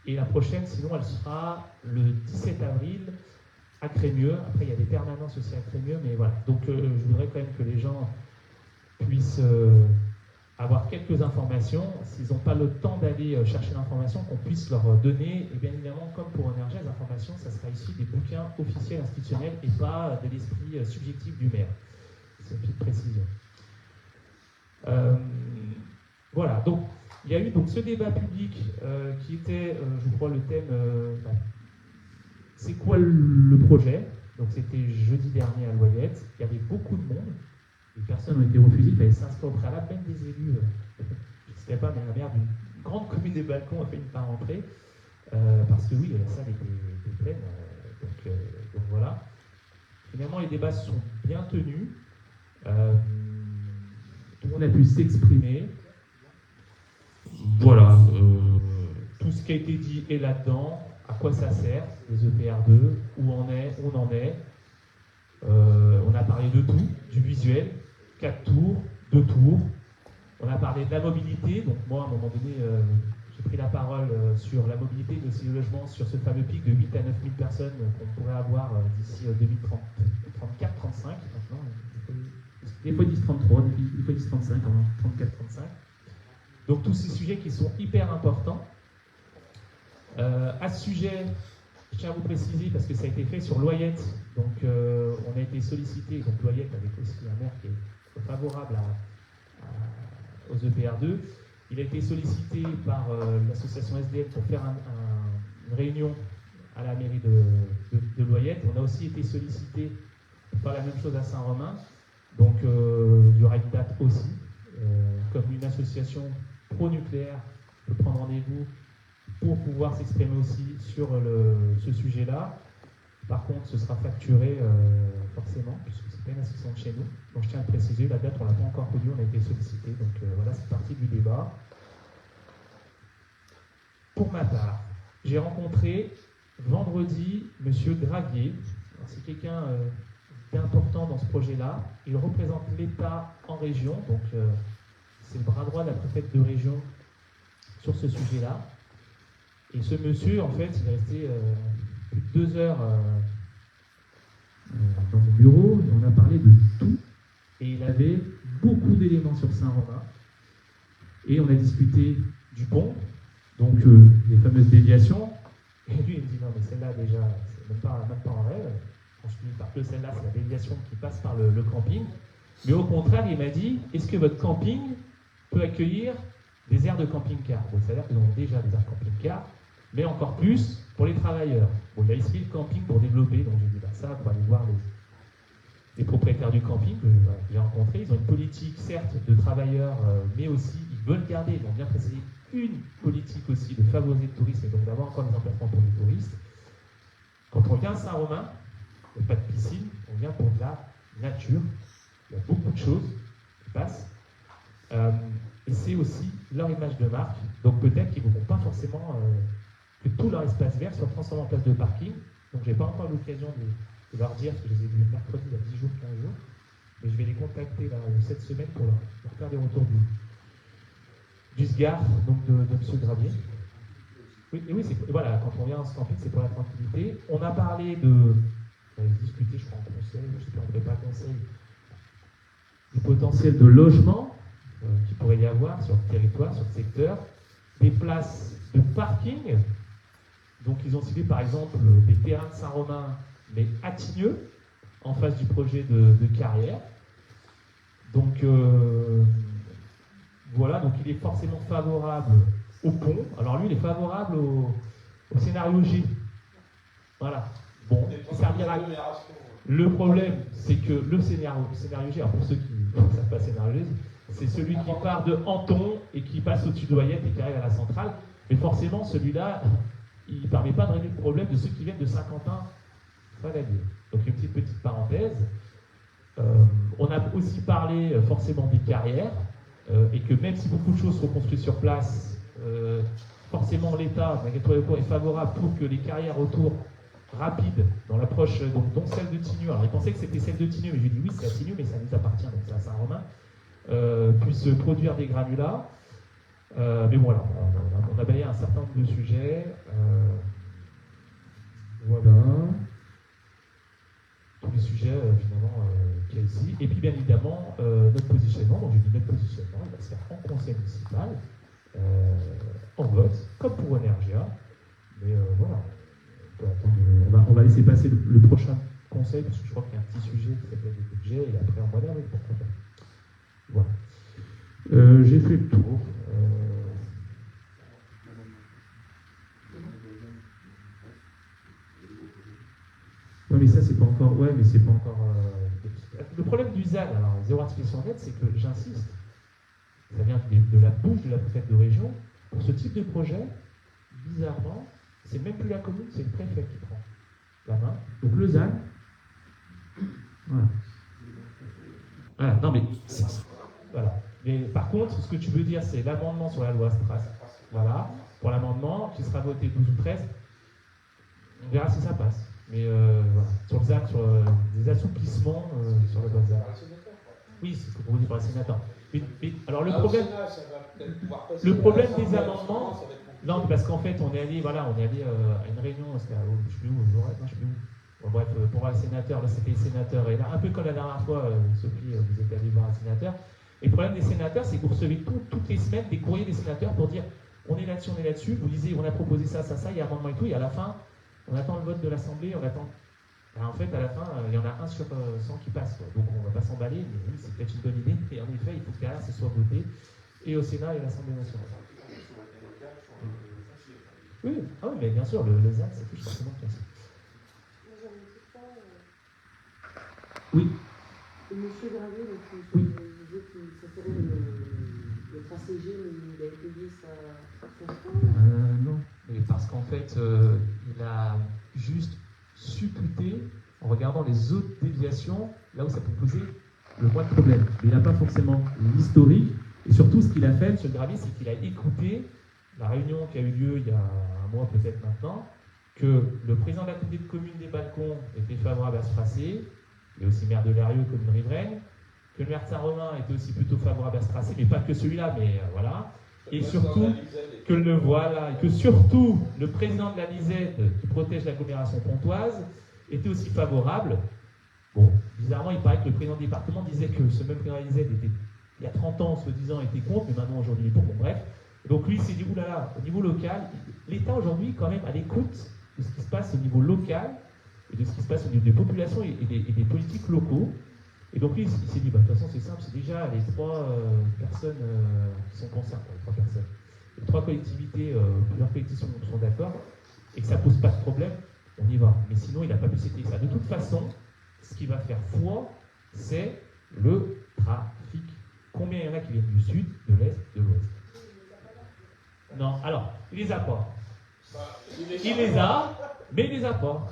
Et la prochaine, sinon, elle sera le 17 avril à Crémieux. Après, il y a des permanences aussi à Crémieux, mais voilà. Donc, je voudrais quand même que les gens puissent avoir quelques informations. S'ils n'ont pas le temps d'aller chercher l'information, qu'on puisse leur donner. Et bien évidemment, comme pour Energia, les informations, ça sera issu des bouquins officiels institutionnels et pas de l'esprit subjectif du maire. C'est une petite précision. Voilà, donc il y a eu donc ce débat public qui était, je crois, le thème c'est quoi le projet? Donc c'était jeudi dernier à Loyette, il y avait beaucoup de monde, les personnes ont été refusées, il fallait s'inscrire au préalable, même des élus, je ne sais pas, mais la maire d'une grande commune des Balcons a fait une part entrée, parce que oui, la salle était pleine, donc voilà. Finalement, les débats se sont bien tenus. Tout le monde a pu s'exprimer. Voilà, tout ce qui a été dit est là-dedans. À quoi ça sert, les EPR2, où on en est. On a parlé de tout, du visuel, 4 tours, 2 tours. On a parlé de la mobilité. Donc moi, à un moment donné, j'ai pris la parole sur la mobilité, mais aussi le logement, sur ce fameux pic de 8 à 9 000 personnes qu'on pourrait avoir d'ici 2034, 35 maintenant. Des fois 10-33, des fois 10-35, 34-35. Donc tous ces sujets qui sont hyper importants. À ce sujet, je tiens à vous préciser, parce que ça a été fait sur Loyette, donc on a été sollicité, donc Loyette avec aussi un maire qui est favorable aux EPR2, il a été sollicité par l'association SDL pour faire une réunion à la mairie de Loyette. On a aussi été sollicité pour faire la même chose à Saint-Romain. Donc il y aura une date aussi, comme une association pro-nucléaire peut prendre rendez-vous pour pouvoir s'exprimer aussi sur ce sujet-là. Par contre, ce sera facturé forcément, puisque c'est pas une association de chez nous. Donc je tiens à le préciser, la date on ne l'a pas encore connue, on a été sollicité, donc voilà, c'est parti du débat. Pour ma part, j'ai rencontré vendredi M. Draguier. C'est quelqu'un d'important dans ce projet-là. Il représente l'État en région, donc c'est le bras droit de la préfète de région sur ce sujet-là. Et ce monsieur, en fait, il est resté plus de 2 heures dans mon bureau, et on a parlé de tout. Et il avait beaucoup d'éléments sur Saint-Romain. Et on a discuté du pont, donc les fameuses déviations. Et lui, il me dit, non, mais celle-là, déjà, c'est même pas en rêve. Je lui dis, parce que celle-là, c'est la déviation qui passe par le camping. Mais au contraire, il m'a dit, est-ce que votre camping peut accueillir des aires de camping-car? Bon, c'est-à-dire qu'ils ont déjà des aires de camping-car, mais encore plus pour les travailleurs. Bon, il y a ici le camping pour développer, donc j'ai dit, bah, ça, pour aller voir les propriétaires du camping que j'ai rencontrés. Ils ont une politique, certes, de travailleurs, mais aussi, ils veulent garder, ils ont bien précisé, une politique aussi de favoriser le tourisme et donc d'avoir encore des emplacements pour les touristes. Quand on vient à Saint-Romain, il n'y a pas de piscine, on vient pour de la nature. Il y a beaucoup de choses qui passent. Et c'est aussi leur image de marque. Donc peut-être qu'ils ne voudront pas forcément que tout leur espace vert soit transformé en place de parking. Donc je n'ai pas encore l'occasion de leur dire, parce que je les ai vus mercredi il y a 10 jours, 15 jours. Mais je vais les contacter là, cette semaine pour leur faire des retours du SGAR, donc de M. Gravier. Oui, et oui, voilà, quand on vient en camping, c'est pour la tranquillité. On a parlé discuter, je crois, en conseil, je ne sais pas, on ne fait pas conseil, du potentiel de logement qu'il pourrait y avoir sur le territoire, sur le secteur, des places de parking. Donc ils ont ciblé par exemple des terrains de Saint-Romain, mais à Tigneux, en face du projet de carrière. Donc voilà, donc il est forcément favorable au pont. Alors lui, il est favorable au scénario G. Voilà. Bon, il servira. Le problème, c'est que le scénario G, alors pour ceux qui ne savent pas scénario G, c'est celui qui part de Anton et qui passe au-dessus de Loyette et qui arrive à la centrale. Mais forcément, celui-là, il ne permet pas de régler le problème de ceux qui viennent de Saint-Quentin-Faladier. Donc une petite parenthèse. On a aussi parlé forcément des carrières, et que même si beaucoup de choses sont construites sur place, forcément l'État, est favorable pour que les carrières autour rapides, dans l'approche, dont celle de Tigneux. Alors ils pensaient que c'était celle de Tigneux, mais j'ai dit oui, c'est à Tigneux, mais ça nous appartient, donc c'est à Saint-Romain. puisse produire des granulats. Mais voilà, on a balayé un certain nombre de sujets. Voilà. Tous les sujets, finalement, qu'il y a ici. Et puis, bien évidemment, notre positionnement. Donc, j'ai dit notre positionnement, il va se faire en conseil municipal, en vote, comme pour Energia. Mais voilà. On va laisser passer le prochain conseil, parce que je crois qu'il y a un petit sujet qui s'appelle le budget, et après on va aller avec pourquoi pas. Voilà. J'ai fait le tour. Non mais ça c'est pas encore. Ouais mais c'est pas encore. Le problème du ZAN, alors zéro artificialisation nette, c'est que j'insiste, ça vient de la bouche de la préfète de région. Pour ce type de projet, bizarrement, c'est même plus la commune, c'est le préfet qui prend la main. Donc le ZAN. Voilà. Voilà, non mais. Voilà. Mais par contre, ce que tu veux dire, c'est l'amendement sur la loi Stras. Voilà. Pour l'amendement qui sera voté 12 ou 13, on verra si ça passe. Mais voilà. Sur le ZAN, sur des assouplissements sur la loi ZAN. Oui, c'est ce que vous dites par le sénateur. Mais, alors le problème des amendements. Non, parce qu'en fait, on est allé à une réunion, je ne sais plus où, je sais plus où. Bon, bref, pour un sénateur, là c'était les sénateurs, et là, un peu comme la dernière fois, Sophie, vous êtes allé voir un sénateur. Et le problème des sénateurs, c'est que vous recevez toutes les semaines des courriers des sénateurs pour dire on est là-dessus, vous lisez, on a proposé ça, il y a un amendement et tout, et à la fin, on attend le vote de l'Assemblée, on attend. Alors, en fait, à la fin, il y en a un sur 100 qui passe, quoi. Donc on ne va pas s'emballer, mais oui, c'est peut-être une bonne idée, et en effet, il faut que derrière, ce soit voté, et au Sénat et à l'Assemblée nationale. Oui, ah oui, mais bien sûr, le ZAN, ça touche forcément le classique. Oui. Monsieur Gravier, vous disiez que ça ferait le tracé G, mais il a étayé sa fonction Non, mais parce qu'en fait, il a juste supputé, en regardant les autres déviations, là où ça peut poser le moins de problèmes. Mais il n'a pas forcément l'historique, et surtout ce qu'il a fait, M. Gravier, c'est qu'il a écouté la réunion qui a eu lieu il y a un mois peut-être maintenant, que le président de la communauté de communes des Balcons était favorable à ce tracé, il y a aussi maire de Lerieux, commune riveraine, que le maire de Saint-Romain était aussi plutôt favorable à ce tracé, mais pas que celui-là, mais voilà. Et surtout, que le président de la Lisette, qui protège l'agglomération pontoise, était aussi favorable. Bon, bizarrement, il paraît que le président du département disait que ce même président de la Lisette était, il y a 30 ans, soi-disant, était contre, mais maintenant, aujourd'hui, il est pour. Bon, bref. Donc lui, il s'est dit, oulala, au niveau local, l'État aujourd'hui, quand même, à l'écoute de ce qui se passe au niveau local, et de ce qui se passe au niveau des populations et des politiques locaux. Et donc lui, il s'est dit, de toute façon, c'est simple, c'est déjà les 3 personnes qui sont concernées, les 3 collectivités, plusieurs collectivités sont d'accord, et que ça ne pose pas de problème, on y va. Mais sinon, il n'a pas pu s'étayer ça. De toute façon, ce qui va faire foi, c'est le trafic. Combien il y en a qui viennent du sud, de l'est, de l'ouest? Non, alors, il les a pas. Il les a, mais il les a pas.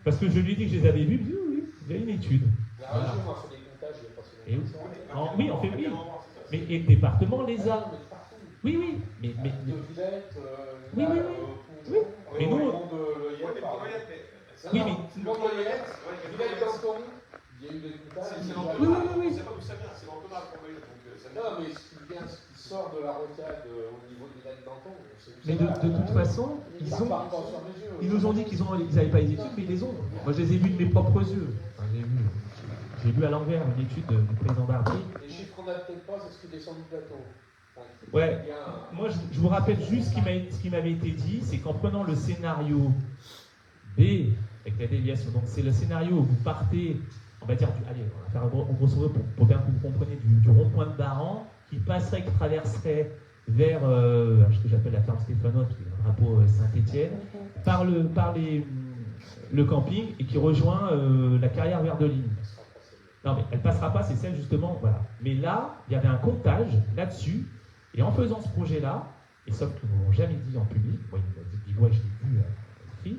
Parce que je lui ai dit que je les avais vus, oui, il y a une étude. La région a fait des comptages il n'y a pas si longtemps. Oui, on fait oui. Mais et le département les a. Oui. Mais de Villette, oui. Mais nous. Oui, mais. Villette Canton, il y a eu des comptages. Oui. C'est pas d'où ça vient, c'est l'entonnoir qu'on va y non, mais ce qui sort de la rocade au niveau de Villette Canton, mais de toute façon, ils nous ont dit qu'ils n'avaient pas les études, mais ils les ont. Moi, je les ai vus de mes propres yeux. Enfin, j'ai lu à l'envers une étude du président Barbier. Les chiffres qu'on n'a peut-être pas, c'est ce qui descend du plateau. Ouais, moi je vous rappelle juste ce qui m'avait été dit, c'est qu'en prenant le scénario B avec la déviation, donc c'est le scénario où vous partez, on va dire, allez, on va faire un grosso modo pour bien que vous compreniez, du rond-point de Daran, qui passerait, qui traverserait vers ce que j'appelle la ferme Stéphanote, qui est le drapeau Saint-Étienne, par le camping et qui rejoint la carrière Verdeline. Non mais elle passera pas, c'est celle justement, voilà. Mais là, il y avait un comptage là-dessus, et en faisant ce projet-là, et sauf qu'ils ne m'ont jamais dit en public, moi il m'a dit, ouais, je l'ai vu écrit,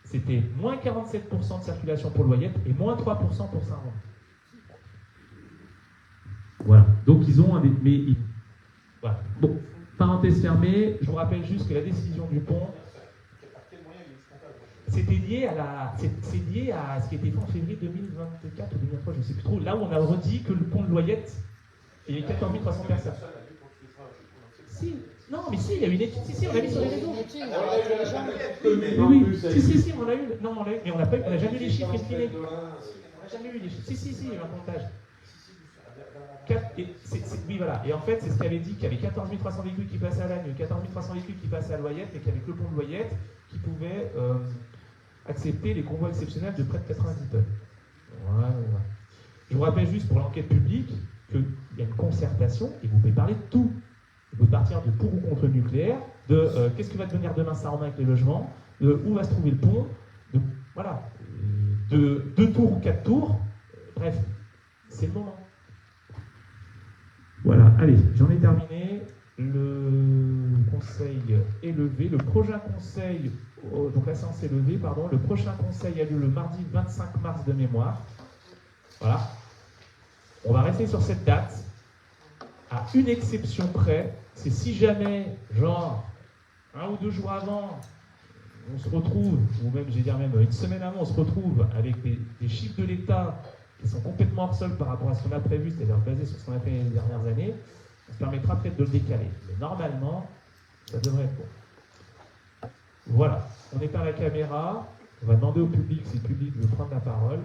c'était moins 47% de circulation pour Loyette et moins 3% pour Saint-Romain. Voilà, donc ils ont voilà. Bon, parenthèse fermée, je vous rappelle juste que la décision du pont, c'était lié c'est lié à ce qui était fait en février 2024 ou 2023, je ne sais plus trop, là où on a redit que le pont de Loyette il y a eu 14 300 personnes. Si, non, mais si, il y a eu une étude, si, on l'a mis sur les réseaux. Oui, si, on l'a eu, non, on l'a eu, mais on n'a jamais eu les chiffres estimés. On n'a jamais eu les chiffres. Si, il y a eu un comptage. Oui, voilà. Et en fait, c'est ce qu'avait dit, qu'il y avait 14 300 véhicules qui passaient à Lannion, 14 300 véhicules qui passaient à Loyette, mais qu'avec le pont de Loyette, qui pouvait accepter les convois exceptionnels de près de 90 tonnes. Voilà. Je vous rappelle juste pour l'enquête publique qu'il y a une concertation et vous pouvez parler de tout. Vous pouvez partir de pour ou contre le nucléaire, de qu'est-ce que va devenir demain Saint-Romain avec les logements, de où va se trouver le pont, voilà, de 2 tours ou 4 tours, bref, c'est le moment. Voilà, allez, j'en ai terminé. Le conseil est levé. Le prochain conseil, donc la séance est levée, pardon. Le prochain conseil a lieu le mardi 25 mars de mémoire. Voilà. On va rester sur cette date. À une exception près, c'est si jamais, genre, 1 ou 2 jours avant, on se retrouve, ou même, j'ai dire même une semaine avant, on se retrouve avec des chiffres de l'État qui sont complètement hors sol par rapport à ce qu'on a prévu, c'est-à-dire basés sur ce qu'on a fait les dernières années, ça permettra peut-être de le décaler. Mais normalement, ça devrait être bon. Voilà, on éteint la caméra, on va demander au public si le public veut prendre la parole.